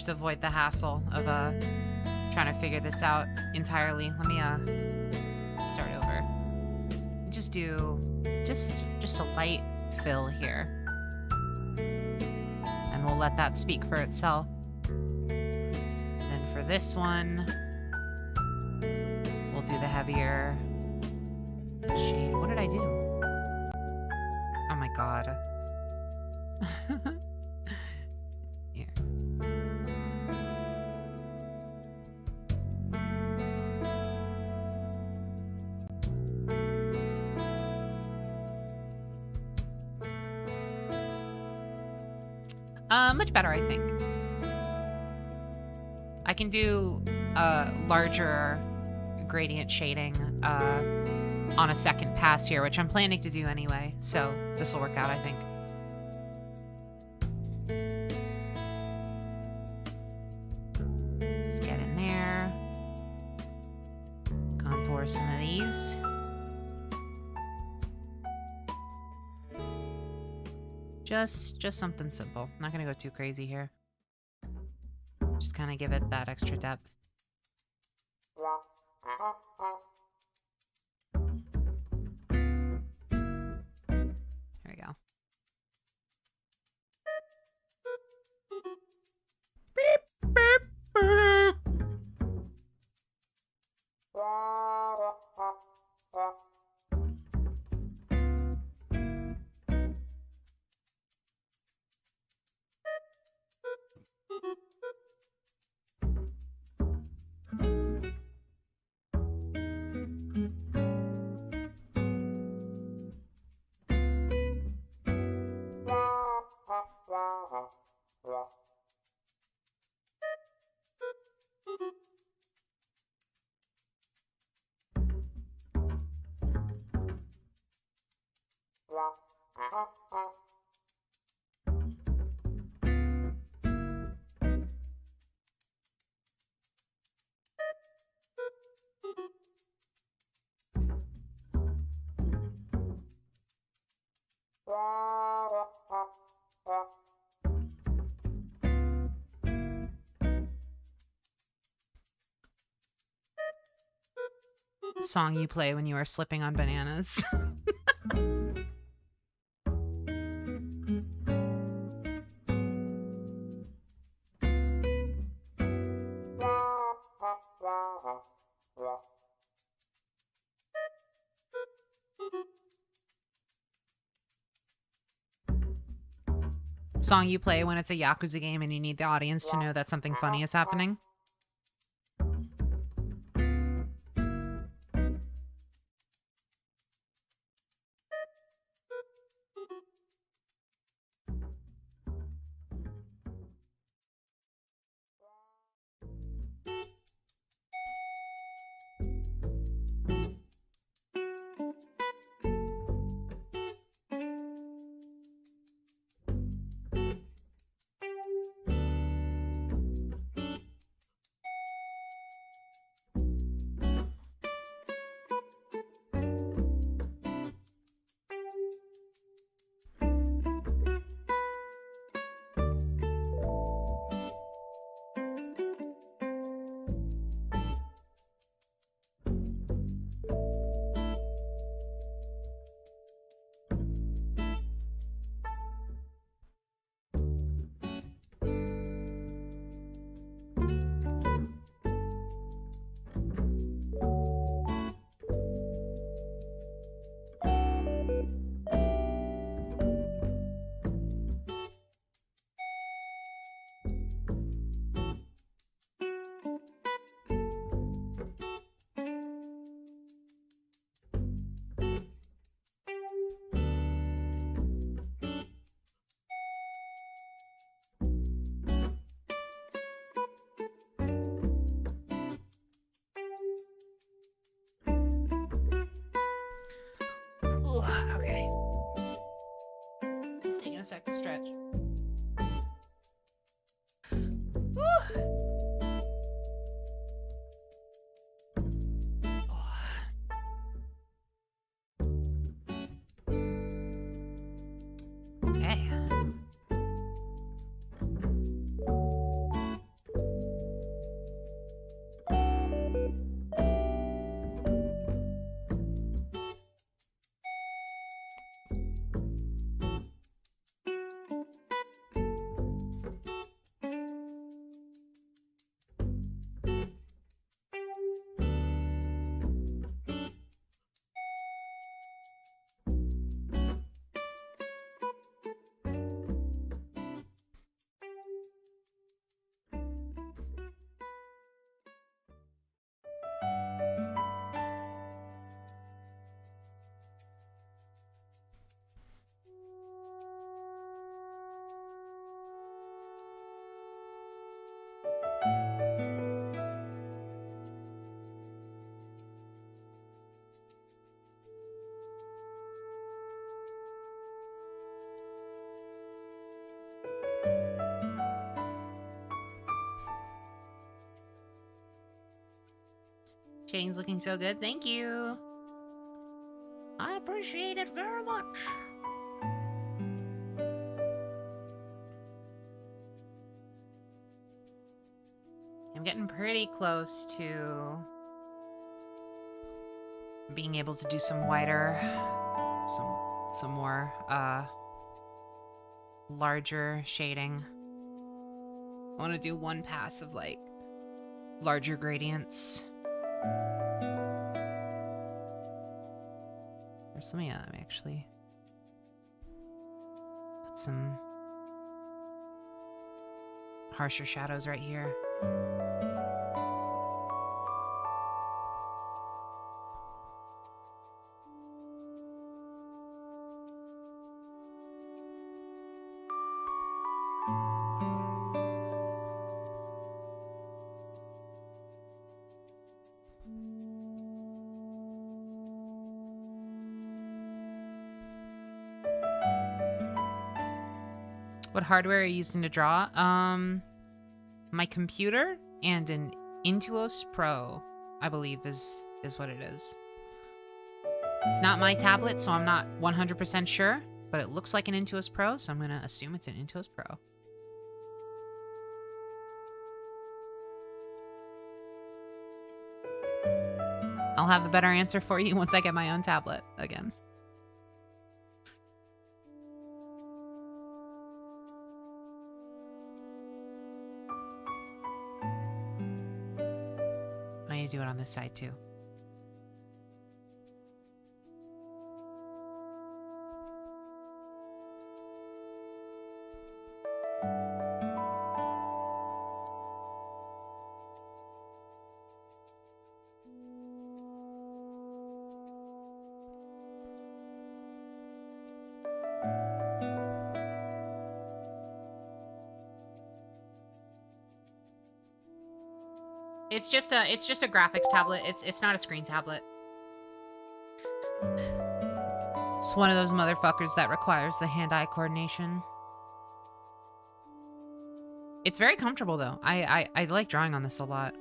just to avoid the hassle of trying to figure this out entirely. Let me start over. Just do just a light fill here. And we'll let that speak for itself. Then for this one, we'll do the heavier shade. What did I do? Oh my god. Here. Much better, I think. I can do larger gradient shading on a second pass here, which I'm planning to do anyway, so this will work out, I think. Let's get in there. Contour some of these. Just something simple. Not gonna go too crazy here. Just kind of give it that extra depth. There we go. Beep, beep, beep. Song you play when you are slipping on bananas. Song you play when it's a Yakuza game and you need the audience to know that something funny is happening. Okay. It's taking a sec to stretch. Okay. Shading's looking so good. Thank you. I appreciate it very much. I'm getting pretty close to being able to do some whiter, some more larger shading. I want to do one pass of like larger gradients. Or some of them actually. Put some harsher shadows right here. What hardware are you using to draw? My computer and an Intuos Pro, I believe is what it is. It's not my tablet, so I'm not 100% sure, but it looks like an Intuos Pro, so I'm gonna assume it's an Intuos Pro. I'll have a better answer for you once I get my own tablet again. Do it on this side too. It's just a graphics tablet. It's not a screen tablet. It's one of those motherfuckers that requires the hand-eye coordination. It's very comfortable though. I like drawing on this a lot.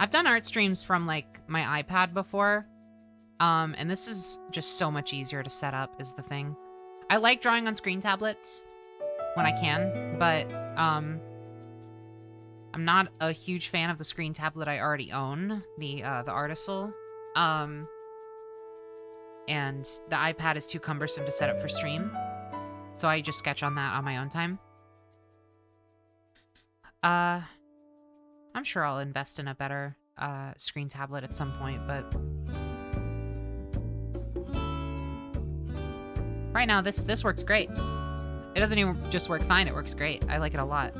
I've done art streams from like my iPad before, and this is just so much easier to set up is the thing. I like drawing on screen tablets when I can, but I'm not a huge fan of the screen tablet I already own, the Artisol, and the iPad is too cumbersome to set up for stream, so I just sketch on that on my own time. I'm sure I'll invest in a better screen tablet at some point, but right now this works great. It doesn't even just work fine, it works great. I like it a lot.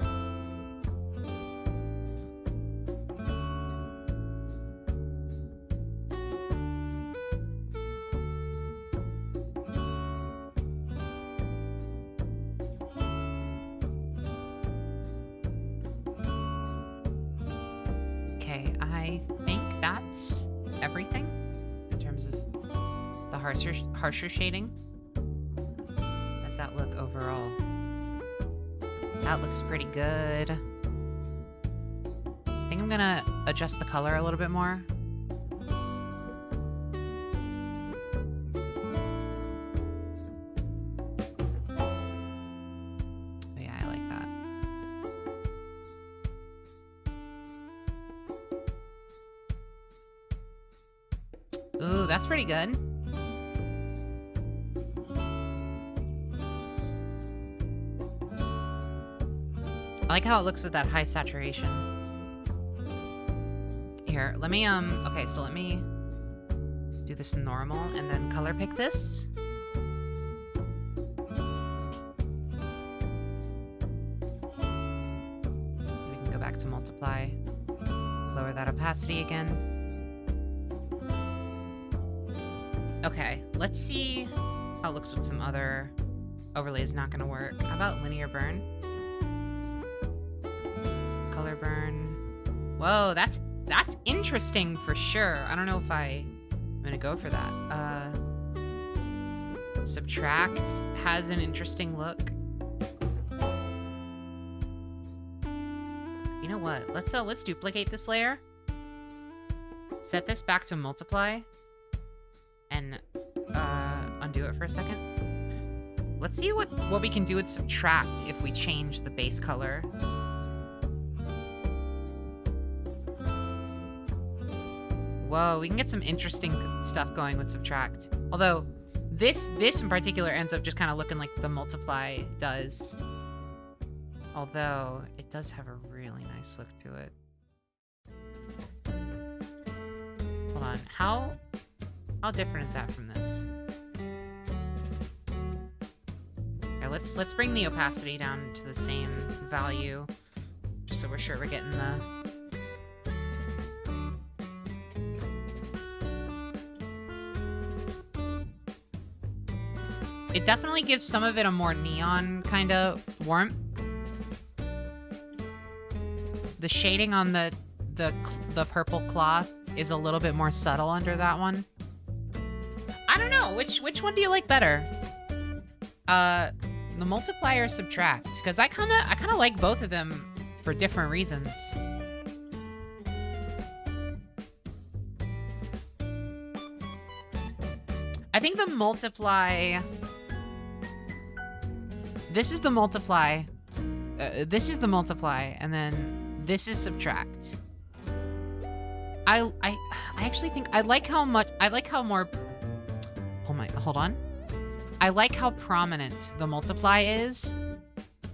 Harsher shading. How does that look overall? That looks pretty good. I think I'm gonna adjust the color a little bit more. Oh yeah, I like that. Ooh, that's pretty good. I like how it looks with that high saturation. Here, let me, okay, so let me do this normal and then color pick this. We can go back to multiply, lower that opacity again. Okay, let's see how it looks with some other overlays. Not gonna work. How about linear burn? Color burn. Whoa, that's That's interesting for sure. I don't know if I'm gonna go for that. Subtract has an interesting look. You know what? Let's duplicate this layer. Set this back to multiply. And undo it for a second. Let's see what we can do with subtract if we change the base color. Whoa, we can get some interesting stuff going with subtract. Although this in particular ends up just kind of looking like the multiply does. Although it does have a really nice look to it. Hold on, how different is that from this? Okay, let's bring the opacity down to the same value, just so we're sure we're getting the. It definitely gives some of it a more neon kind of warmth. The shading on the purple cloth is a little bit more subtle under that one. I don't know, which one do you like better? The multiply or subtract? Because I kinda like both of them for different reasons. I think the multiply. This is the multiply. This is the multiply, and then this is subtract. I actually think I like how more. Oh my, hold on. I like how prominent the multiply is,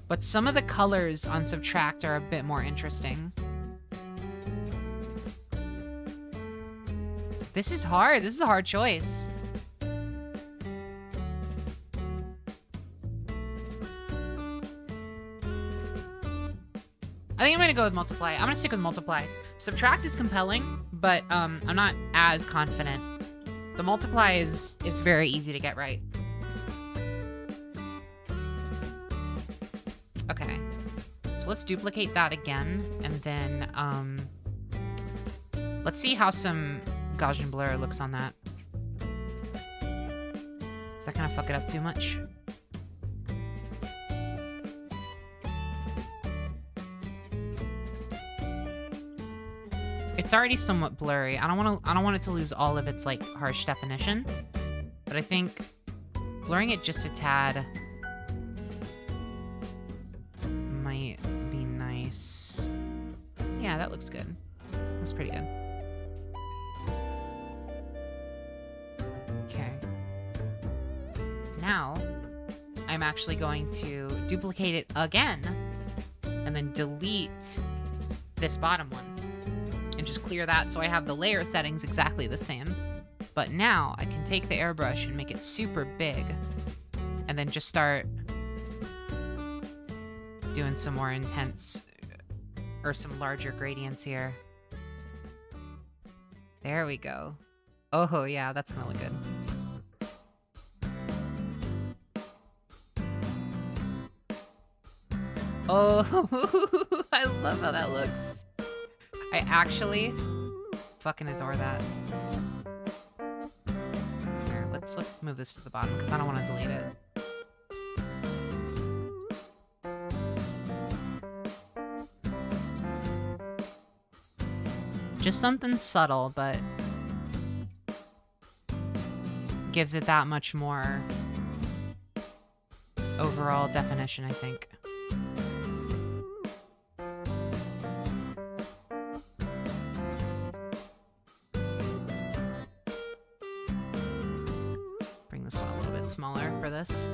but some of the colors on subtract are a bit more interesting. This is hard. This is a hard choice. I think I'm gonna go with multiply. I'm gonna stick with multiply. Subtract is compelling, but I'm not as confident. The multiply is very easy to get right. Okay, so let's duplicate that again, and then let's see how some Gaussian blur looks on that. Does that kind of fuck it up too much? It's already somewhat blurry. I don't want it to lose all of its like harsh definition, but I think blurring it just a tad might be nice. Yeah, that looks good. That's pretty good. Okay. Now, I'm actually going to duplicate it again and then delete this bottom one. And just clear that so I have the layer settings exactly the same. But now I can take the airbrush and make it super big and then just start doing some more intense or some larger gradients here. There we go. Oh yeah, that's gonna look good. Oh, I love how that looks. I actually fucking adore that. Here, let's move this to the bottom because I don't want to delete it. Just something subtle, but gives it that much more overall definition, I think. Smaller for this.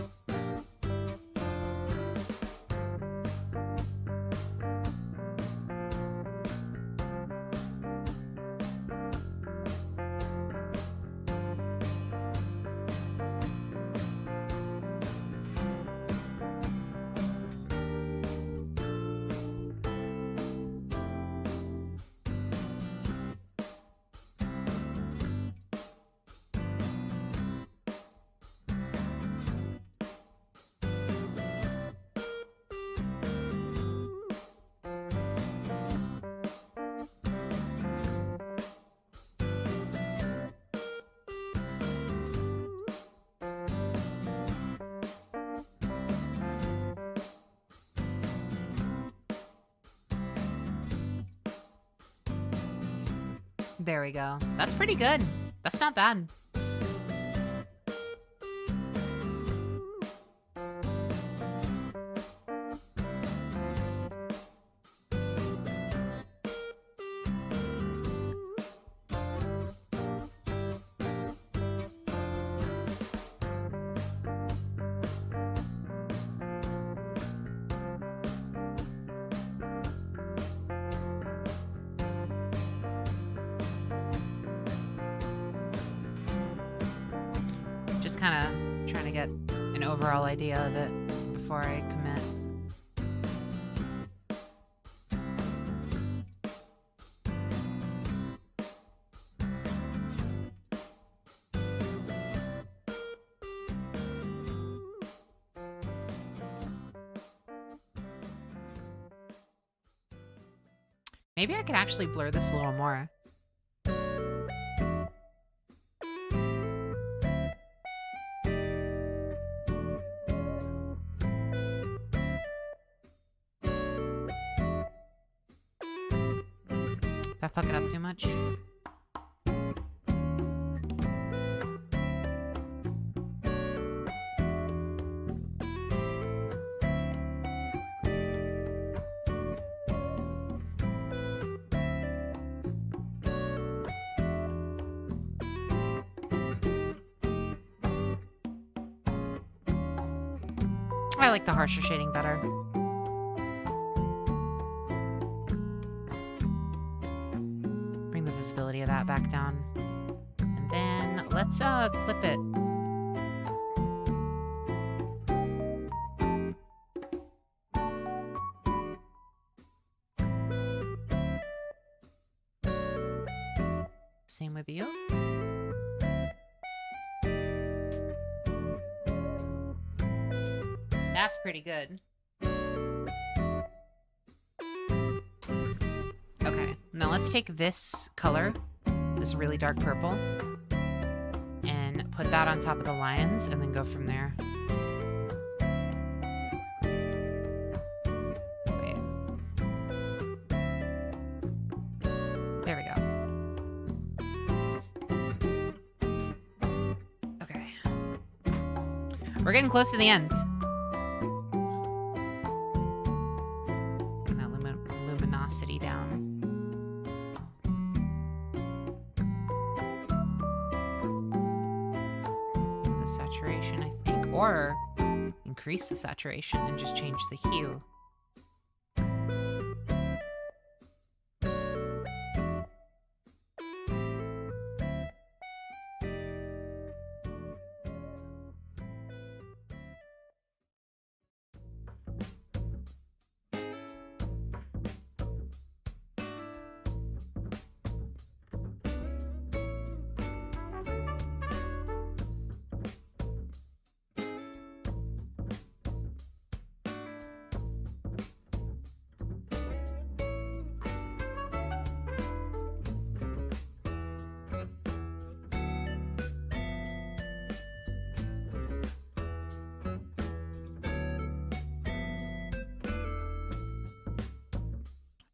There we go. That's pretty good. That's not bad. Just kind of trying to get an overall idea of it before I commit. Maybe I could actually blur this a little more. If I fuck it up too much. I like the harsher shading better. Bring the visibility of that back down. And then let's clip it. Same with you. That's pretty good. Okay, now let's take this color, this really dark purple, and put that on top of the lions, and then go from there. Wait. There we go. Okay. We're getting close to the end. Down. The saturation, I think, or increase the saturation and just change the hue.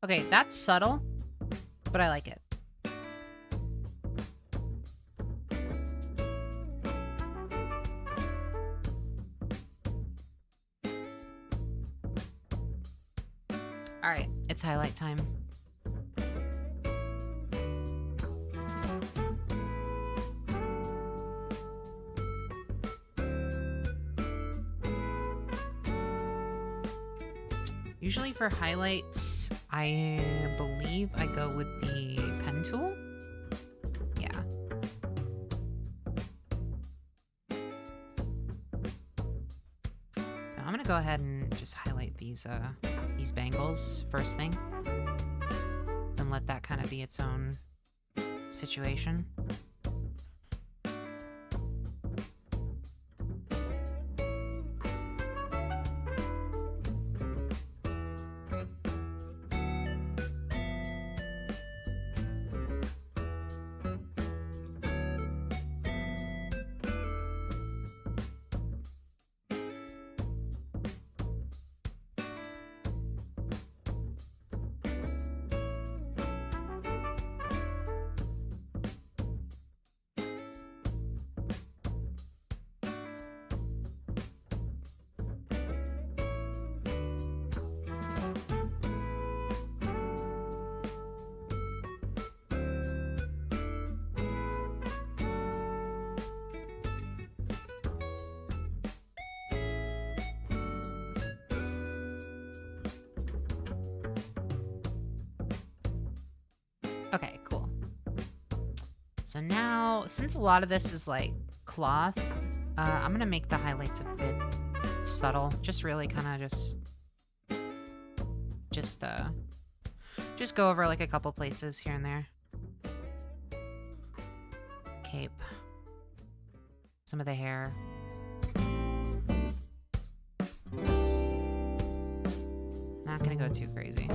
Okay, that's subtle, but I like it. All right, it's highlight time. Usually for highlights, I believe I go with the pen tool. Yeah. Now I'm gonna go ahead and just highlight these bangles first thing, and let that kind of be its own situation. Okay, cool. So now, since a lot of this is like cloth, I'm gonna make the highlights a bit subtle. Just really kind of just go over like a couple places here and there. Cape. Some of the hair. Not gonna go too crazy.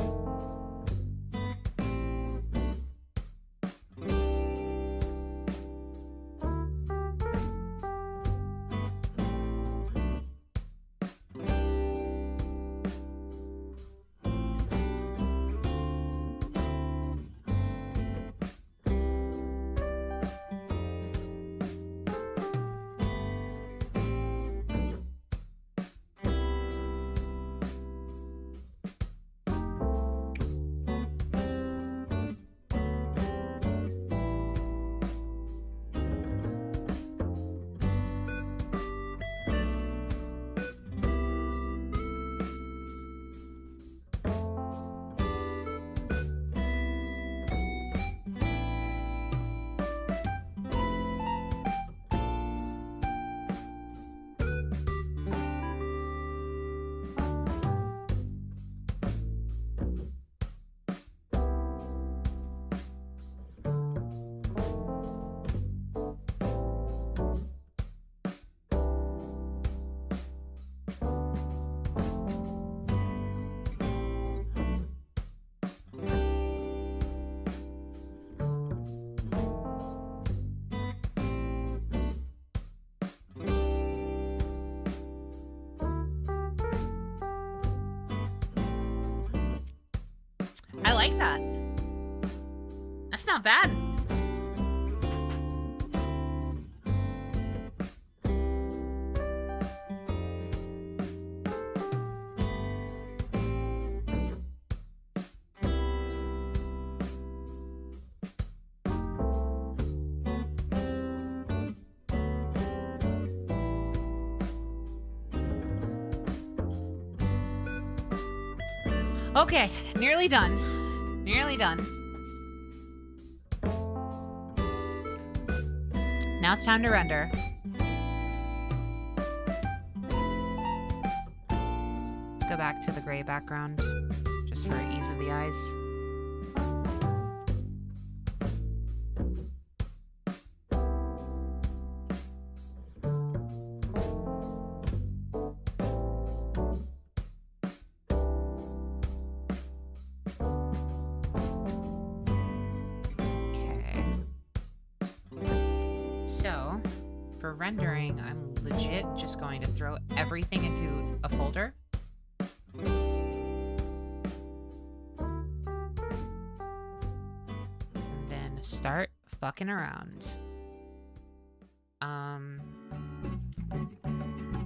I like that. That's not bad. Okay, nearly done. Nearly done. Now it's time to render. Let's go back to the gray background, just for ease of the eyes. Rendering, I'm legit just going to throw everything into a folder. And then start fucking around.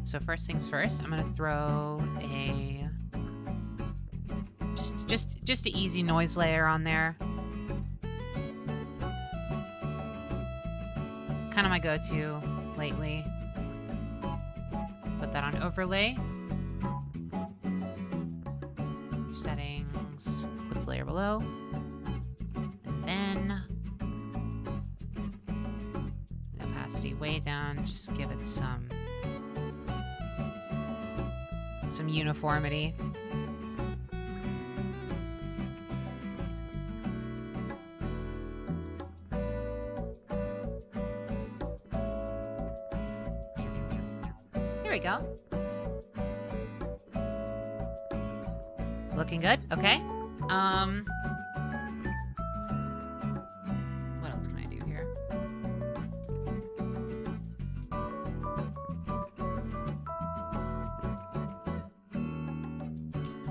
So first things first, I'm gonna throw a just an easy noise layer on there. Kind of my go-to lately. Put that on overlay. Settings, click layer below. And then the opacity way down, just give it some uniformity. We go. Looking good. Okay. What else can I do here?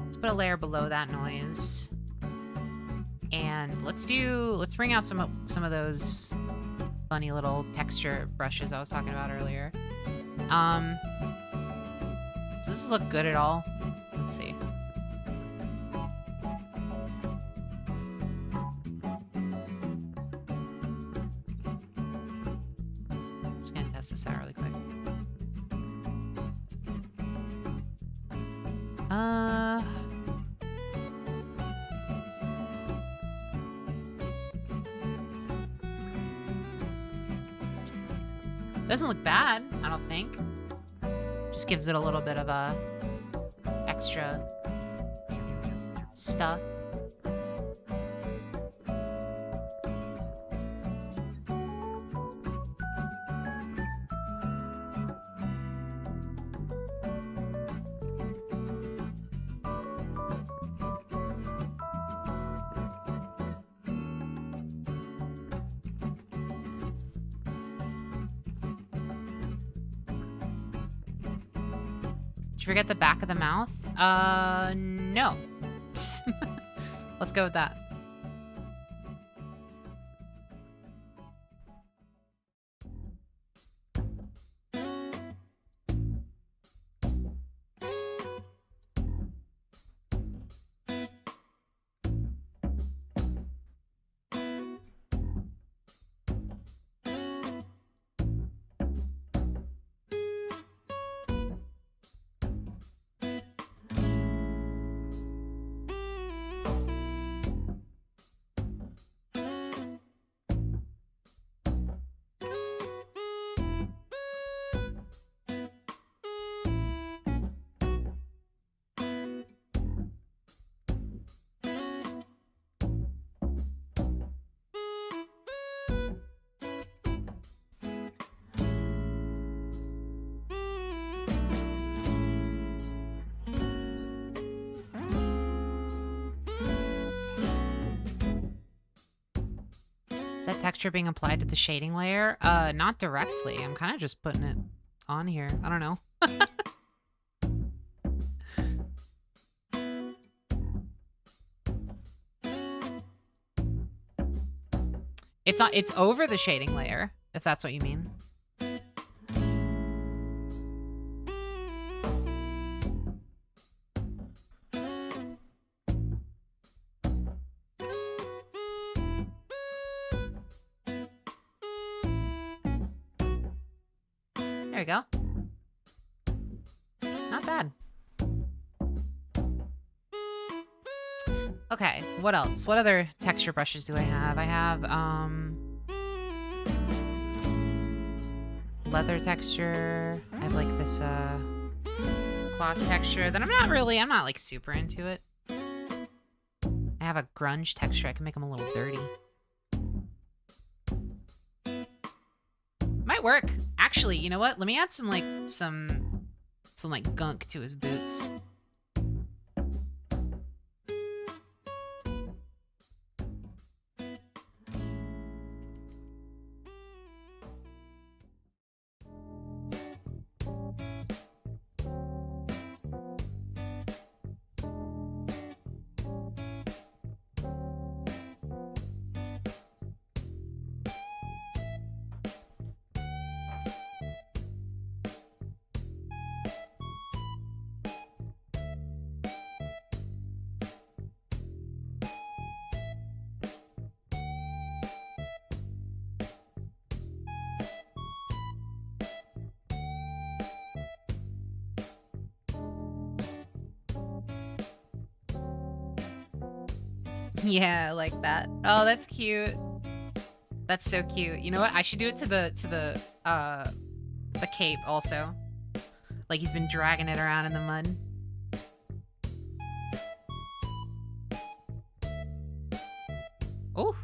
Let's put a layer below that noise. And let's bring out some of those funny little texture brushes I was talking about earlier. Does this look good at all? Let's see. Just gonna test this out really quick. Doesn't look bad, I don't think. Just gives it a little bit of a extra stuff. Did you forget the back of the mouth? No. Let's go with that. Is that texture being applied to the shading layer? Not directly. I'm kind of just putting it on here. I don't know. It's over the shading layer, if that's what you mean. There we go. Not bad. Okay, what else? What other texture brushes do I have? I have, leather texture. I have, like, this, cloth texture that I'm not, like, super into it. I have a grunge texture. I can make them a little dirty. Might work. Actually, you know what? Let me add some gunk to his boots. Yeah, I like that. Oh, that's cute. That's so cute. You know what? I should do it to the cape also. Like he's been dragging it around in the mud. Oh.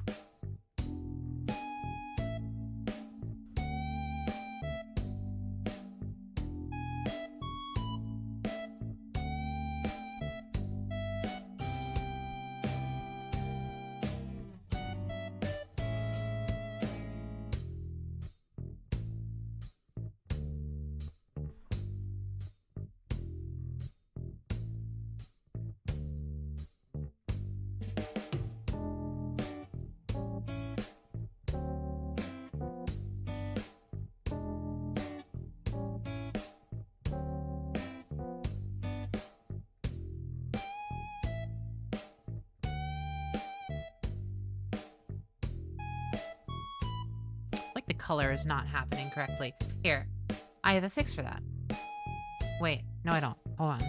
Color is not happening correctly. Here, I have a fix for that. Wait, no I don't. Hold on.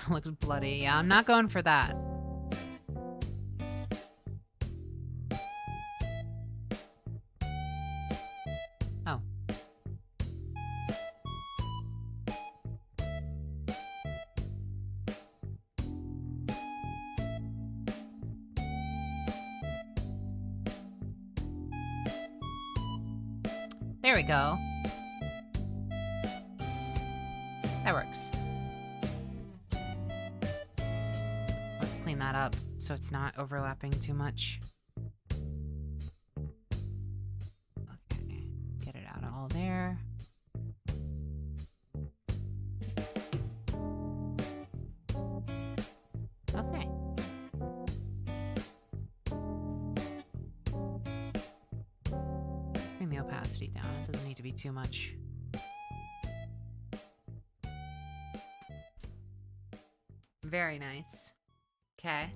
Looks bloody. Yeah, I'm not going for that. Oh. There we go. That works. Let's clean that up so it's not overlapping too much. Okay, get it out of all there. Okay. Bring the opacity down. It doesn't need to be too much. Very nice. Okay.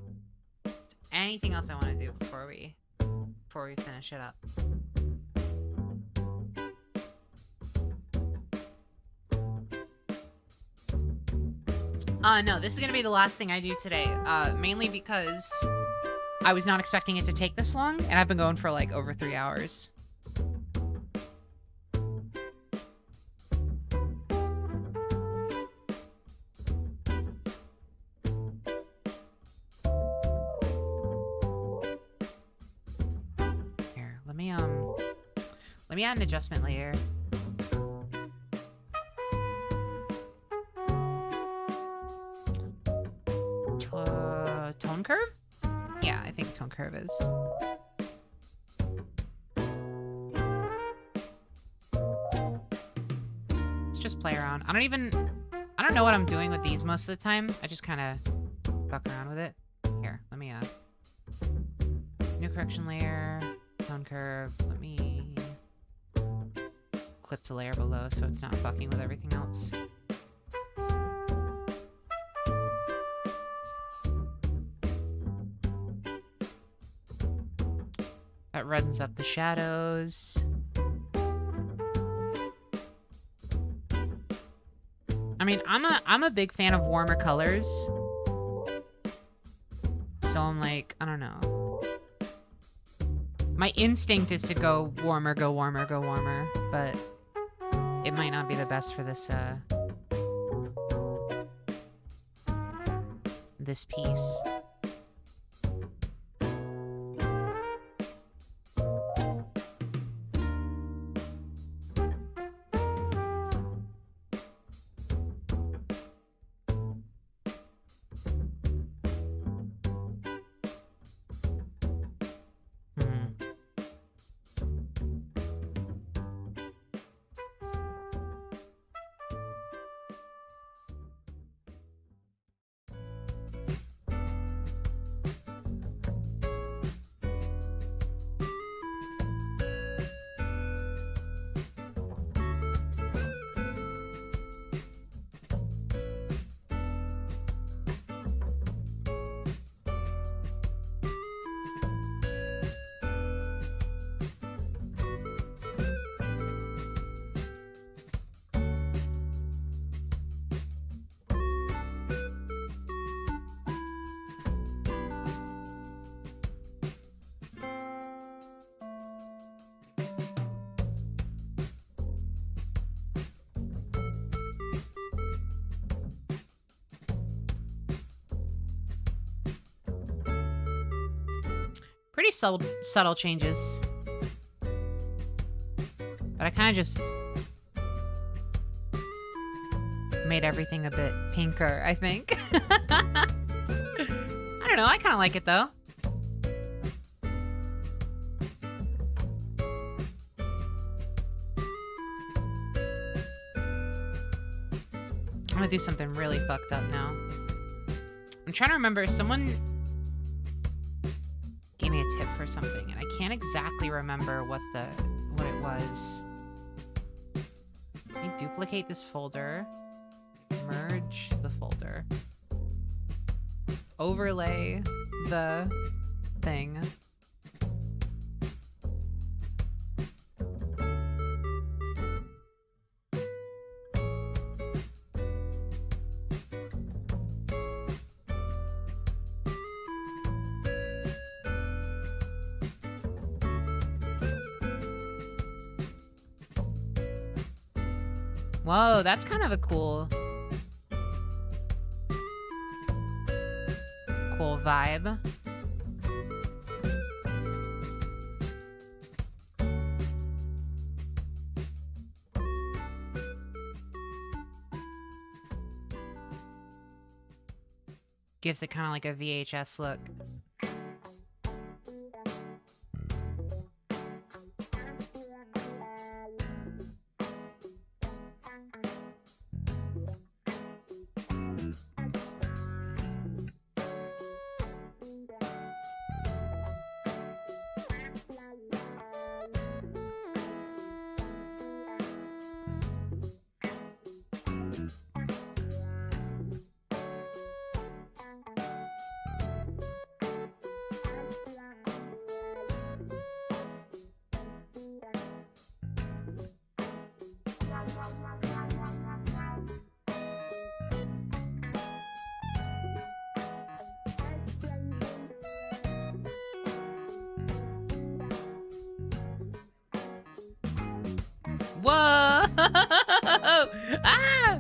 Anything else I want to do before we finish it up? No, this is gonna be the last thing I do today. Mainly because I was not expecting it to take this long, and I've been going for like over 3 hours. Let me add an adjustment layer. Tone curve? Yeah, I think tone curve is. Let's just play around. I don't know what I'm doing with these most of the time. I just kind of fuck around with it. Here, let me, new correction layer, tone curve. Let me clip to layer below so it's not fucking with everything else. That reddens up the shadows. I mean, I'm a big fan of warmer colors. So I'm like, I don't know. My instinct is to go warmer, go warmer, go warmer, but it might not be the best for this this piece. Pretty subtle changes. But I kind of just made everything a bit pinker, I think. I don't know, I kind of like it though. I'm gonna do something really fucked up now. I'm trying to remember, someone gave me a tip for something, and I can't exactly remember what it was. Let me duplicate this folder, merge the folder, overlay the thing. Whoa, that's kind of a cool vibe. Gives it kind of like a VHS look. Whoa! Ah!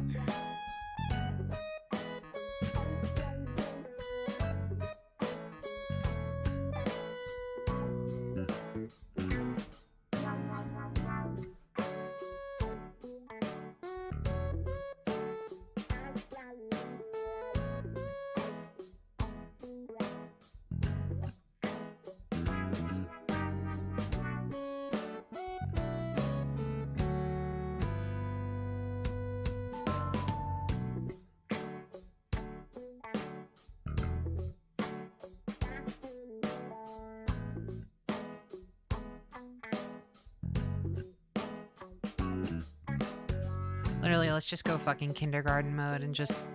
Literally, let's just go fucking kindergarten mode and just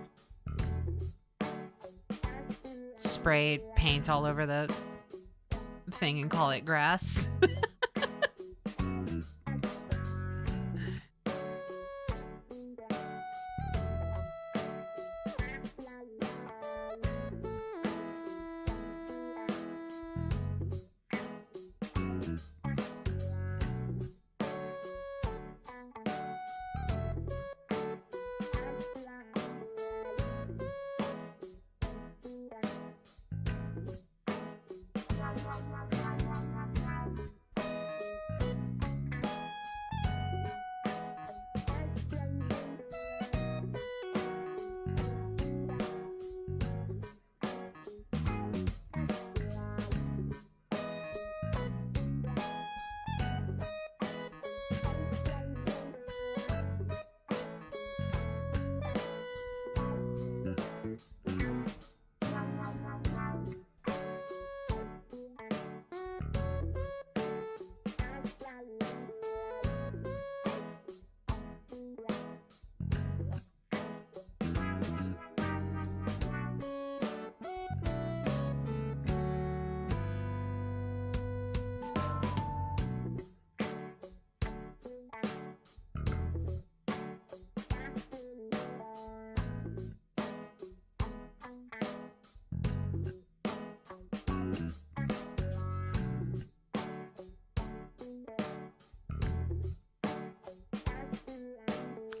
spray paint all over the thing and call it grass.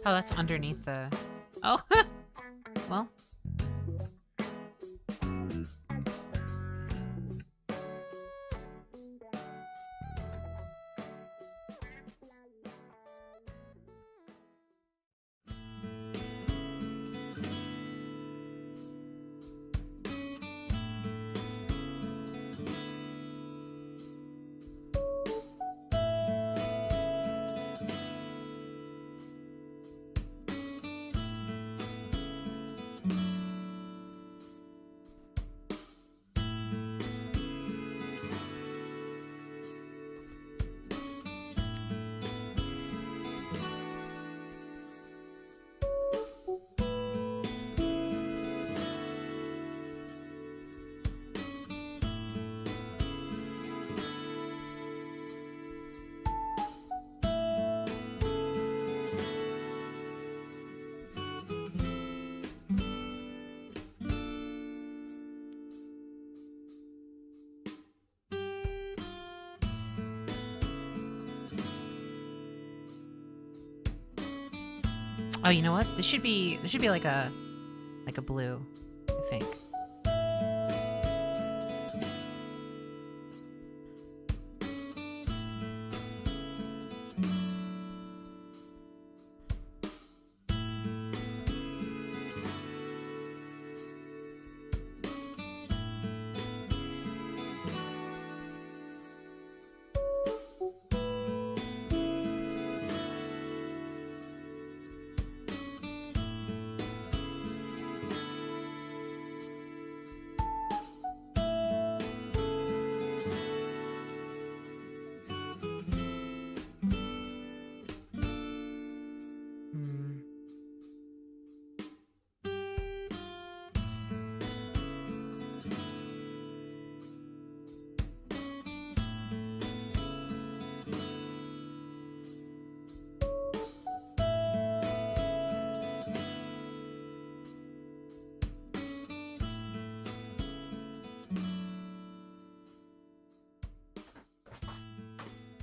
Oh, that's underneath the... Oh, well. Oh, you know what? This should be like a blue, I think.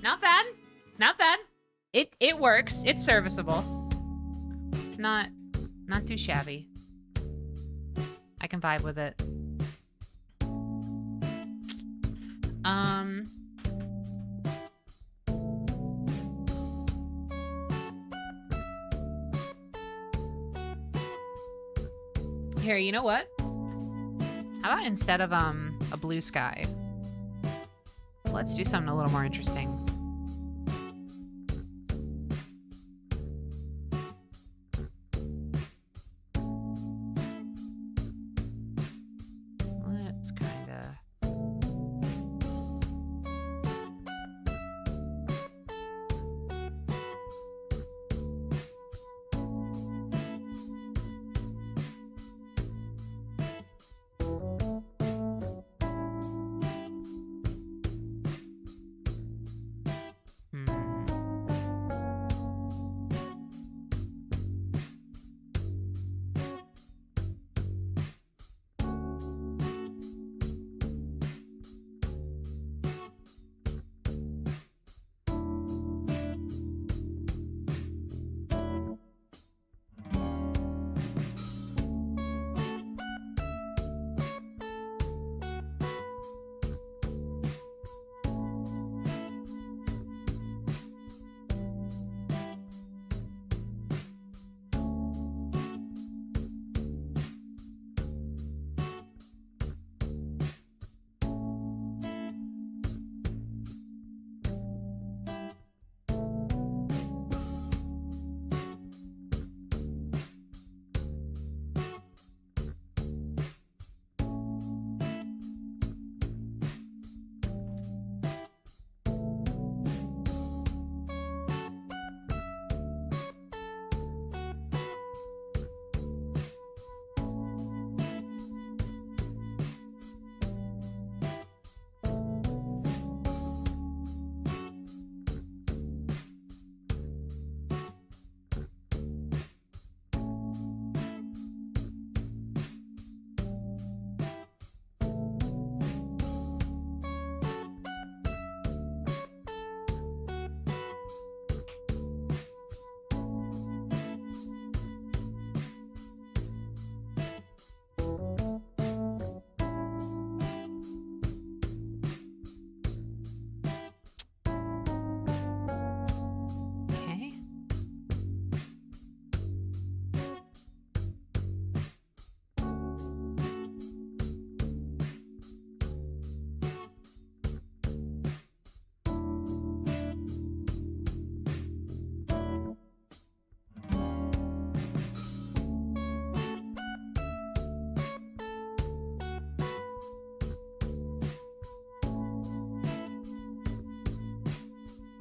Not bad. Not bad. It works. It's serviceable. It's not too shabby. I can vibe with it. Here, you know what? How about instead of a blue sky, let's do something a little more interesting. Let's kinda...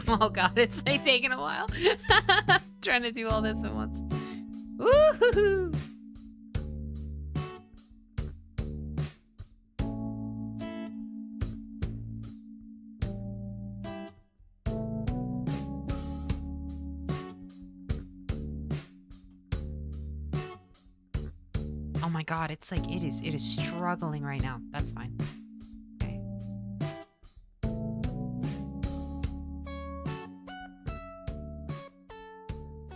Oh god, it's like taking a while. Trying to do all this at once. Woo-hoo-hoo. Oh my god, it's like it is struggling right now. That's fine. Okay.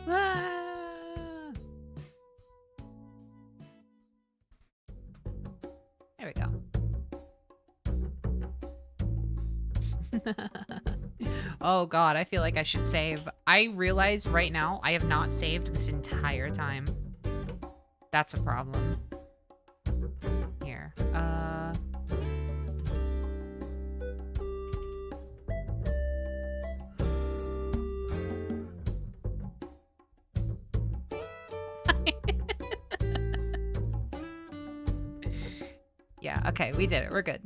Ah. Oh god, I feel like I should save. I realize right now I have not saved this entire time. That's a problem. Here. Yeah, okay, we did it. We're good.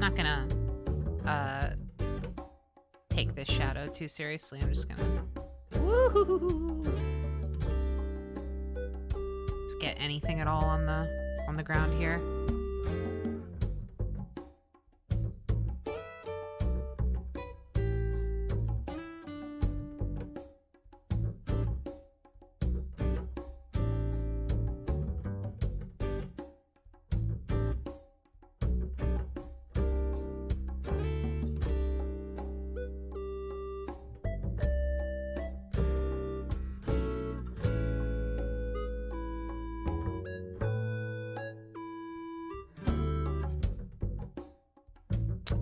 Not gonna take this shadow too seriously. I'm just gonna woohoo. Let's get anything at all on the ground here.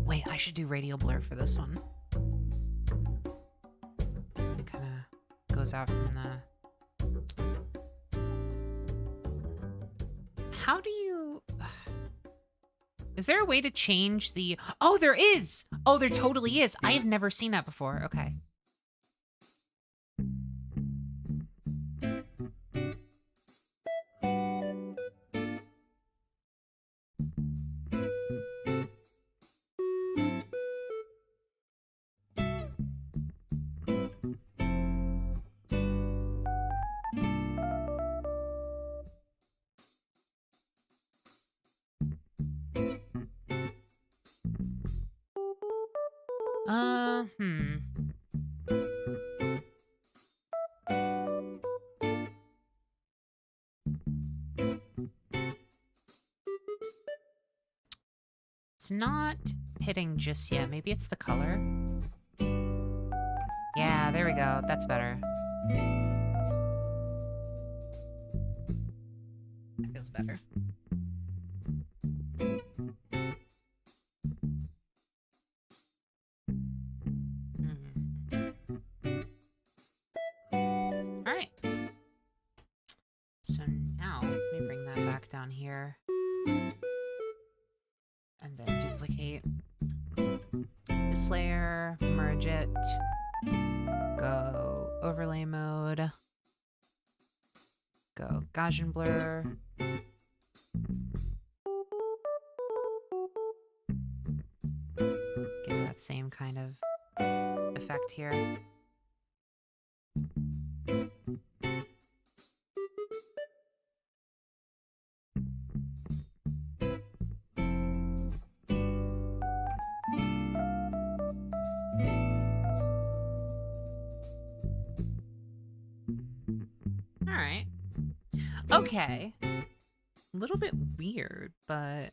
Wait, I should do radial blur for this one. It kind of goes out from the... How do you... Is there a way to change the... Oh, there is! Oh, there totally is. I have never seen that before. Okay. It's not hitting just yet. Maybe it's the color. Yeah, there we go. That's better. That feels better. All right. So now, let me bring that back down here. And then duplicate this layer, merge it, go overlay mode, go Gaussian blur. Give that same kind of effect here. Alright. Okay. A little bit weird, but...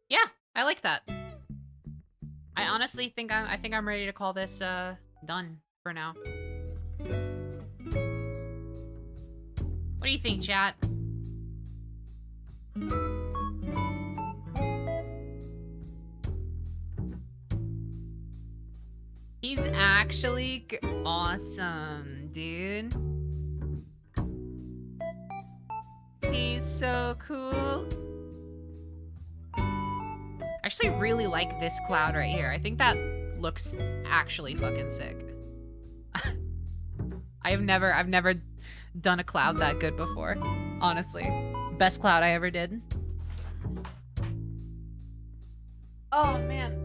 Yeah, I like that. I honestly think I'm ready to call this done for now. What do you think, chat? He's actually awesome, dude. He's so cool. I actually really like this cloud right here. I think that looks actually fucking sick. I've never done a cloud that good before, honestly. Best cloud I ever did. Oh man.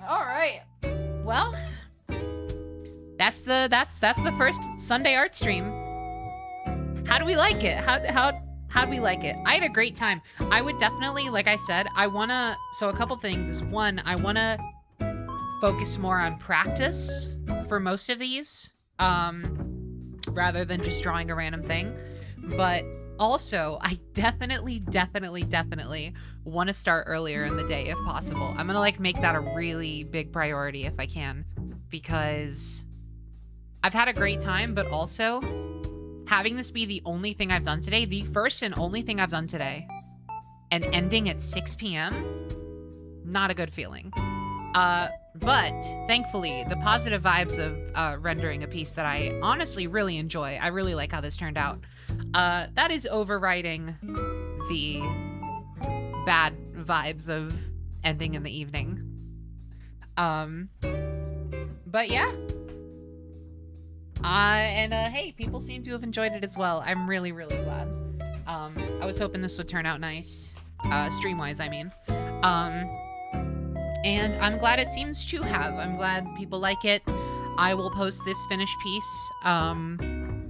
All right. Well, that's the first Sunday art stream. How do we like it? How do we like it? I had a great time. I would definitely, like I said, so a couple things is, one, I wanna focus more on practice for most of these, rather than just drawing a random thing. But also, I definitely want to start earlier in the day if possible. I'm gonna like make that a really big priority if I can, because I've had a great time, but also having this be the only thing I've done today, the first and only thing I've done today, and ending at 6 p.m., not a good feeling. But thankfully, the positive vibes of rendering a piece that I honestly really enjoy, I really like how this turned out, that is overriding the bad vibes of ending in the evening. But yeah. Hey, people seem to have enjoyed it as well. I'm really glad. I was hoping this would turn out nice, stream-wise, I mean. And I'm glad it seems to have. I'm glad people like it. I will post this finished piece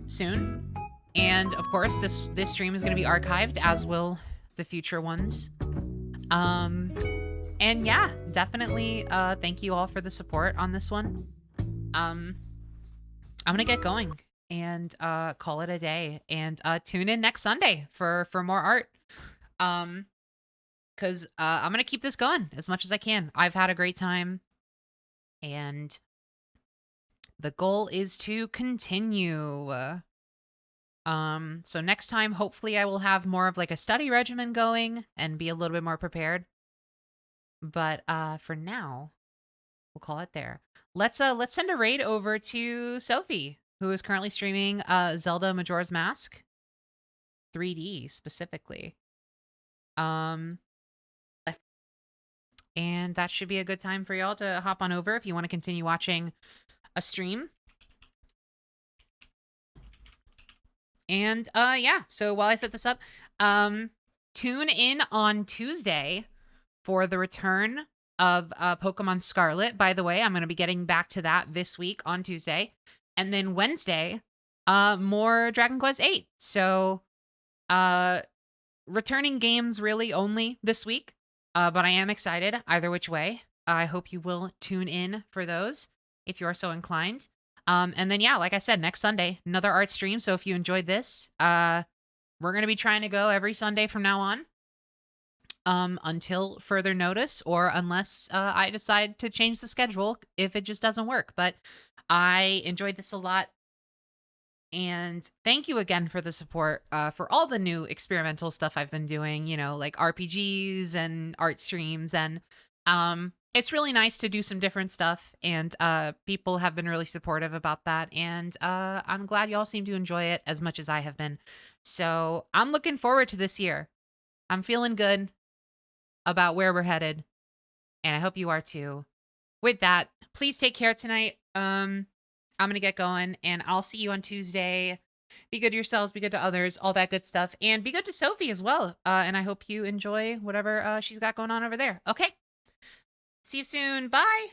soon. And of course, this stream is going to be archived, as will the future ones. And yeah, definitely thank you all for the support on this one. I'm going to get going and call it a day. And tune in next Sunday for more art. Because I'm going to keep this going as much as I can. I've had a great time. And the goal is to continue. So next time, hopefully I will have more of like a study regimen going and be a little bit more prepared. But for now, we'll call it there. Let's send a raid over to Sophie, who is currently streaming Zelda Majora's Mask 3D specifically. And that should be a good time for y'all to hop on over if you want to continue watching a stream. And yeah, so while I set this up, tune in on Tuesday for the return of Pokemon Scarlet. By the way, I'm going to be getting back to that this week on Tuesday. And then Wednesday, more Dragon Quest VIII. So returning games really only this week. But I am excited either which way. I hope you will tune in for those if you are so inclined. And then, yeah, like I said, next Sunday, another art stream. So if you enjoyed this, we're going to be trying to go every Sunday from now on until further notice, or unless I decide to change the schedule if it just doesn't work. But I enjoyed this a lot. And thank you again for the support for all the new experimental stuff I've been doing, you know, like RPGs and art streams. And it's really nice to do some different stuff. And people have been really supportive about that. And I'm glad y'all seem to enjoy it as much as I have been. So I'm looking forward to this year. I'm feeling good about where we're headed. And I hope you are too. With that, please take care tonight. I'm going to get going, and I'll see you on Tuesday. Be good to yourselves, be good to others, all that good stuff. And be good to Sophie as well. And I hope you enjoy whatever she's got going on over there. Okay. See you soon. Bye.